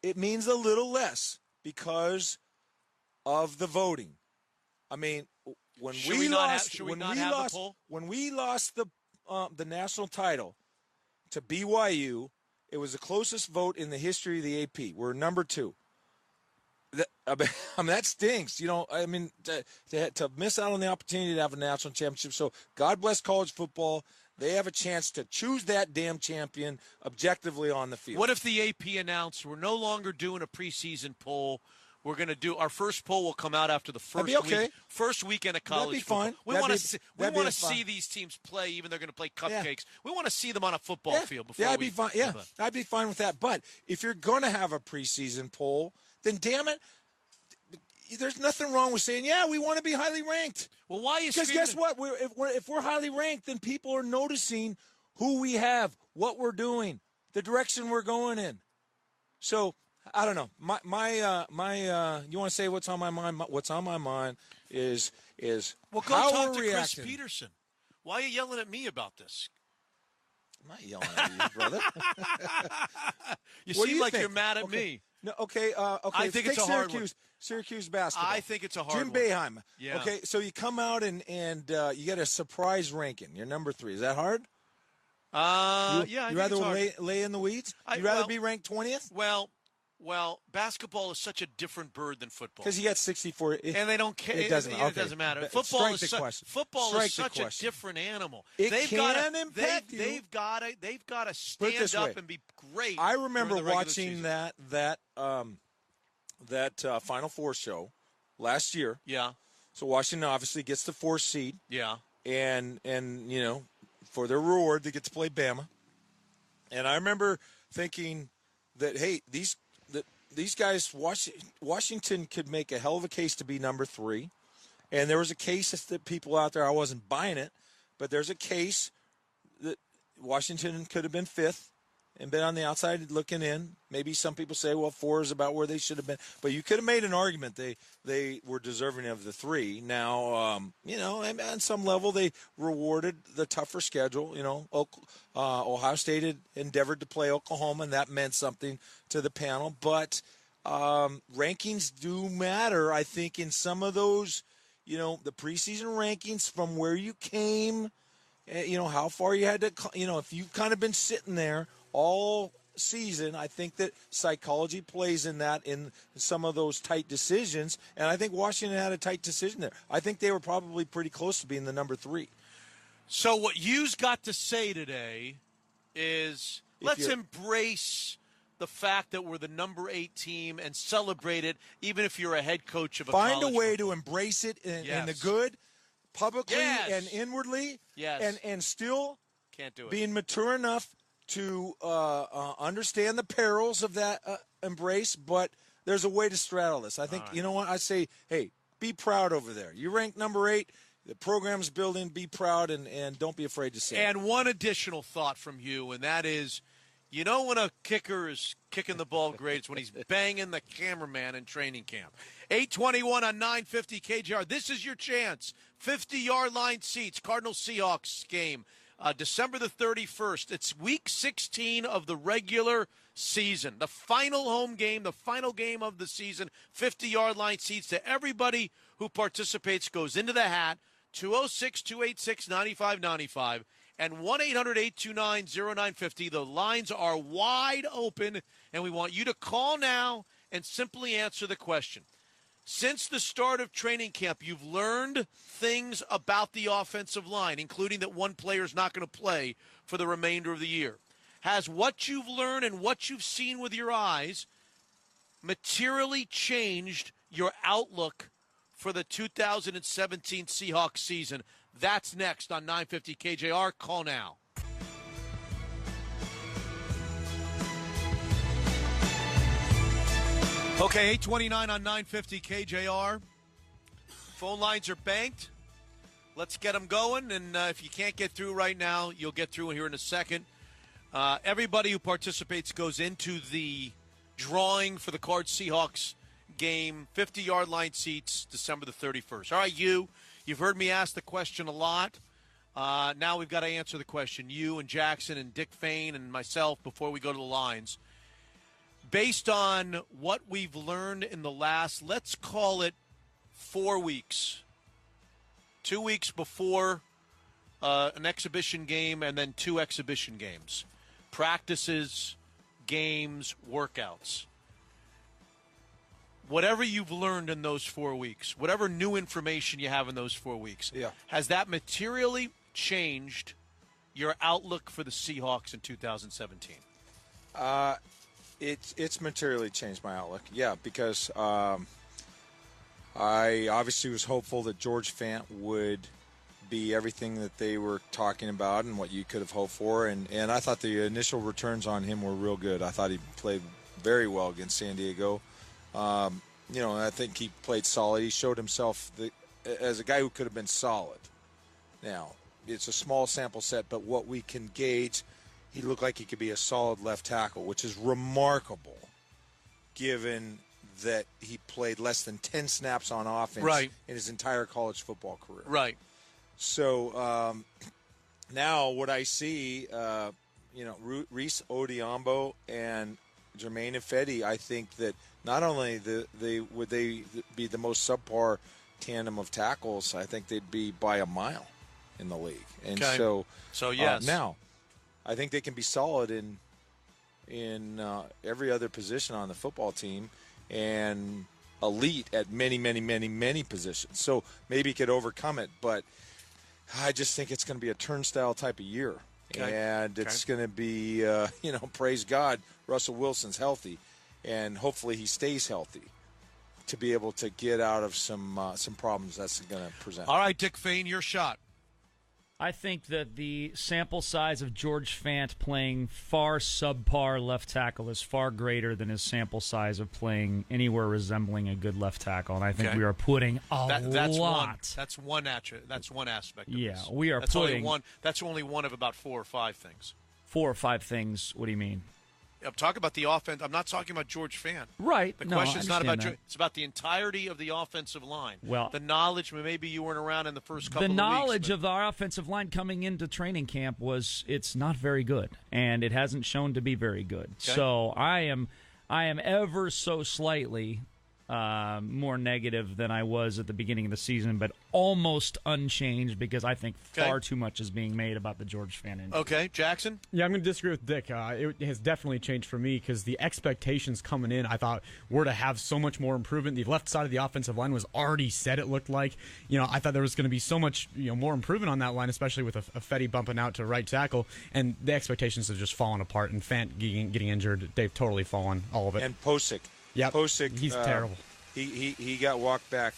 it means a little less because of the voting. I mean, when we lost the national title to BYU, it was the closest vote in the history of the AP. We're number 2. That stinks. To miss out on the opportunity to have a national championship. So God bless college football. They have a chance to choose that damn champion objectively on the field. What if the AP announced we're no longer doing a preseason poll? We're going to do our first poll will come out after the first weekend of college football. Fine. We want to see these teams play, even they're going to play cupcakes. Yeah. We want to see them on a football field before I'd be fine. Yeah, I'd be fine with that. But if you're going to have a preseason poll, then damn it, there's nothing wrong with saying, yeah, we want to be highly ranked. Well, why is because guess what? If we're highly ranked, then people are noticing who we have, what we're doing, the direction we're going in. So I don't know. You want to say what's on my mind? What's on my mind is go how talk we're to reacting. Chris Peterson. Why are you yelling at me about this? I'm not yelling at you, brother. You seem like you're mad at me. No, okay. I think it's a hard one. Syracuse basketball. I think it's a hard Jim one. Boeheim. Yeah. Okay, so you come out and you get a surprise ranking. You're number 3. Is that hard? Yeah. You rather lay in the weeds? You'd rather be ranked 20th? Well, basketball is such a different bird than football. Because you got 64. And they don't care. It doesn't matter. But Football is such a different animal. They've got to stand up and be great. I remember watching that Final Four show last year. Yeah. So Washington obviously gets the 4th seed. Yeah. And for their reward, they get to play Bama. And I remember thinking that, hey, these guys, Washington could make a hell of a case to be number 3. And there was a case that people out there, I wasn't buying it, but there's a case that Washington could have been 5th. and been on the outside looking in. Maybe some people say, well, 4 is about where they should have been. But you could have made an argument they were deserving of the 3. Now, and on some level they rewarded the tougher schedule. Ohio State had endeavored to play Oklahoma, and that meant something to the panel. But rankings do matter, I think, in some of those, the preseason rankings from where you came, how far you had to, if you've kind of been sitting there all season, I think that psychology plays in that in some of those tight decisions. And I think Washington had a tight decision there. I think they were probably pretty close to being the number 3. So what you've got to say today is let's embrace the fact that we're the number 8 team and celebrate it, even if you're a head coach of a find college a way football. to embrace it in the good, publicly and inwardly, and still can't do it. Being mature enough to understand the perils of that embrace, but there's a way to straddle this. I think, you know what? I say, hey, be proud over there. You rank number 8. The program's building. Be proud and don't be afraid to say it. And one additional thought from you, and that is, when a kicker is kicking the ball great, it's when he's banging the cameraman in training camp. 8:21 on 950 KJR. This is your chance. 50-yard line seats. Cardinals-Seahawks game. December the 31st. It's week 16 of the regular season. The final home game, the final game of the season. 50-yard line seats to everybody who participates goes into the hat. 206-286-9595 and 1-800-829-0950. The lines are wide open, and we want you to call now and simply answer the question. Since the start of training camp, you've learned things about the offensive line, including that one player is not going to play for the remainder of the year. Has what you've learned and what you've seen with your eyes materially changed your outlook for the 2017 Seahawks season? That's next on 950 KJR. Call now. Okay, 829 on 950 KJR. Phone lines are banked. Let's get them going, and if you can't get through right now, you'll get through here in a second. Everybody who participates goes into the drawing for the Cards Seahawks game, 50-yard line seats, December the 31st. All right, you've heard me ask the question a lot. Now we've got to answer the question, you and Jackson and Dick Fain and myself, before we go to the lines. Based on what we've learned in the last, let's call it 4 weeks, 2 weeks before an exhibition game and then 2 exhibition games, practices, games, workouts. Whatever you've learned in those 4 weeks, whatever new information you have in those 4 weeks, has that materially changed your outlook for the Seahawks in 2017? It's materially changed my outlook, because I obviously was hopeful that George Fant would be everything that they were talking about and what you could have hoped for, and I thought the initial returns on him were real good. I thought he played very well against San Diego. I think he played solid. He showed himself as a guy who could have been solid. Now, it's a small sample set, but what we can gauge, he looked like he could be a solid left tackle, which is remarkable given that he played less than 10 snaps on offense in his entire college football career. Right. So now what I see, Reese Odiombo and Jermaine Ifedi, I think that not only would they be the most subpar tandem of tackles, I think they'd be by a mile in the league. And so yes. Now, I think they can be solid in every other position on the football team and elite at many, many, many, many positions. So maybe he could overcome it, but I just think it's going to be a turnstile type of year. And it's going to be, praise God, Russell Wilson's healthy, and hopefully he stays healthy to be able to get out of some problems that's going to present. All right, Dick Fain, your shot. I think that the sample size of George Fant playing far subpar left tackle is far greater than his sample size of playing anywhere resembling a good left tackle, and I think we are putting that's lot. That's one aspect of this. We are that's putting only one. That's only one of about 4 or 5 things. 4 or 5 things. What do you mean? I'm talking about the offense. I'm not talking about George Fant. Right. The No, question is not about that. it's about the entirety of the offensive line. Well, the knowledge. Maybe you weren't around in the first couple. The of knowledge weeks, of our offensive line coming into training camp it's not very good, and it hasn't shown to be very good. Okay. So I am ever so slightly more negative than I was at the beginning of the season, but almost unchanged because I think far too much is being made about the George Fant injury. Okay, Jackson? Yeah, I'm going to disagree with Dick. It has definitely changed for me because the expectations coming in, I thought, were to have so much more improvement. The left side of the offensive line was already set, it looked like. I thought there was going to be so much more improvement on that line, especially with a Fetty bumping out to right tackle, and the expectations have just fallen apart, and Fant getting injured, they've totally fallen, all of it. And Posick. Yeah, Posick. He's terrible. He got walked back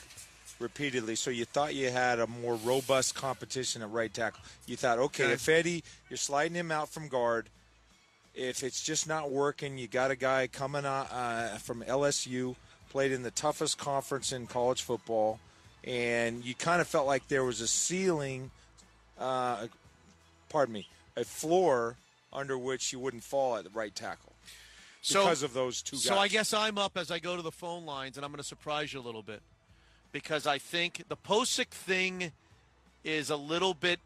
repeatedly, so you thought you had a more robust competition at right tackle. You thought, okay, if Eddie, you're sliding him out from guard. If it's just not working, you got a guy coming from LSU, played in the toughest conference in college football, and you kind of felt like there was a ceiling, a floor under which you wouldn't fall at the right tackle. Because of those two guys. So I guess I'm up as I go to the phone lines, and I'm going to surprise you a little bit because I think the Posick thing is a little bit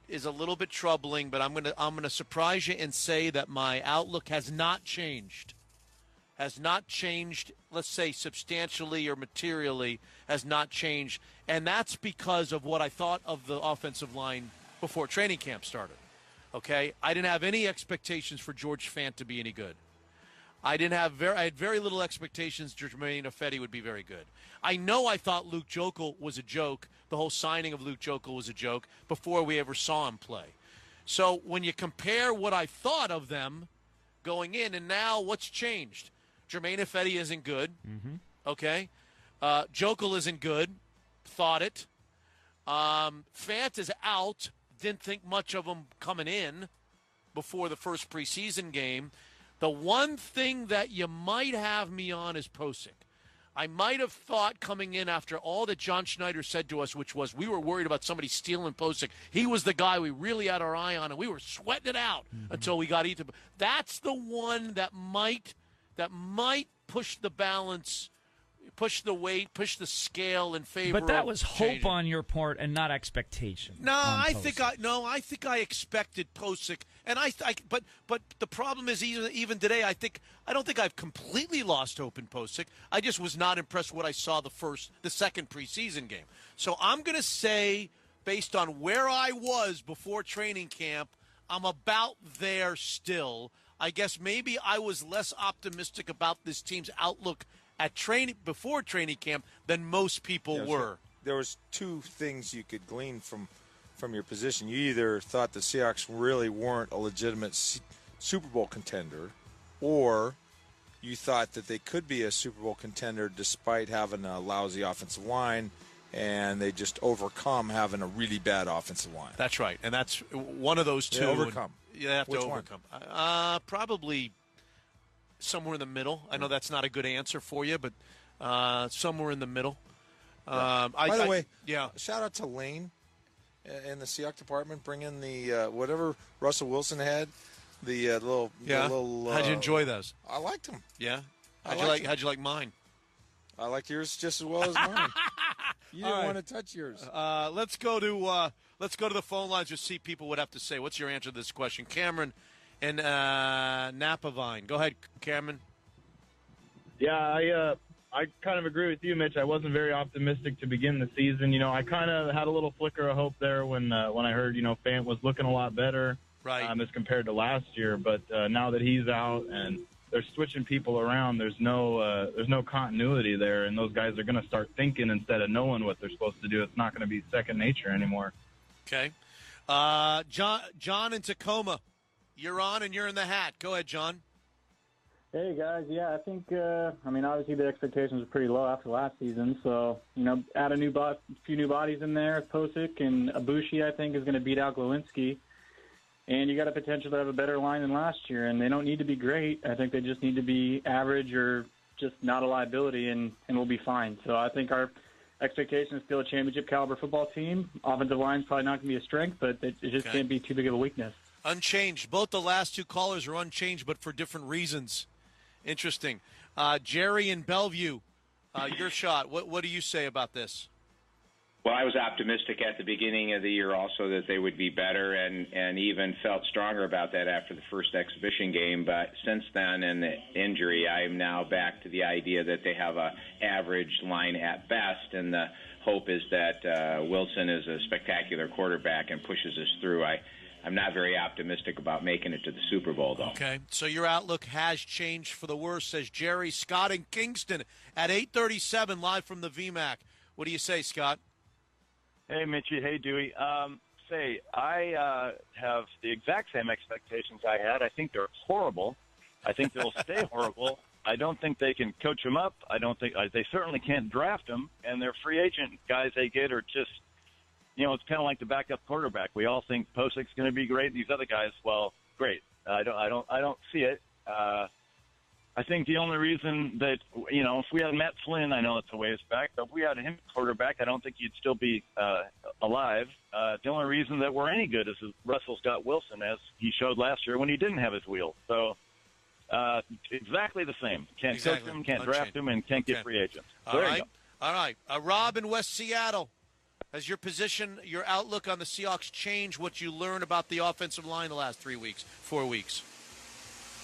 troubling. But I'm going to surprise you and say that my outlook has not changed. Has not changed. Let's say substantially or materially has not changed, and that's because of what I thought of the offensive line before training camp started. Okay, I didn't have any expectations for George Fant to be any good. I had very little expectations Jermaine Ifedi would be very good. I thought Luke Joeckel was a joke. The whole signing of Luke Joeckel was a joke before we ever saw him play. So when you compare what I thought of them going in and now what's changed? Jermaine Ifedi isn't good. Mm-hmm. Okay. Joeckel isn't good. Thought it. Fant is out. Didn't think much of him coming in before the first preseason game. The one thing that you might have me on is Posick. I might have thought coming in after all that John Schneider said to us, which was we were worried about somebody stealing Posick. He was the guy we really had our eye on, and we were sweating it out until we got Ethan. That's the one that might push the balance, push the weight, push the scale in favor. But that was hope changing. on your part and not expectation. I think I expected Posick, and but the problem is even today I don't think I've completely lost hope in Posick. I just was not impressed with what I saw the second preseason game. So I'm going to say, based on where I was before training camp, I'm about there still. I guess maybe I was less optimistic about this team's outlook at before training camp than most people were. There was two things you could glean from your position. You either thought the Seahawks really weren't a legitimate Super Bowl contender, or you thought that they could be a Super Bowl contender despite having a lousy offensive line, and they just overcome having a really bad offensive line. That's right, and that's one of those two. Overcome. You have Which to overcome. Probably somewhere in the middle. I know that's not a good answer for you, but somewhere in the middle. By the way, shout out to Lane in the Seahawks department, bringing the whatever Russell Wilson had, the little. How'd you enjoy those? I liked them. Yeah. How'd you like mine? I liked yours just as well as mine. You didn't want to touch yours. Let's go to the phone lines to see people would have to say. What's your answer to this question, Cameron? And Napa Vine. Go ahead, Cameron. Yeah, I kind of agree with you, Mitch. I wasn't very optimistic to begin the season. I kind of had a little flicker of hope there when I heard, Fant was looking a lot better as compared to last year. But now that he's out and they're switching people around, there's no continuity there, and those guys are going to start thinking instead of knowing what they're supposed to do. It's not going to be second nature anymore. Okay. John in Tacoma. You're on and you're in the hat. Go ahead, John. Hey, guys. Yeah, I think, obviously the expectations were pretty low after last season. So, add a few new bodies in there. Posick and Ibushi, I think, is going to beat out Glowinski. And you got a potential to have a better line than last year. And they don't need to be great. I think they just need to be average or just not a liability, and we'll be fine. So I think our expectation is still a championship caliber football team. Offensive line's probably not going to be a strength, but it just can't be too big of a weakness. Unchanged. Both the last two callers are unchanged, but for different reasons. Interesting. Jerry in Bellevue, your shot. What do you say about this? Well, I was optimistic at the beginning of the year also that they would be better and even felt stronger about that after the first exhibition game. But since then and the injury, I am now back to the idea that they have a average line at best, and the hope is that Wilson is a spectacular quarterback and pushes us through. I'm not very optimistic about making it to the Super Bowl, though. Okay, so your outlook has changed for the worse, says Jerry. Scott in Kingston at 8:37, live from the VMAC. What do you say, Scott? Hey, Mitchie. Hey, Dewey. I have the exact same expectations I had. I think they're horrible. I think they'll stay horrible. I don't think they can coach them up. I don't think they certainly can't draft them. And their free agent guys they get are just, it's kind of like the backup quarterback. We all think Posic's going to be great. These other guys, well, great. I don't see it. I think the only reason that, if we had Matt Flynn, I know it's a ways back, but if we had him quarterback, I don't think he'd still be alive. The only reason that we're any good is Russell's got Wilson, as he showed last year when he didn't have his wheel. So exactly the same. Can't coach him, can't draft him, and can't get free agents. So All right. Rob in West Seattle. Has your position, your outlook on the Seahawks changed what you learned about the offensive line the last 4 weeks?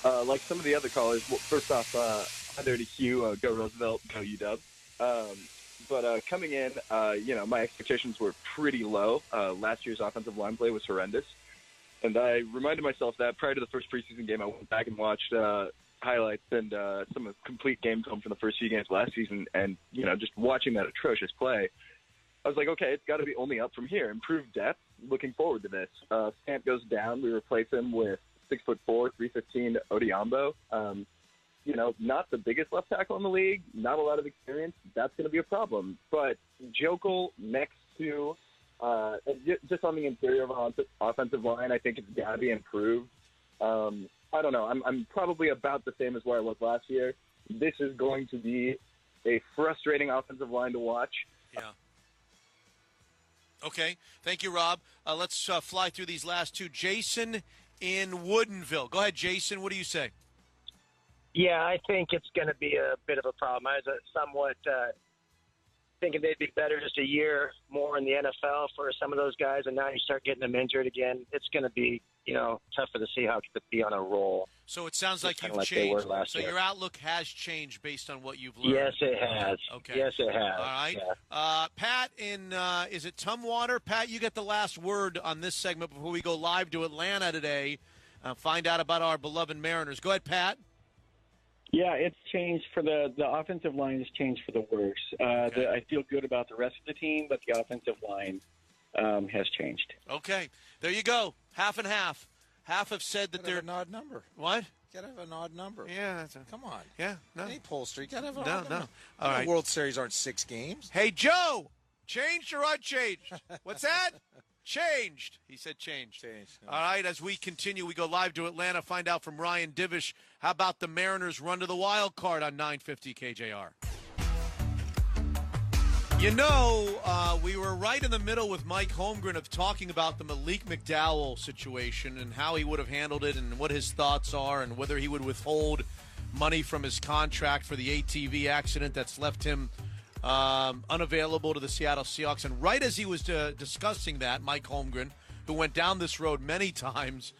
Like some of the other callers, well, first off, hi there to Hugh, go Roosevelt, go UW. But coming in, my expectations were pretty low. Last year's offensive line play was horrendous. And I reminded myself that prior to the first preseason game, I went back and watched highlights and some complete game film from the first few games last season. And, just watching that atrocious play, I was like, okay, it's got to be only up from here. Improved depth, looking forward to this. Stamp goes down. We replace him with 6'4", 315 Odiombo. Not the biggest left tackle in the league, not a lot of experience. That's going to be a problem. But Jokel next to, just on the interior of our offensive line, I think it's got to be improved. I don't know. I'm probably about the same as where I was last year. This is going to be a frustrating offensive line to watch. Yeah. Okay. Thank you, Rob. Let's fly through these last two. Jason in Woodinville. Go ahead, Jason. What do you say? Yeah, I think it's going to be a bit of a problem. I was somewhat thinking they'd be better just a year more in the NFL for some of those guys, and now you start getting them injured again. It's going to be, tough for the Seahawks to be on a roll. So it sounds like you've like changed. So your outlook has changed based on what you've learned. Yes, it has. Okay. Yes, it has. All right. Yeah. Pat in, is it Tumwater? Pat, you get the last word on this segment before we go live to Atlanta today. Find out about our beloved Mariners. Go ahead, Pat. Yeah, it's changed for the offensive line has changed for the worse. I feel good about the rest of the team, but the offensive line has changed. Okay, there you go. Half and half. Half have said that they're an odd number. What? You gotta have an odd number. Yeah, come on. Yeah, no. Any pollster, you gotta have an odd number. All right. World Series aren't 6 games. Hey, Joe, changed or unchanged? What's that? Changed. He said changed. All right, as we continue, we go live to Atlanta, find out from Ryan Divish. How about the Mariners run to the wild card on 950 KJR? We were right in the middle with Mike Holmgren of talking about the Malik McDowell situation and how he would have handled it and what his thoughts are and whether he would withhold money from his contract for the ATV accident that's left him unavailable to the Seattle Seahawks. And right as he was discussing that, Mike Holmgren, who went down this road many times,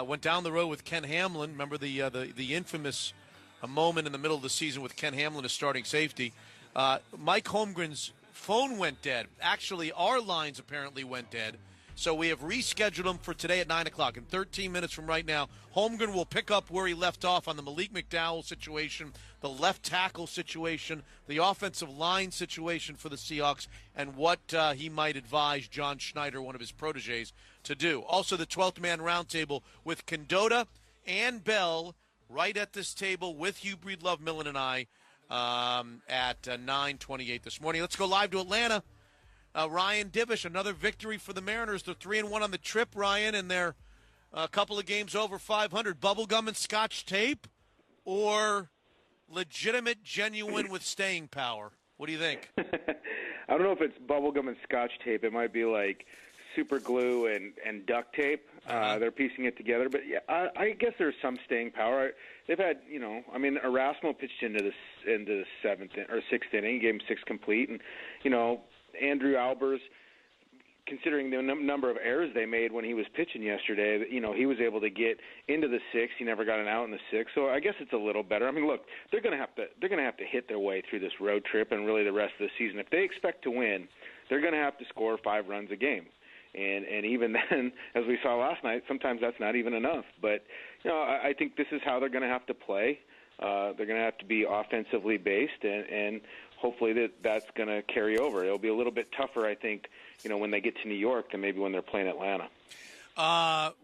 went down the road with Ken Hamlin. Remember the infamous moment in the middle of the season with Ken Hamlin as starting safety. Mike Holmgren's phone went dead. Actually, our lines apparently went dead. So we have rescheduled him for today at 9 o'clock. In 13 minutes from right now, Holmgren will pick up where he left off on the Malik McDowell situation, the left tackle situation, the offensive line situation for the Seahawks, and what he might advise John Schneider, one of his proteges, to do. Also, the 12th man roundtable with Condotta and Bell right at this table with Hugh Breedlove, Millen, and I at 9:28 this morning. Let's go live to Atlanta. Ryan Divish, another victory for the Mariners. They're 3-1 on the trip, Ryan, and they're a couple of games over 500. Bubblegum and Scotch tape or legitimate, genuine with staying power? What do you think? I don't know if it's bubblegum and Scotch tape. It might be like super glue and duct tape. They're piecing it together. But, yeah, I guess there's some staying power. They've had, Erasmo pitched into the sixth inning. He gave him 6 complete. And, Andrew Albers, considering the number of errors they made when he was pitching yesterday, he was able to get into the 6th. He never got an out in the 6th. So I guess it's a little better. I mean, look, they're going to have to hit their way through this road trip and really the rest of the season. If they expect to win, they're going to have to score 5 runs a game. And even then, as we saw last night, sometimes that's not even enough. But, I think this is how they're going to have to play. They're going to have to be offensively based, and hopefully that's going to carry over. It'll be a little bit tougher, I think, when they get to New York than maybe when they're playing Atlanta.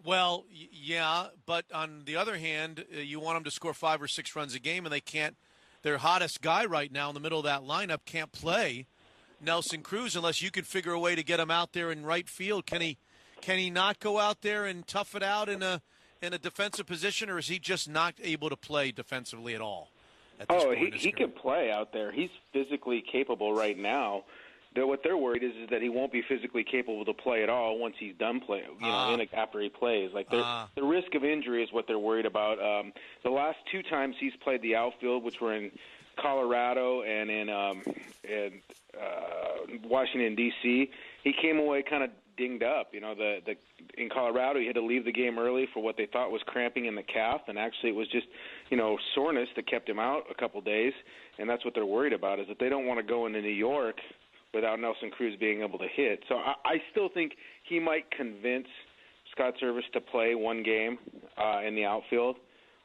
Well, yeah, but on the other hand, you want them to score 5 or 6 runs a game, and they can't. Their hottest guy right now in the middle of that lineup can't play, Nelson Cruz, unless you could figure a way to get him out there in right field. Can he not go out there and tough it out in a defensive position, or is he just not able to play defensively at all? He can play out there. He's physically capable right now. What they're worried is that he won't be physically capable to play at all once he's done playing. After he plays, the risk of injury is what they're worried about. The last 2 times he's played the outfield, which were in Colorado and in Washington D.C., he came away kind of dinged up. In Colorado, he had to leave the game early for what they thought was cramping in the calf, and actually it was just soreness that kept him out a couple days. And that's what they're worried about, is that they don't want to go into New York without Nelson Cruz being able to hit. So I still think he might convince Scott Service to play 1 game in the outfield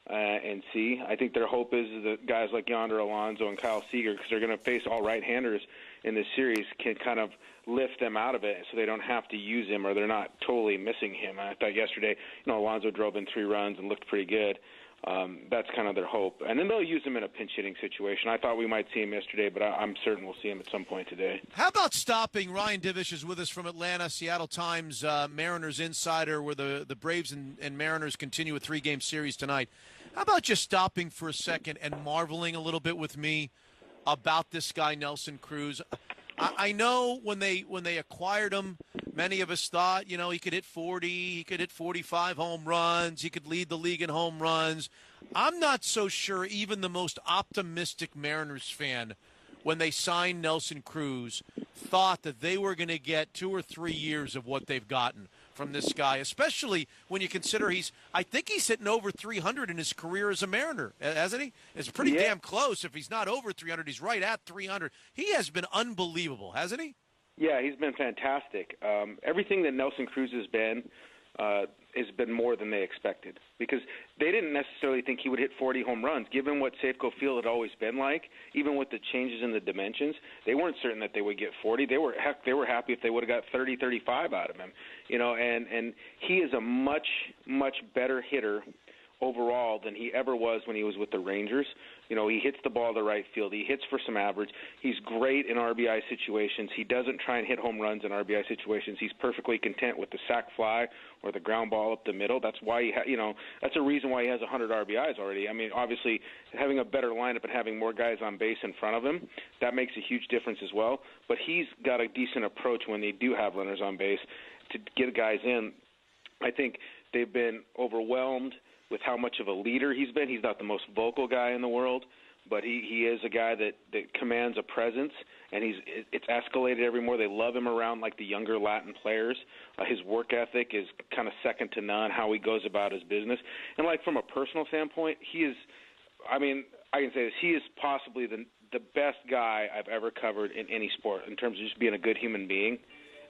and see. I think their hope is that guys like Yonder Alonso and Kyle Seager, because they're going to face all right-handers in this series, can kind of lift them out of it so they don't have to use him or they're not totally missing him. I thought yesterday, Alonso drove in 3 runs and looked pretty good. That's kind of their hope. And then they'll use him in a pinch-hitting situation. I thought we might see him yesterday, but I'm certain we'll see him at some point today. How about stopping? Ryan Divish is with us from Atlanta, Seattle Times Mariners insider, where the Braves and Mariners continue a 3-game series tonight. How about just stopping for a second and marveling a little bit with me about this guy, Nelson Cruz? I know when they acquired him, many of us thought, he could hit 40, he could hit 45 home runs, he could lead the league in home runs. I'm not so sure even the most optimistic Mariners fan, when they signed Nelson Cruz, thought that they were going to get 2 or 3 years of what they've gotten from this guy, especially when you consider I think he's hitting over 300 in his career as a Mariner, hasn't he? It's pretty damn close. If he's not over 300, he's right at 300. He has been unbelievable, hasn't he? Yeah, he's been fantastic. Everything that Nelson Cruz has been more than they expected, because they didn't necessarily think he would hit 40 home runs. Given what Safeco Field had always been like, even with the changes in the dimensions, they weren't certain that they would get 40. They were happy if they would have got 30, 35 out of him. And he is a much, much better hitter overall than he ever was when he was with the Rangers. He hits the ball to right field. He hits for some average. He's great in RBI situations. He doesn't try and hit home runs in RBI situations. He's perfectly content with the sac fly or the ground ball up the middle. That's why that's a reason why he has 100 RBIs already. I mean, obviously, having a better lineup and having more guys on base in front of him, that makes a huge difference as well. But he's got a decent approach when they do have runners on base to get guys in. I think they've been overwhelmed with how much of a leader he's been. He's not the most vocal guy in the world, but he is a guy that commands a presence, and it's escalated every more. They love him around like the younger Latin players. His work ethic is kind of second to none, how he goes about his business. And like from a personal standpoint, I can say this, he is possibly the best guy I've ever covered in any sport in terms of just being a good human being.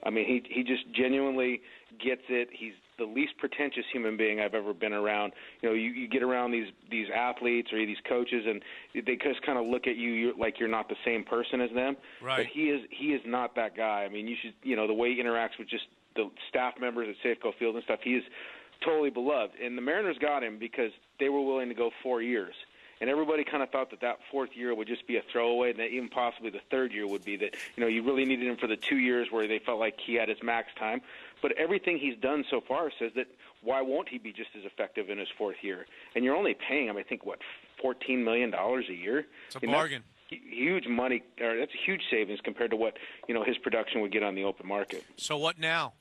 I mean, he just genuinely gets it. He's the least pretentious human being I've ever been around. You get around these athletes or these coaches, and they just kind of look at you like you're not the same person as them. Right. But he is not that guy. I mean, you should, the way he interacts with just the staff members at Safeco Field and stuff, he is totally beloved. And the Mariners got him because they were willing to go 4 years. And everybody kind of thought that 4th year would just be a throwaway, and that even possibly the 3rd year would be that, you really needed him for the 2 years where they felt like he had his max time. But everything he's done so far says that why won't he be just as effective in his 4th year? And you're only paying him, I think, $14 million a year? It's a bargain. Huge money, or that's a huge savings compared to what, his production would get on the open market. So what now?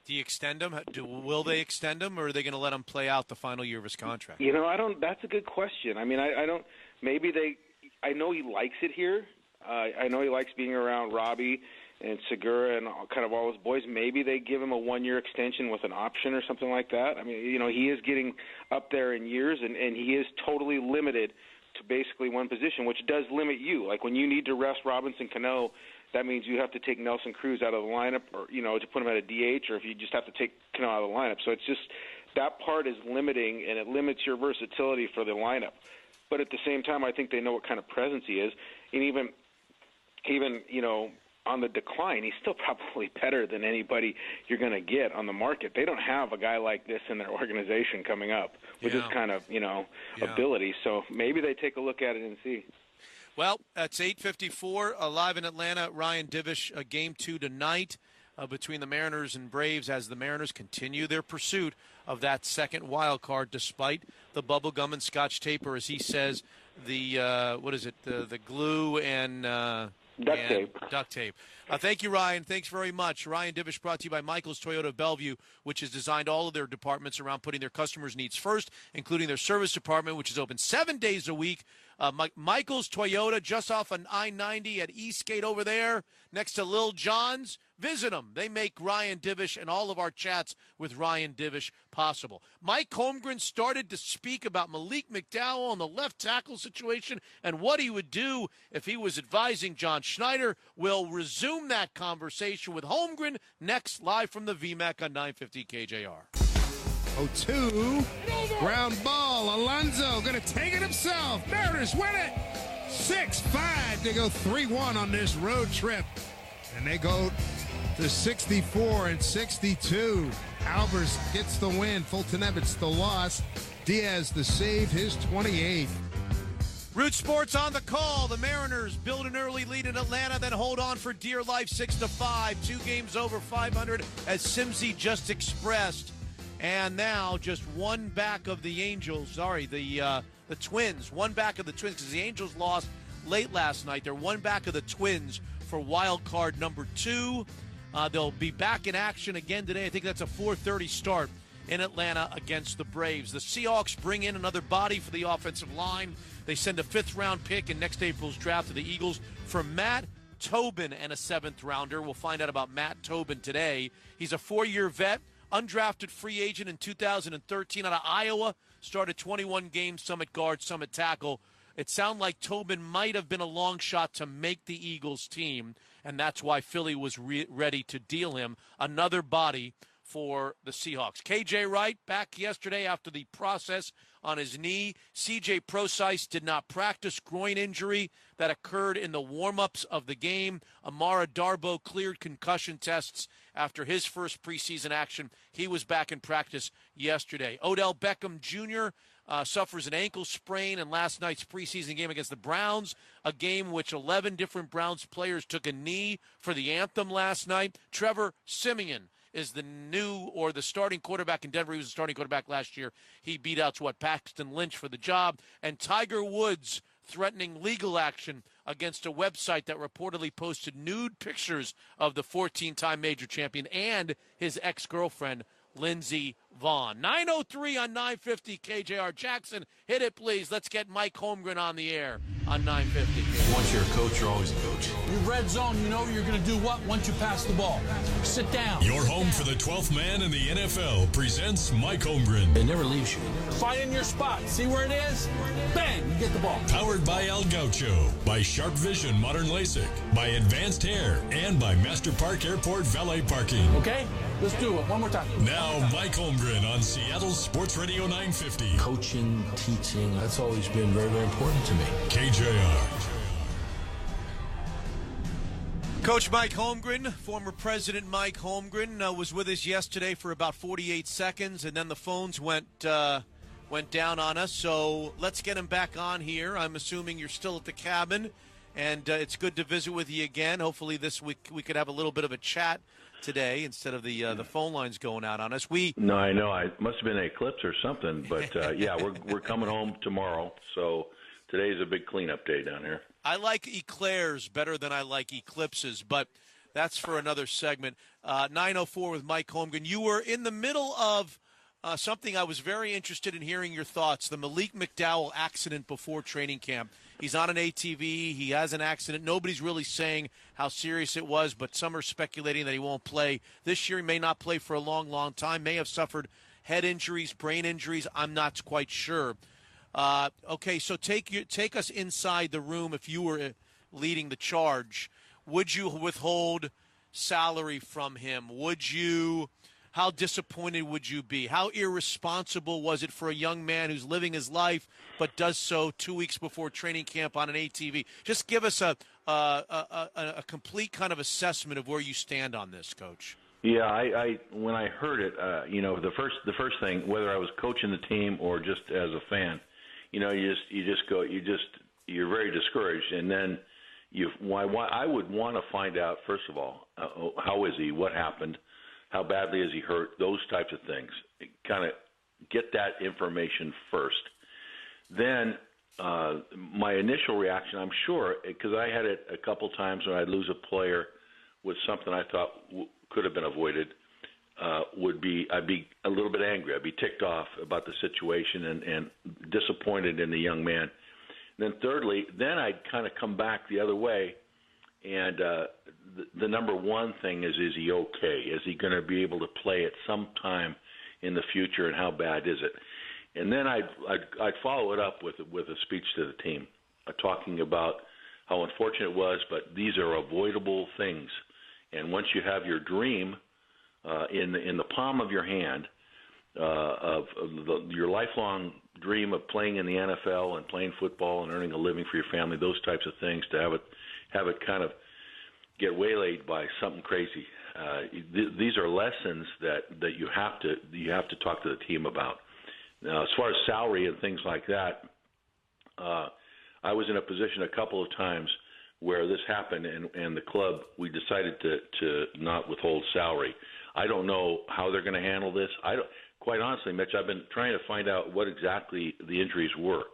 Do you extend him? Will they extend him, or are they going to let him play out the final year of his contract? I don't. That's a good question. I mean, I don't. Maybe they. I know he likes it here. I know he likes being around Robbie and Segura and kind of all his boys. Maybe they give him a 1-year extension with an option or something like that. I mean, he is getting up there in years, and he is totally limited to basically one position, which does limit you. Like when you need to rest Robinson Cano, that means you have to take Nelson Cruz out of the lineup, or to put him at a DH, or if you just have to take Cano out of the lineup. So it's just that part is limiting, and it limits your versatility for the lineup. But at the same time, I think they know what kind of presence he is, and even on the decline, he's still probably better than anybody you're going to get on the market. They don't have a guy like this in their organization coming up with this kind of ability. So maybe they take a look at it and see. Well, that's 8:54 live in Atlanta. Ryan Divish, Game 2 tonight between the Mariners and Braves as the Mariners continue their pursuit of that second wild card despite the bubblegum and scotch tape, or as he says, the the glue and duct tape. Thank you, Ryan. Thanks very much. Ryan Divish brought to you by Michael's Toyota of Bellevue, which has designed all of their departments around putting their customers' needs first, including their service department, which is open 7 days a week. Michael's Toyota, just off on I-90 at Eastgate over there, next to Lil John's. Visit them. They make Ryan Divish and all of our chats with Ryan Divish possible. Mike Holmgren started to speak about Malik McDowell and the left tackle situation and what he would do if he was advising John Schneider. We'll resume that conversation with Holmgren next, live from the VMAC on 950 KJR. 0-2. Ground ball. Alonso going to take it himself. Mariners win it. 6-5 to go 3-1 on this road trip. And they go to 64 and 62. Albers gets the win. Fulton-Evans the loss. Diaz the save, his 28th. Root Sports on the call. The Mariners build an early lead in Atlanta, then hold on for dear life 6-5. 2 games over 500, as Simsy just expressed. And now just one back of the Angels. Sorry, the Twins. One back of the Twins, because the Angels lost late last night. They're one back of the Twins for wild card number 2. They'll be back in action again today. I think that's a 4:30 start in Atlanta against the Braves. The Seahawks bring in another body for the offensive line. They send a 5th-round pick in next April's draft to the Eagles for Matt Tobin and a 7th-rounder. We'll find out about Matt Tobin today. He's a 4-year vet, undrafted free agent in 2013 out of Iowa. Started 21 games, some at guard, some at tackle. It sounded like Tobin might have been a long shot to make the Eagles team, and that's why Philly was ready to deal him. Another body for the Seahawks. KJ Wright back yesterday after the process on his knee. CJ Prosise did not practice, groin injury that occurred in the warm-ups of the game. Amara Darboh cleared concussion tests after his first preseason action. He was back in practice yesterday. Odell Beckham Jr. Suffers an ankle sprain in last night's preseason game against the Browns, a game which 11 different Browns players took a knee for the anthem last night. Trevor Siemian is the starting quarterback in Denver. He was the starting quarterback last year. He beat out Paxton Lynch for the job. And Tiger Woods threatening legal action against a website that reportedly posted nude pictures of the 14-time major champion and his ex-girlfriend, Lindsey Vaughn. 9:03 on 950 KJR. Jackson, hit it, please. Let's get Mike Holmgren on the air on 950. Once you're a coach, you're always a coach. Your red zone, you know you're going to do what once you pass the ball. Sit down. Your home for the 12th man in the NFL presents Mike Holmgren. It never leaves you. Find in your spot. See where it is? Bang! You get the ball. Powered by El Gaucho, by Sharp Vision Modern LASIK, by Advanced Hair, and by Master Park Airport Valet Parking. Okay? Let's do it. One more time. Now, Mike Holmgren on Seattle Sports Radio 950. Coaching, teaching, that's always been very, very important to me. KJR. Coach Mike Holmgren, former President Mike Holmgren, was with us yesterday for about 48 seconds, and then the phones went down on us. So let's get him back on here. I'm assuming you're still at the cabin, and it's good to visit with you again. Hopefully this week we could have a little bit of a chat today instead of the phone lines going out on us. No, I know. I must have been an eclipse or something, but yeah, we're coming home tomorrow. So today's a big cleanup day down here. I like eclairs better than I like eclipses, but that's for another segment. 9:04 with Mike Holmgren. You were in the middle of something I was very interested in hearing your thoughts, the Malik McDowell accident before training camp. He's on an ATV. He has an accident. Nobody's really saying how serious it was, but some are speculating that he won't play. This year he may not play for a long, long time, may have suffered head injuries, brain injuries. I'm not quite sure. Okay, so take us inside the room if you were leading the charge. Would you withhold salary from him? How disappointed would you be? How irresponsible was it for a young man who's living his life but does so 2 weeks before training camp on an ATV? Just give us a complete kind of assessment of where you stand on this, Coach. Yeah, I when I heard it, the first thing, whether I was coaching the team or just as a fan, you're very discouraged, and then I would want to find out, first of all, how is he, what happened, how badly is he hurt, those types of things. Kind of get that information first. Then my initial reaction, I'm sure, because I had it a couple times when I'd lose a player with something I thought could have been avoided, I'd be a little bit angry. I'd be ticked off about the situation and disappointed in the young man. And then thirdly, I'd kind of come back the other way, and the number one thing is he okay? Is he going to be able to play at some time in the future, and how bad is it? And then I'd follow it up with a speech to the team, talking about how unfortunate it was, but these are avoidable things. And once you have your dream in the palm of your hand, your lifelong dream of playing in the NFL and playing football and earning a living for your family, those types of things, to have it kind of get waylaid by something crazy. These are lessons that you have to talk to the team about. Now, as far as salary and things like that, I was in a position a couple of times where this happened, and the club, we decided to not withhold salary. I don't know how they're going to handle this. Quite honestly, Mitch, I've been trying to find out what exactly the injuries were.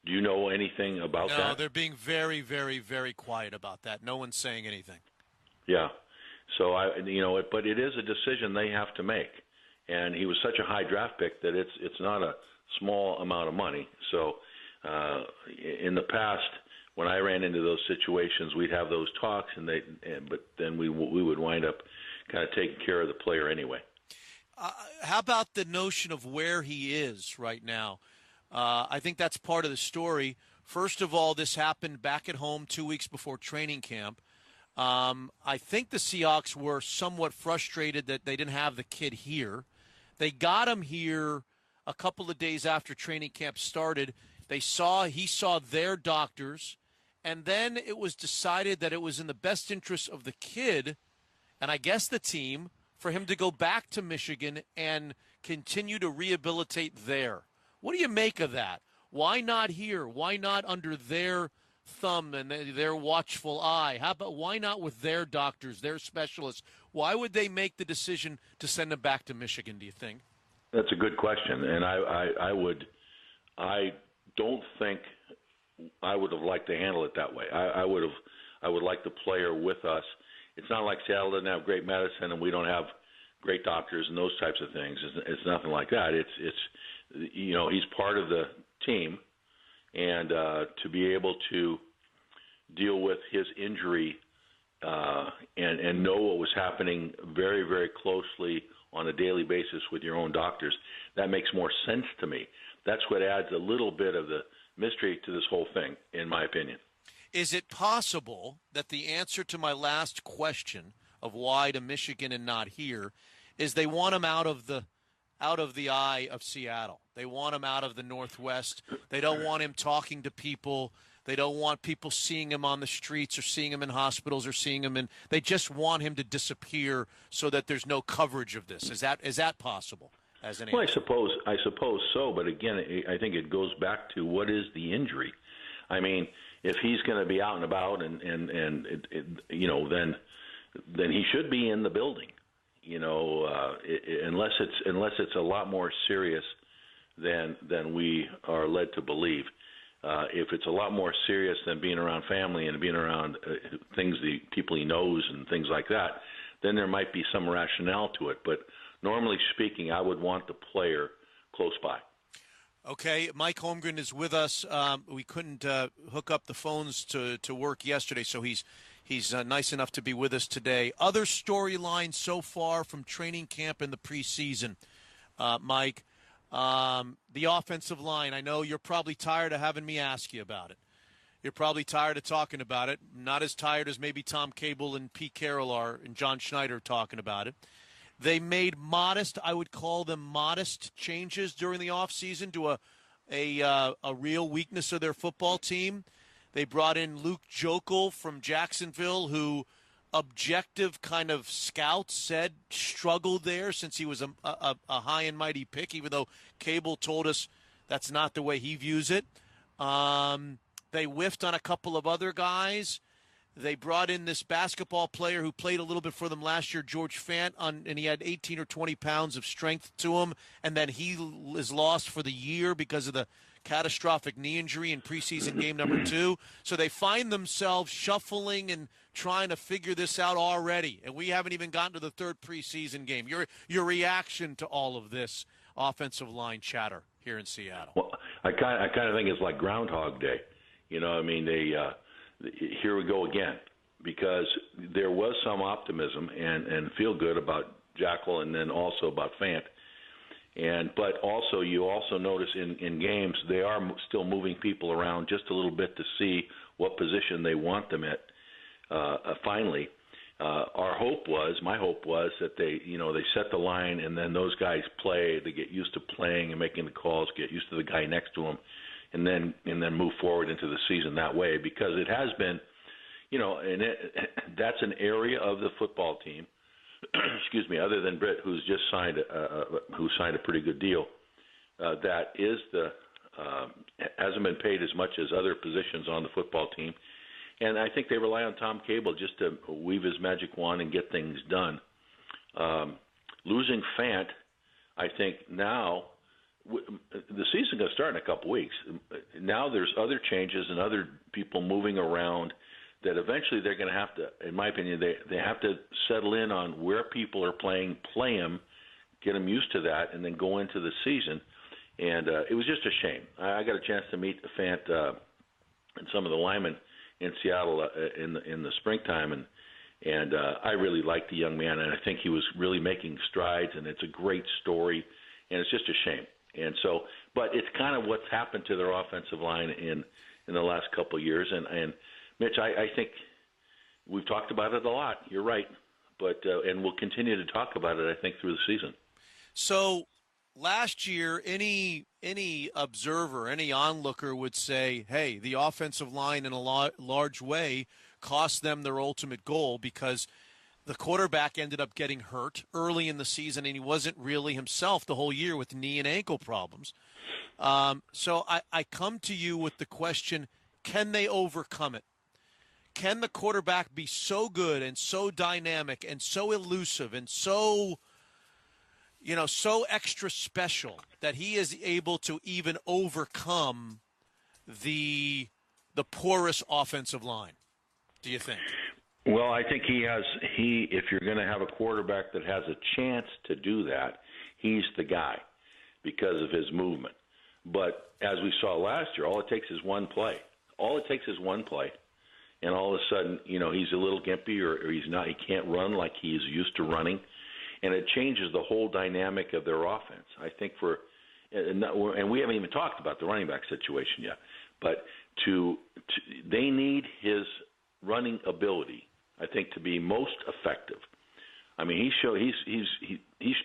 Do you know anything about that? No, they're being very, very, very quiet about that. No one's saying anything. Yeah. So, but it is a decision they have to make. And he was such a high draft pick that it's not a small amount of money. So in the past, when I ran into those situations, we'd have those talks, but then we would wind up kind of taking care of the player anyway. How about the notion of where he is right now? I think that's part of the story. First of all, this happened back at home 2 weeks before training camp. I think the Seahawks were somewhat frustrated that they didn't have the kid here. They got him here a couple of days after training camp started. He saw their doctors, and then it was decided that it was in the best interest of the kid, and I guess the team, for him to go back to Michigan and continue to rehabilitate there. What do you make of that? Why not here? Why not under their thumb and their watchful eye? Why not with their doctors, their specialists? Why would they make the decision to send him back to Michigan, do you think? That's a good question, and I don't think I would have liked to handle it that way. I would like the player with us. It's not like Seattle doesn't have great medicine and we don't have great doctors and those types of things. It's nothing like that. It's he's part of the team, and to be able to deal with his injury and know what was happening very, very closely on a daily basis with your own doctors, that makes more sense to me. That's what adds a little bit of the mystery to this whole thing, in my opinion. Is it possible that the answer to my last question of why to Michigan and not here is they want him out of the eye of Seattle? They want him out of the Northwest. They don't want him talking to people. They don't want people seeing him on the streets or seeing him in hospitals or seeing him in. They just want him to disappear so that there's no coverage of this. Is that possible? Well, I suppose so. But again, I think it goes back to what is the injury. I mean, if he's going to be out and about, and then he should be in the building. Unless it's a lot more serious than we are led to believe. If it's a lot more serious than being around family and being around things, the people he knows and things like that, then there might be some rationale to it. But normally speaking, I would want the player close by. Okay, Mike Holmgren is with us. We couldn't hook up the phones to work yesterday, so he's nice enough to be with us today. Other storylines so far from training camp and the preseason, Mike. The offensive line. I know you're probably tired of having me ask you about it. You're probably tired of talking about it. Not as tired as maybe Tom Cable and Pete Carroll are and John Schneider talking about it. They made modest, I would call them modest, changes during the offseason to a real weakness of their football team. They brought in Luke Jokel from Jacksonville, who objective kind of scouts said struggled there since he was a high and mighty pick, even though Cable told us that's not the way he views it. They whiffed on a couple of other guys. They brought in this basketball player who played a little bit for them last year, George Fant, and he had 18 or 20 pounds of strength to him, and then he is lost for the year because of the catastrophic knee injury in preseason game number 2. So they find themselves shuffling and trying to figure this out already, and we haven't even gotten to the third preseason game. Your reaction to all of this offensive line chatter here in Seattle? Well, I kind of think it's like Groundhog Day. You know, I mean, here we go again, because there was some optimism and feel good about Jackal and then also about Fant. But also you also notice in games they are still moving people around just a little bit to see what position they want them at. Finally, my hope was that they set the line and then those guys play. They get used to playing and making the calls, get used to the guy next to them, and then move forward into the season that way. Because it has been, that's an area of the football team. Excuse me. Other than Britt, who's just signed a pretty good deal, that is hasn't been paid as much as other positions on the football team. And I think they rely on Tom Cable just to weave his magic wand and get things done. Losing Fant, I think now the season's going to start in a couple weeks. Now there's other changes and other people moving around that eventually they're going to have to, in my opinion, they have to settle in on where people are playing, play them, get them used to that, and then go into the season. And it was just a shame. I got a chance to meet Fant and some of the linemen in Seattle in the springtime, and I really liked the young man, and I think he was really making strides, and it's a great story, and it's just a shame. And so, but it's kind of what's happened to their offensive line in the last couple of years, and Mitch, I think we've talked about it a lot. You're right, but and we'll continue to talk about it, I think, through the season. So last year, any observer, any onlooker would say, hey, the offensive line in a large way cost them their ultimate goal because the quarterback ended up getting hurt early in the season, and he wasn't really himself the whole year with knee and ankle problems. So I come to you with the question, can they overcome it? Can the quarterback be so good and so dynamic and so elusive and so extra special that he is able to even overcome the porous offensive line, do you think? Well, I think if you're going to have a quarterback that has a chance to do that, he's the guy because of his movement. But as we saw last year, all it takes is one play. And all of a sudden, he's a little gimpy or he's not. He can't run like he's used to running. And it changes the whole dynamic of their offense. I think and we haven't even talked about the running back situation yet, but they need his running ability, I think, to be most effective. I mean, he's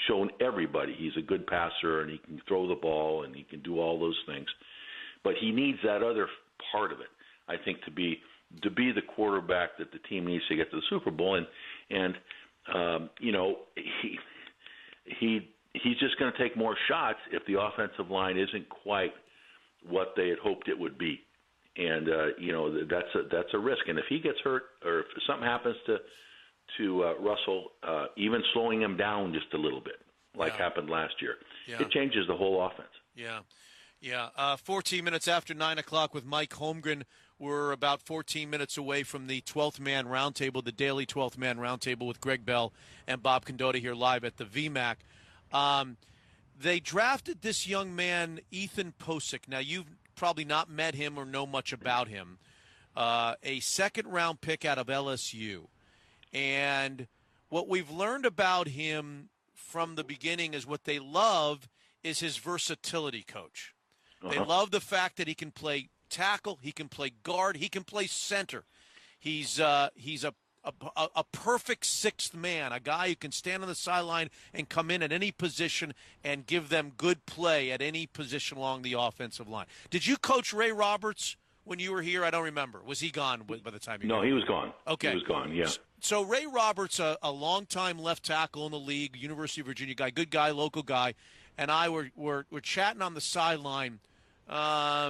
shown everybody he's a good passer and he can throw the ball and he can do all those things, but he needs that other part of it, I think, to be the quarterback that the team needs to get to the Super Bowl. And he's just going to take more shots if the offensive line isn't quite what they had hoped it would be. And that's a risk. And if he gets hurt or if something happens to Russell, even slowing him down just a little bit, like happened last year, it changes the whole offense. Yeah. Yeah, 14 minutes after 9 o'clock with Mike Holmgren. We're about 14 minutes away from the 12th Man Roundtable, the daily 12th Man Roundtable with Greg Bell and Bob Condotta here live at the VMAC. They drafted this young man, Ethan Posick. Now, you've probably not met him or know much about him. A second-round pick out of LSU. And what we've learned about him from the beginning is what they love is his versatility, Coach. They love the fact that he can play tackle, he can play guard, he can play center. He's a perfect sixth man, a guy who can stand on the sideline and come in at any position and give them good play at any position along the offensive line. Did you coach Ray Roberts when you were here? I don't remember. Was he gone by the time you got No, he was gone. Okay. He was gone, yeah. So Ray Roberts, a longtime left tackle in the league, University of Virginia guy, good guy, local guy, and I were chatting on the sideline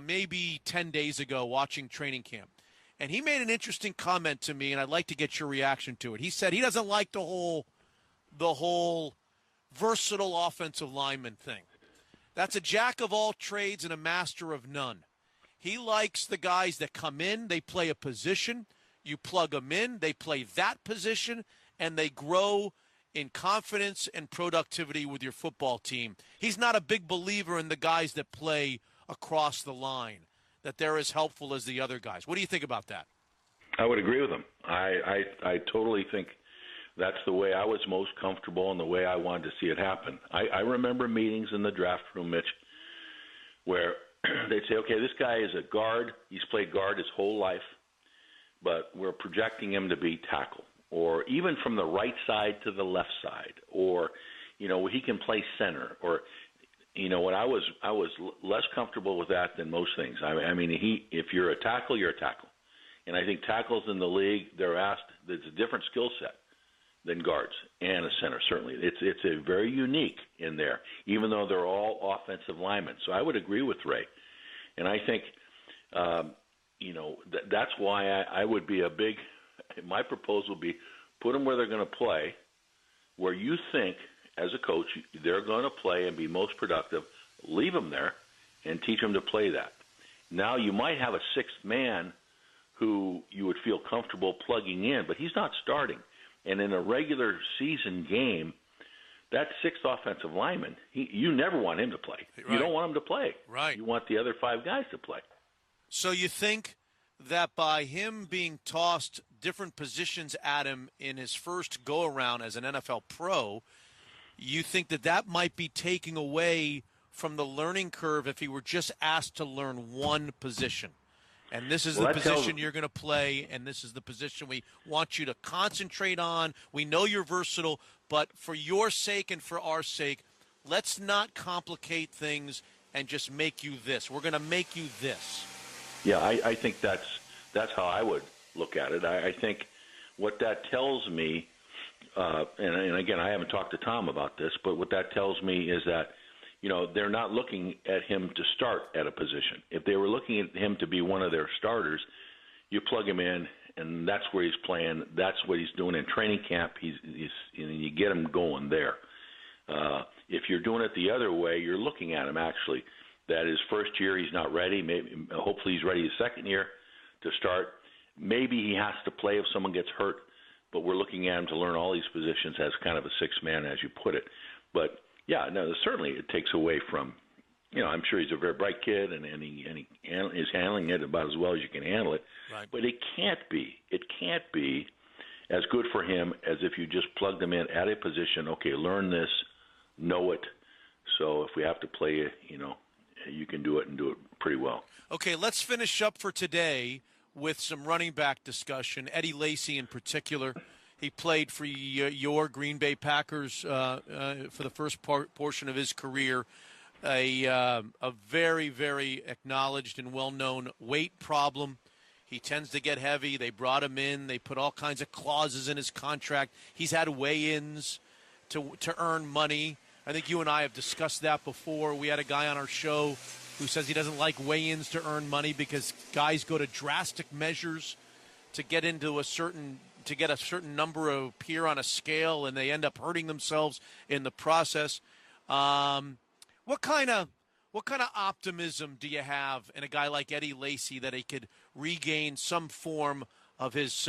maybe 10 days ago watching training camp. And he made an interesting comment to me, and I'd like to get your reaction to it. He said he doesn't like the whole versatile offensive lineman thing. That's a jack of all trades and a master of none. He likes the guys that come in, they play a position, you plug them in, they play that position, and they grow in confidence and productivity with your football team. He's not a big believer in the guys that play across the line, that they're as helpful as the other guys. What do you think about that? I would agree with him. I totally think that's the way I was most comfortable and the way I wanted to see it happen. I remember meetings in the draft room, Mitch, where they'd say, okay, this guy is a guard. He's played guard his whole life, but we're projecting him to be tackle, or even from the right side to the left side, or, he can play center, or – when I was less comfortable with that than most things. I mean, if you're a tackle, you're a tackle, and I think tackles in the league, they're asked. It's a different skill set than guards and a center. Certainly, it's a very unique in there, even though they're all offensive linemen. So I would agree with Ray, and I think that's why I would be a big. My proposal would be put them where they're going to play, where you think, as a coach, they're going to play and be most productive. Leave them there and teach them to play that. Now you might have a sixth man who you would feel comfortable plugging in, but he's not starting. And in a regular season game, that sixth offensive lineman, you never want him to play. Right. You don't want him to play. Right. You want the other five guys to play. So you think that by him being tossed different positions at him in his first go-around as an NFL pro, you think that might be taking away from the learning curve if he were just asked to learn one position? And this is the position you're going to play, and this is the position we want you to concentrate on. We know you're versatile, but for your sake and for our sake, let's not complicate things and just make you this. We're going to make you this. Yeah, I think that's how I would look at it. I think what that tells me, and again, I haven't talked to Tom about this, but what that tells me is that, they're not looking at him to start at a position. If they were looking at him to be one of their starters, you plug him in, and that's where he's playing. That's what he's doing in training camp. You get him going there. If you're doing it the other way, you're looking at him actually. That his first year he's not ready. Hopefully he's ready his second year to start. Maybe he has to play if someone gets hurt. But we're looking at him to learn all these positions as kind of a sixth man, as you put it. But, yeah, no, certainly it takes away from, I'm sure he's a very bright kid, and he is handling it about as well as you can handle it. Right. But it can't be as good for him as if you just plugged him in at a position, okay, learn this, know it. So if we have to play it, you can do it and do it pretty well. Okay, let's finish up for today with some running back discussion. Eddie Lacy in particular. He played for your Green Bay Packers for the first portion of his career. A very, very acknowledged and well-known weight problem. He tends to get heavy. They brought him in. They put all kinds of clauses in his contract. He's had weigh-ins to earn money. I think you and I have discussed that before. We had a guy on our show who says he doesn't like weigh-ins to earn money because guys go to drastic measures to get a certain number of appear on a scale, and they end up hurting themselves in the process. What kind of What kind of optimism do you have in a guy like Eddie Lacy that he could regain some form of his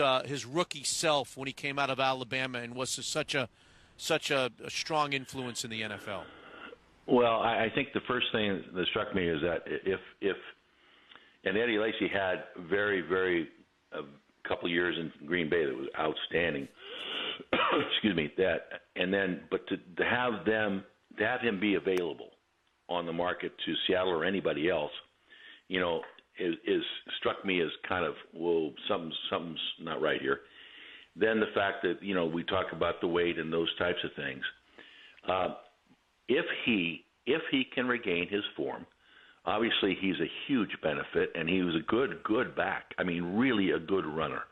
rookie self when he came out of Alabama and was such a strong influence in the NFL? Well, I think the first thing that struck me is that if Eddie Lacy had very a couple of years in Green Bay that was outstanding. Excuse me. But to have him be available on the market to Seattle or anybody else, is struck me as kind of, well, something's not right here. Then the fact that we talk about the weight and those types of things. If he can regain his form, obviously he's a huge benefit, and he was a good back. I mean, really a good runner,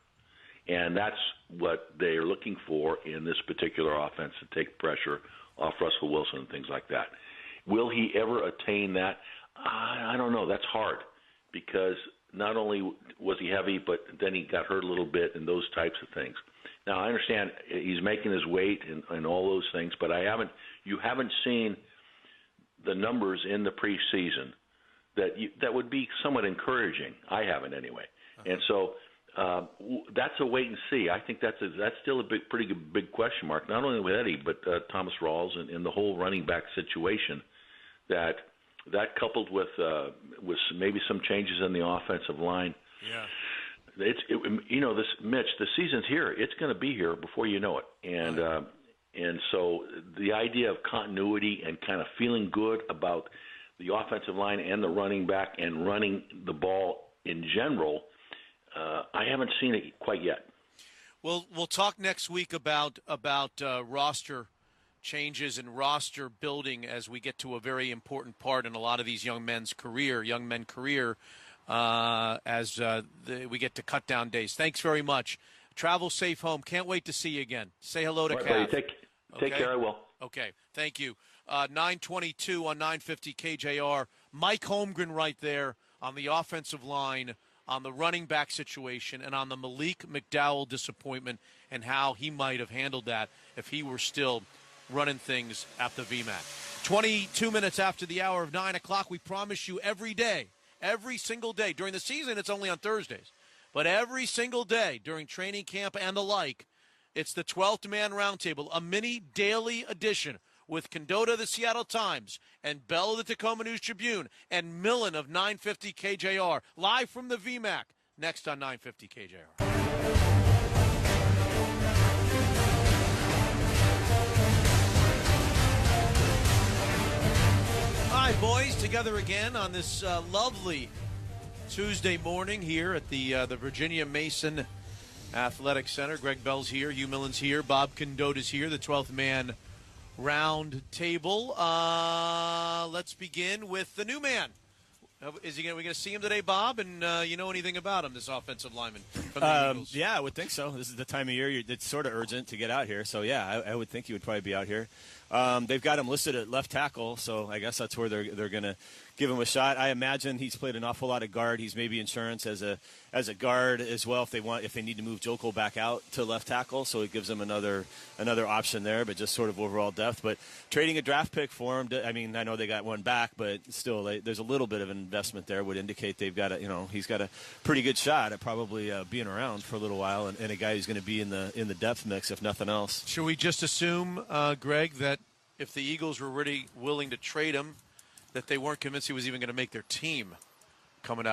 and that's what they're looking for in this particular offense, to take pressure off Russell Wilson and things like that. Will he ever attain that? I don't know. That's hard, because not only was he heavy, but then he got hurt a little bit and those types of things. Now, I understand he's making his weight and all those things, but you haven't seen the numbers in the preseason that would be somewhat encouraging. I haven't anyway. Uh-huh. And so that's a wait and see. I think that's still a pretty big question mark, not only with Eddie, but Thomas Rawls and the whole running back situation. That coupled with maybe some changes in the offensive line. Yeah. This Mitch, the season's here. It's going to be here before you know it. And so the idea of continuity and kind of feeling good about the offensive line and the running back and running the ball in general, I haven't seen it quite yet. Well, we'll talk next week about roster changes and roster building as we get to a very important part in a lot of these young men's career, as we get to cut down days. Thanks very much. Travel safe home. Can't wait to see you again. Say hello to Kath. Take care, I will. Okay, thank you. 9:22 on 950 KJR. Mike Holmgren right there on the offensive line, on the running back situation, and on the Malik McDowell disappointment and how he might have handled that if he were still running things at the VMAC. 22 minutes after the hour of 9 o'clock, we promise you every day, every single day. During the season, it's only on Thursdays. But every single day during training camp and the like, it's the 12th Man Roundtable, a mini daily edition with Condota of the Seattle Times and Bell of the Tacoma News Tribune and Millen of 950 KJR, live from the VMAC, next on 950 KJR. Hi, boys, together again on this lovely Tuesday morning here at the Virginia Mason Athletic Center. Greg Bell's here, Hugh Millen's here, Bob Condota's here, the 12th Man Round Table. Let's begin with the new man. Are we going to see him today, Bob? And you know anything about him, this offensive lineman from the Eagles? Yeah, I would think so. This is the time of year it's sort of urgent to get out here. So, yeah, I would think he would probably be out here. They've got him listed at left tackle, so I guess that's where they're going to give him a shot. I imagine he's played an awful lot of guard. He's maybe insurance as a guard as well if they need to move Joko back out to left tackle, so it gives them another option there, but just sort of overall depth. But trading a draft pick for him, I mean, I know they got one back, but still there's a little bit of an investment there. Would indicate they've got he's got a pretty good shot at probably being around for a little while, and a guy who's going to be in the depth mix if nothing else. Should we just assume, Greg, that if the Eagles were really willing to trade him, that they weren't convinced he was even going to make their team coming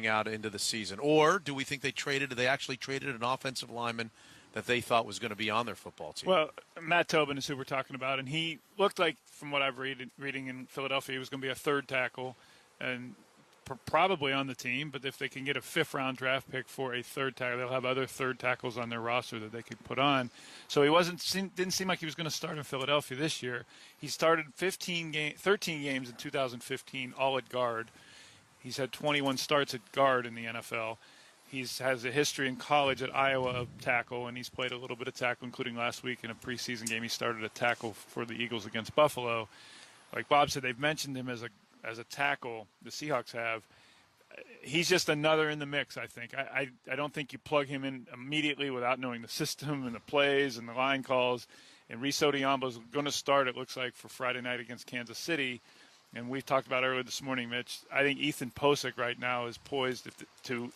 out into the season? Or do we think they actually traded an offensive lineman that they thought was going to be on their football team? Well, Matt Tobin is who we're talking about, and he looked like, from what I've reading in Philadelphia, he was going to be a third tackle and probably on the team. But if they can get a fifth-round draft pick for a third tackle, they'll have other third tackles on their roster that they could put on. So he didn't seem like he was going to start in Philadelphia this year. He started 13 games in 2015, all at guard. He's had 21 starts at guard in the NFL. He has a history in college at Iowa of tackle, and he's played a little bit of tackle, including last week in a preseason game. He started a tackle for the Eagles against Buffalo. Like Bob said, they've mentioned him as a tackle, the Seahawks have. He's just another in the mix, I think. I don't think you plug him in immediately without knowing the system and the plays and the line calls. And Reese Odiombo is going to start, it looks like, for Friday night against Kansas City. And we talked about earlier this morning, Mitch. I think Ethan Posick right now is poised to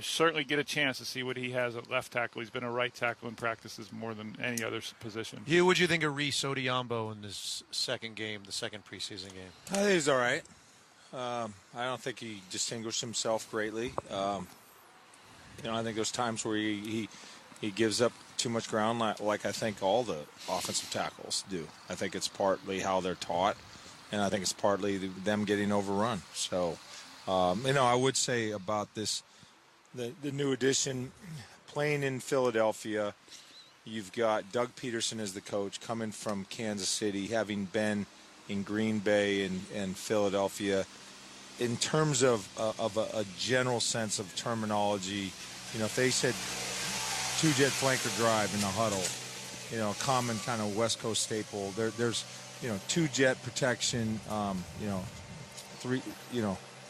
certainly get a chance to see what he has at left tackle. He's been a right tackle in practices more than any other position. Hugh, what do you think of Reese Odiambo in this second game, the second preseason game? I think he's all right. I don't think he distinguished himself greatly. I think there's times where he gives up too much ground, like I think all the offensive tackles do. I think it's partly how they're taught, and I think it's partly them getting overrun. So, I would say about this, the new addition, playing in Philadelphia, you've got Doug Peterson as the coach coming from Kansas City, having been in Green Bay and Philadelphia. In terms of a general sense of terminology, if they said two-jet flanker drive in the huddle, a common kind of West Coast staple. There's two-jet protection,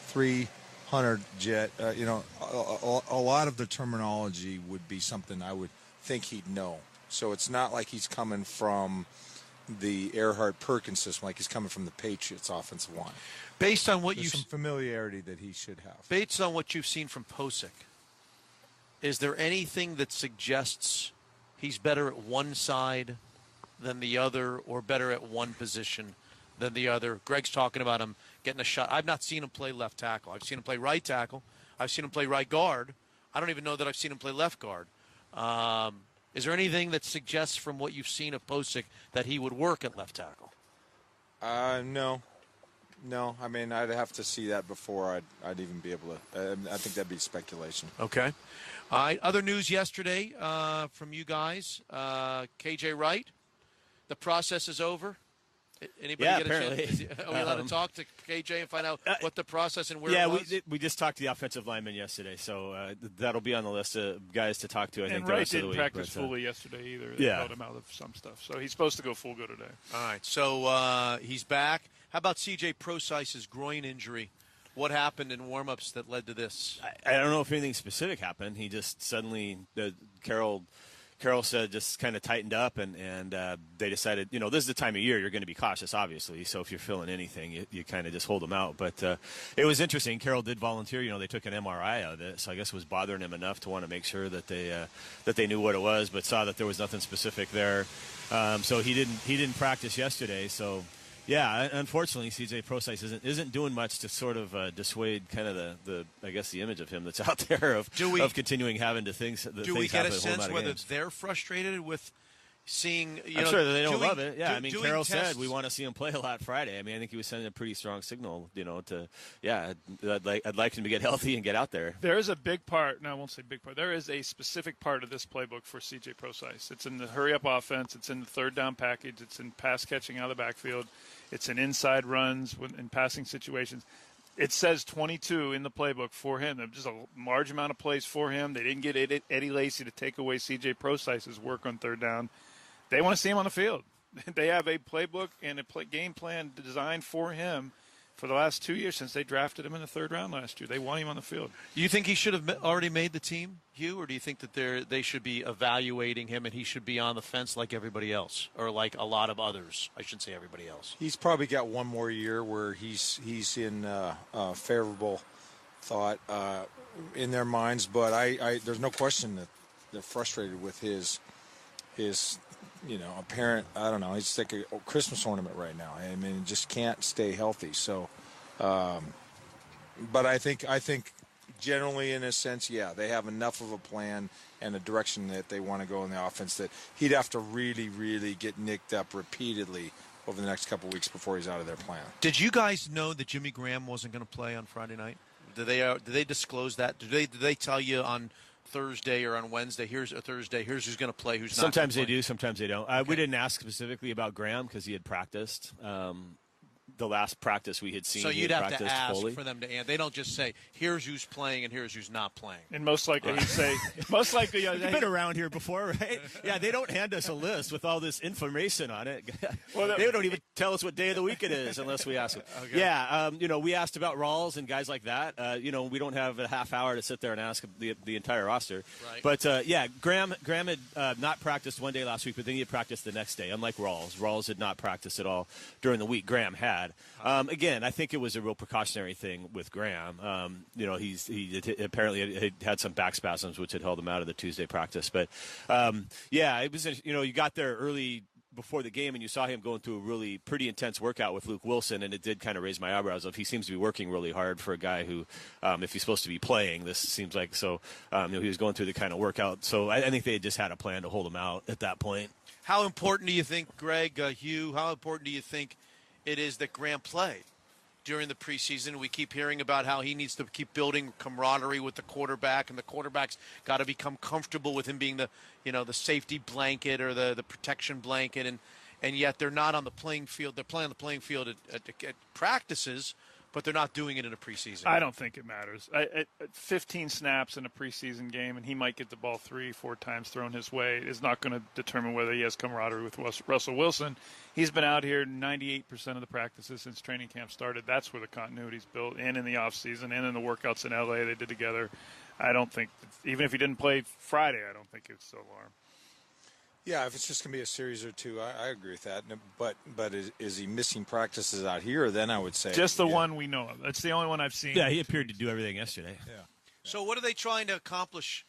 300 jet. A lot of the terminology would be something I would think he'd know. So it's not like he's coming from the Earhart-Perkins system, like he's coming from the Patriots offensive line. Based on what There's some familiarity that he should have. Based on what you've seen from Posick, is there anything that suggests he's better at one side than the other, or better at one position than the other? Greg's talking about him getting a shot. I've not seen him play left tackle. I've seen him play right tackle. I've seen him play right guard. I don't even know that I've seen him play left guard. Is there anything that suggests from what you've seen of Posick that he would work at left tackle? No. I mean, I'd have to see that before I'd even be able to. I think that'd be speculation. Okay. All right. Other news yesterday from you guys. KJ Wright, the process is over. Anybody get apparently. a chance? Are we allowed to talk to KJ and find out what the process and where it was? we just talked to the offensive lineman yesterday, so that'll be on the list of guys to talk to, I think, and the Wright rest of the didn't week. practice fully yesterday either. They held him out of some stuff. So he's supposed to go full go today. All right. So he's back. How about C.J. Prosis's groin injury? What happened in warm-ups that led to this? I don't know if anything specific happened. He just suddenly, Carroll said, just kind of tightened up, and they decided, this is the time of year you're going to be cautious, obviously. So if you're feeling anything, you kind of just hold them out. But it was interesting. Carroll did volunteer. They took an MRI of it, so I guess it was bothering him enough to want to make sure that they knew what it was, but saw that there was nothing specific there. So he didn't practice yesterday. So. Yeah, unfortunately, C.J. Prosis isn't doing much to sort of dissuade kind of the image of him that's out there of continuing having to things. Do we get a sense whether they're frustrated with seeing? I'm sure that they don't love it. Yeah, Carroll said we want to see him play a lot Friday. I think he was sending a pretty strong signal. I'd like him to get healthy and get out there. There is a big part. No, I won't say big part. There is a specific part of this playbook for C.J. Prosis. It's in the hurry-up offense. It's in the third down package. It's in pass catching out of the backfield. It's in inside runs in passing situations. It says 22 in the playbook for him. There's just a large amount of plays for him. They didn't get Eddie Lacy to take away C.J. Prosis's work on third down. They want to see him on the field. They have a playbook and a game plan designed for him for the last 2 years since they drafted him in the third round last year. They want him on the field. Do you think he should have already made the team, Hugh, or do you think that they should be evaluating him and he should be on the fence like everybody else, or like a lot of others? I shouldn't say everybody else. He's probably got one more year where he's in favorable thought in their minds, but I there's no question that they're frustrated with his apparent, I don't know, he's like a Christmas ornament right now. Just can't stay healthy. So, but I think generally, in a sense, they have enough of a plan and a direction that they want to go in the offense that he'd have to really, really get nicked up repeatedly over the next couple of weeks before he's out of their plan. Did you guys know that Jimmy Graham wasn't going to play on Friday night? Did they disclose that? Did they tell you on Thursday or on Wednesday, here's who's going to play, who's not? Sometimes they do, sometimes they don't. We didn't ask specifically about Graham because he had practiced. The last practice we had seen, so you'd have to ask fully for them to answer. They don't just say, here's who's playing and here's who's not playing. And most likely he'd say, you've been around here before, right? Yeah, they don't hand us a list with all this information on it. They don't even tell us what day of the week it is unless we ask them. Okay. Yeah, we asked about Rawls and guys like that. We don't have a half hour to sit there and ask the entire roster. Right. But, Graham had not practiced one day last week, but then he had practiced the next day, unlike Rawls. Rawls had not practiced at all during the week. Graham had. bad. Again, I think it was a real precautionary thing with Graham. He apparently had some back spasms, which had held him out of the Tuesday practice. But, it was, you got there early before the game, and you saw him going through a really pretty intense workout with Luke Wilson, and it did kind of raise my eyebrows of he seems to be working really hard for a guy who, if he's supposed to be playing, this seems like so. He was going through the kind of workout. So I think they had just had a plan to hold him out at that point. How important do you think, Greg, Hugh, how important do you think it is that Graham play during the preseason? We keep hearing about how he needs to keep building camaraderie with the quarterback, and the quarterback's got to become comfortable with him being the safety blanket or the protection blanket, and yet they're not on the playing field. They're playing on the playing field at practices, but they're not doing it in a preseason. I don't think it matters. 15 snaps in a preseason game, and he might get the ball 3-4 times thrown his way, is not going to determine whether he has camaraderie with Russell Wilson. He's been out here 98% of the practices since training camp started. That's where the continuity's built, and in the offseason, and in the workouts in L.A. they did together. I don't think, even if he didn't play Friday, I don't think it's so alarm. Yeah, if it's just going to be a series or two, I agree with that. But is he missing practices out here? Then I would say just the one we know of. That's the only one I've seen. Yeah, he appeared to do everything yesterday. Yeah. So what are they trying to accomplish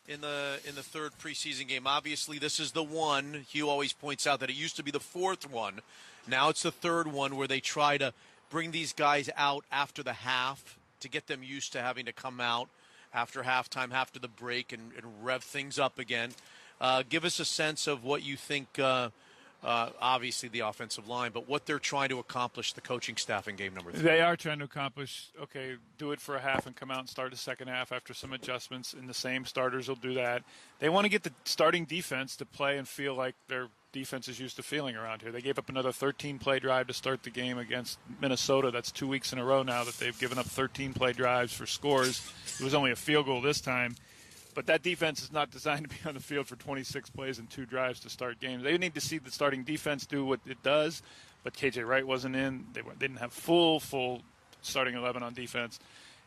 in the third preseason game? Obviously, this is the one. Hugh always points out that it used to be the fourth one. Now it's the third one where they try to bring these guys out after the half to get them used to having to come out after halftime, after the break, and rev things up again. Give us a sense of what you think, obviously the offensive line, but what they're trying to accomplish, the coaching staff in game number 3. They are trying to accomplish, do it for a half and come out and start the second half after some adjustments, and the same starters will do that. They want to get the starting defense to play and feel like their defense is used to feeling around here. They gave up another 13-play drive to start the game against Minnesota. That's 2 weeks in a row now that they've given up 13-play drives for scores. It was only a field goal this time. But that defense is not designed to be on the field for 26 plays and 2 drives to start games. They need to see the starting defense do what it does, but KJ Wright wasn't in. They didn't have full starting 11 on defense.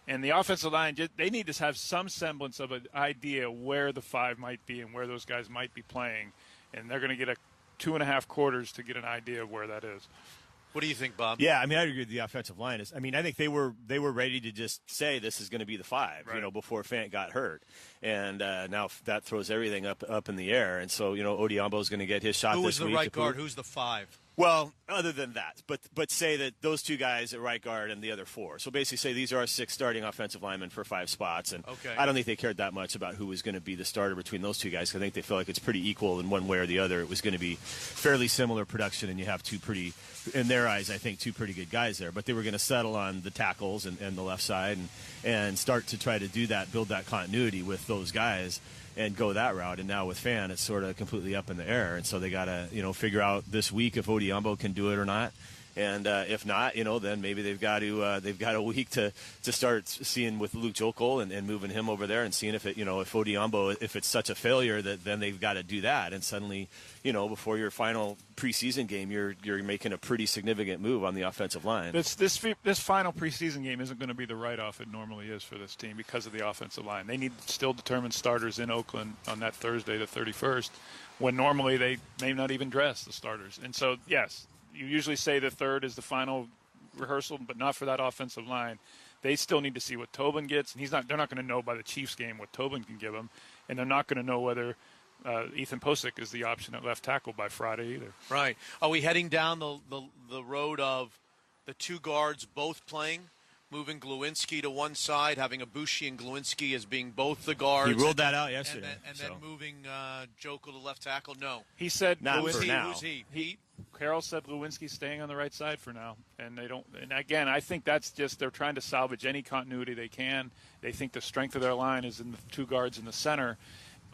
And the offensive line, they need to have some semblance of an idea where the 5 might be and where those guys might be playing. And they're going to get 2.5 quarters to get an idea of where that is. What do you think, Bob? Yeah, I agree with the offensive line. I think they were ready to just say this is going to be the 5, right, before Fant got hurt. And now that throws everything up in the air. And so, Odiombo is going to get his shot this week. Who was the right guard? Who's the 5? Well, other than that, but say that those 2 guys at right guard and the other 4. So basically say these are our 6 starting offensive linemen for 5 spots. And I don't think they cared that much about who was going to be the starter between those 2 guys. I think they feel like it's pretty equal in one way or the other. It was going to be fairly similar production, and you have 2 pretty, in their eyes, I think 2 pretty good guys there. But they were going to settle on the tackles and the left side and start to try to do that, build that continuity with those guys and go that route. And now with Fant, it's sort of completely up in the air. And so they got to, figure out this week if Odiombo can do it or not. And if not, then maybe they've got a week to start seeing with Luke Jokel and moving him over there and seeing if Odiombo, if it's such a failure that then they've got to do that. And suddenly, before your final preseason game, you're making a pretty significant move on the offensive line. This final preseason game isn't going to be the write-off it normally is for this team because of the offensive line. They need to still determine starters in Oakland on that Thursday, the 31st, when normally they may not even dress the starters. And so, yes, you usually say the third is the final rehearsal, but not for that offensive line. They still need to see what Tobin gets, and they're not going to know by the Chiefs game what Tobin can give them, and they're not going to know whether Ethan Posick is the option at left tackle by Friday either. Right. Are we heading down the road of the 2 guards both playing, moving Glowinski to one side, having Ibushi and Glowinski as being both the guards? He ruled that out yesterday. And then moving Jokel to left tackle? No. He said Glowinski. Who's he? Carroll said Lewinsky's staying on the right side for now, and they don't. And again, I think that's just they're trying to salvage any continuity they can. They think the strength of their line is in the 2 guards in the center.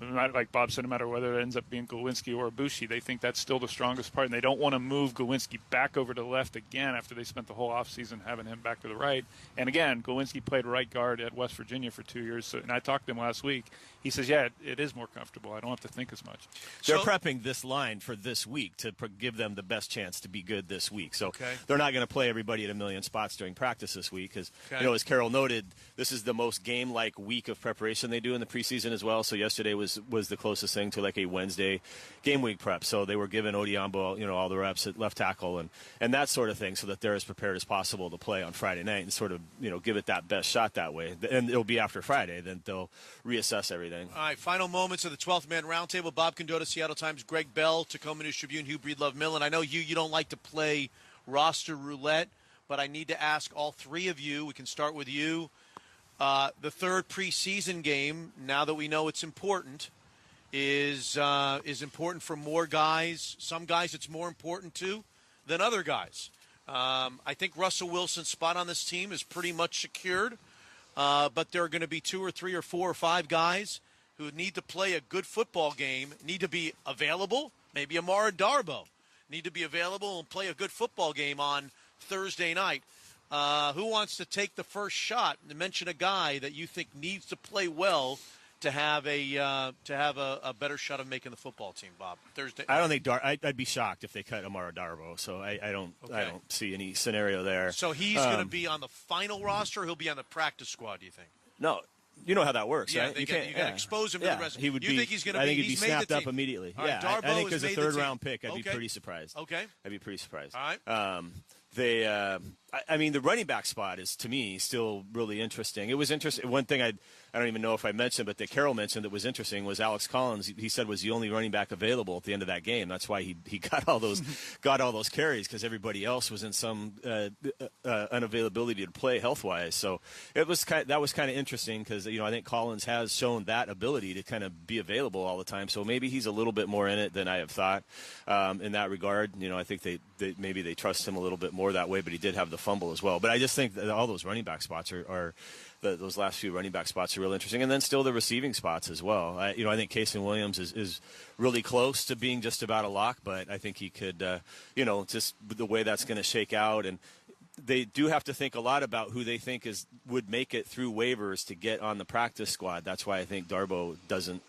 Like Bob said, no matter whether it ends up being Glowinski or Ibushi, they think that's still the strongest part, and they don't want to move Glowinski back over to the left again after they spent the whole offseason having him back to the right. And again, Glowinski played right guard at West Virginia for 2 years, and I talked to him last week. He says, yeah, it is more comfortable. I don't have to think as much. They're prepping this line for this week to give them the best chance to be good this week. So they're not going to play everybody at a million spots during practice this week because, as Carroll noted, this is the most game-like week of preparation they do in the preseason as well. So yesterday was was the closest thing to like a Wednesday game week prep. So they were giving Odiombo, all the reps at left tackle and that sort of thing, so that they're as prepared as possible to play on Friday night and sort of give it that best shot that way. And it'll be after Friday, then they'll reassess everything. All right, final moments of the 12th Man Roundtable. Bob Condotta, Seattle Times, Greg Bell, Tacoma News Tribune, Hugh Breedlove Millen. I know you don't like to play roster roulette, but I need to ask all three of you. We can start with you. The third preseason game, now that we know it's important, is important for more guys. Some guys it's more important to than other guys. I think Russell Wilson's spot on this team is pretty much secured, but there are going to be 2 or 3 or 4 or 5 guys who need to play a good football game, need to be available, maybe Amara Darboh, need to be available and play a good football game on Thursday night. Who wants to take the first shot and mention a guy that you think needs to play well to have a better shot of making the football team, Bob? Thursday. I don't think I'd be shocked if they cut Amara Darboh. So I don't see any scenario there. So he's going to be on the final roster. Or he'll be on the practice squad. Do you think? No. You know how that works, yeah, right? You got to expose him to the rest. He would you think he's going to be? I think he'd be he's snapped up immediately. All right, I think has as a made the third-round team. pick, I'd be pretty surprised. Okay. I'd be pretty surprised. All right. I mean, the running back spot is, to me, still really interesting. It was interesting. One thing I don't even know if I mentioned, but that Carroll mentioned that was interesting was Alex Collins. He said was the only running back available at the end of that game. That's why he got all those carries, because everybody else was in some unavailability to play health-wise. So that was kind of interesting because I think Collins has shown that ability to kind of be available all the time. So maybe he's a little bit more in it than I have thought in that regard. I think maybe they trust him a little bit more that way, but he did have the fumble as well. But I just think that all those running back spots are those last few running back spots are real interesting, and then still the receiving spots as well. I think Kason Williams is really close to being just about a lock, but I think he could, just the way that's going to shake out, and they do have to think a lot about who they think would make it through waivers to get on the practice squad. That's why I think Darboh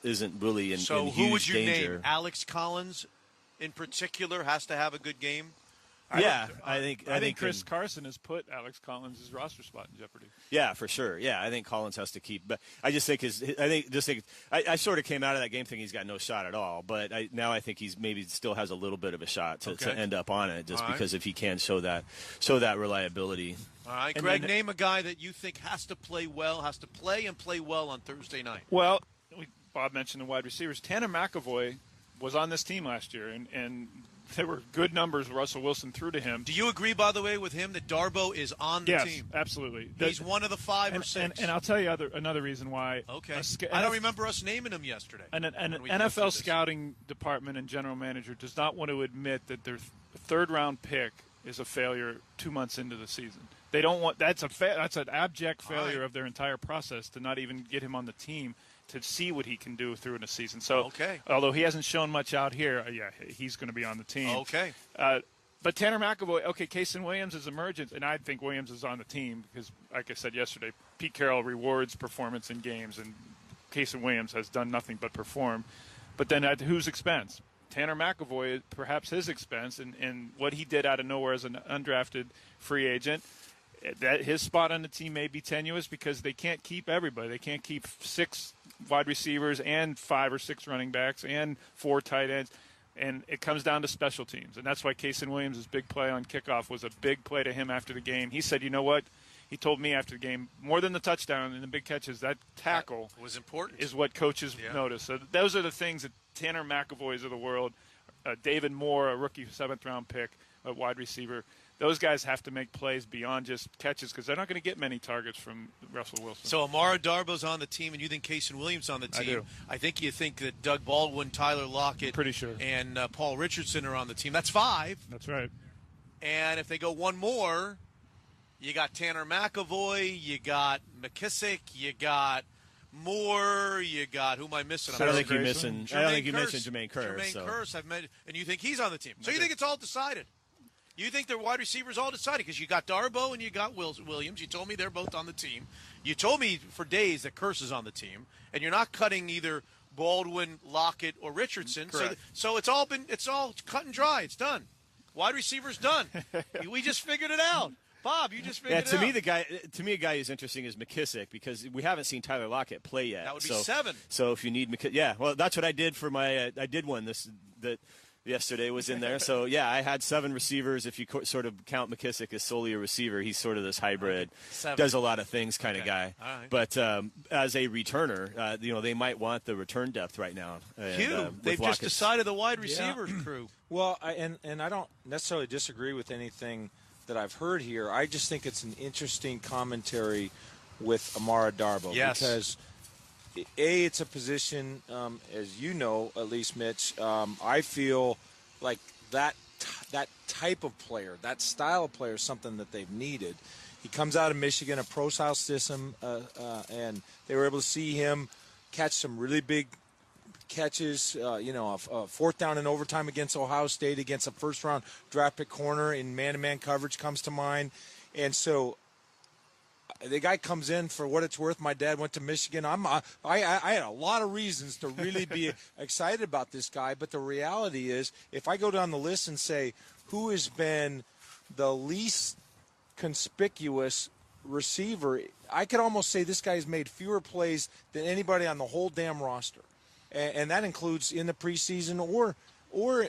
isn't really in So in who huge would you danger. name? Alex Collins, in particular, has to have a good game. Yeah, I think Chris Carson has put Alex Collins' roster spot in jeopardy. Yeah, for sure. Yeah, I think Collins has to keep. But I just think I sort of came out of that game thinking he's got no shot at all. But now I think he's maybe still has a little bit of a shot to end up on it, just because if he can show that reliability. All right, Greg, name a guy that you think has to play and play well on Thursday night. Well, Bob mentioned the wide receivers. Tanner McAvoy was on this team last year, and there were good numbers Russell Wilson threw to him. Do you agree, by the way, with him that Darboh is on the team? Yes, absolutely. He's one of the 5 or 6. And I'll tell you another reason why. Okay. I don't remember us naming him yesterday. An NFL scouting department and general manager does not want to admit that their third-round pick is a failure 2 months into the season. They don't want that's an abject failure of their entire process to not even get him on the team to see what he can do through in a season. So, although he hasn't shown much out here, he's going to be on the team. Okay. But Tanner McAvoy, Kason Williams is emergent, and I think Williams is on the team because, like I said yesterday, Pete Carroll rewards performance in games, and Kason Williams has done nothing but perform. But then at whose expense? Tanner McAvoy, perhaps his expense, and what he did out of nowhere as an undrafted free agent. That his spot on the team may be tenuous because they can't keep everybody. They can't keep 6 wide receivers and 5 or 6 running backs and 4 tight ends. And it comes down to special teams. And that's why Kason Williams' big play on kickoff was a big play to him after the game. He said, you know what? He told me after the game, more than the touchdown and the big catches, that tackle was important. Is what coaches notice. So those are the things that Tanner McAvoys of the world, David Moore, a rookie 7th-round pick, a wide receiver, those guys have to make plays beyond just catches because they're not going to get many targets from Russell Wilson. So Amara Darboh's on the team, and you think Kason Williams on the team. I do. I think you think that Doug Baldwin, Tyler Lockett, pretty sure, and Paul Richardson are on the team. That's 5. That's right. And if they go one more, you got Tanner McAvoy, you got McKissick, you got Moore, you got who am I missing? I don't think you're missing Jermaine Kearse. Jermaine Kearse, and you think he's on the team. So you think it's all decided? You think their wide receivers all decided because you got Darboh and you got Williams. You told me they're both on the team. You told me for days that Kearse is on the team, and you're not cutting either Baldwin, Lockett, or Richardson. Correct. So it's all cut and dry. It's done. Wide receivers done. We just figured it out. Bob, you just figured it to out. me, a guy who's interesting is McKissick because we haven't seen Tyler Lockett play yet. That would be 7. So if you need McKissick, well, that's what I did for my. I did one that yesterday was in there. So yeah, I had 7 receivers. If you sort of count McKissick as solely a receiver, he's sort of this hybrid, 7. does a lot of things kind of guy. All right. But as a returner, they might want the return depth right now. Hugh, they've just decided the wide receiver crew. Well, I don't necessarily disagree with anything that I've heard here. I just think it's an interesting commentary with Amara Darboh. Yes. Because, it's a position, as you know, at least, Mitch, I feel like that type of player, that style of player is something that they've needed. He comes out of Michigan, a pro-style system, and they were able to see him catch some really big catches, a fourth down in overtime against Ohio State, against a first-round draft pick corner in man-to-man coverage comes to mind. And so the guy comes in, for what it's worth. My dad went to Michigan. I had a lot of reasons to really be excited about this guy, but the reality is if I go down the list and say who has been the least conspicuous receiver, I could almost say this guy's made fewer plays than anybody on the whole damn roster. And that includes in the preseason or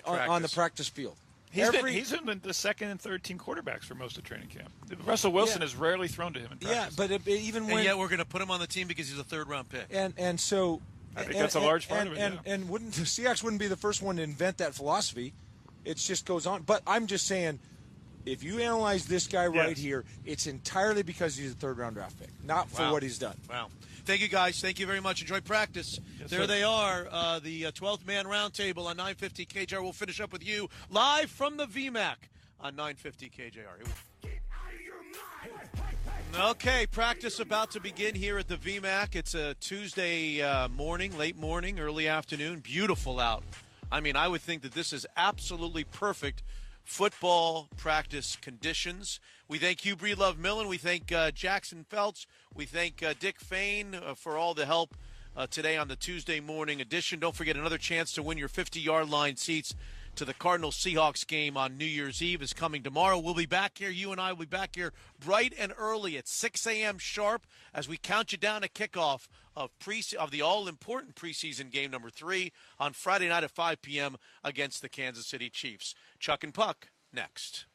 on the practice field. He's been the second and third team quarterbacks for most of training camp. Russell Wilson has rarely thrown to him in practice. Yeah, but even when... And yet we're going to put him on the team because he's a third-round pick. And so... I think that's a large part of it, And the Seahawks wouldn't be the first one to invent that philosophy. It just goes on. But I'm just saying, if you analyze this guy right here, it's entirely because he's a third-round draft pick, not for what he's done. Wow. Thank you, guys. Thank you very much. Enjoy practice. Yes, there sir. they are, the 12th man roundtable on 950 KJR. We'll finish up with you live from the VMAC on 950 KJR. Okay, practice about to begin here at the VMAC. It's a Tuesday morning, late morning, early afternoon. Beautiful out. I mean, I would think that this is absolutely perfect football practice conditions. We thank Hugh Breedlove Millen. We thank Jackson Feltz. We thank Dick Fain for all the help today on the Tuesday morning edition. Don't forget, another chance to win your 50-yard line seats to the Cardinals-Seahawks game on New Year's Eve is coming tomorrow. We'll be back here. You and I will be back here bright and early at 6 a.m. sharp as we count you down to kickoff of the all-important preseason game number 3 on Friday night at 5 p.m. against the Kansas City Chiefs. Chuck and Puck next.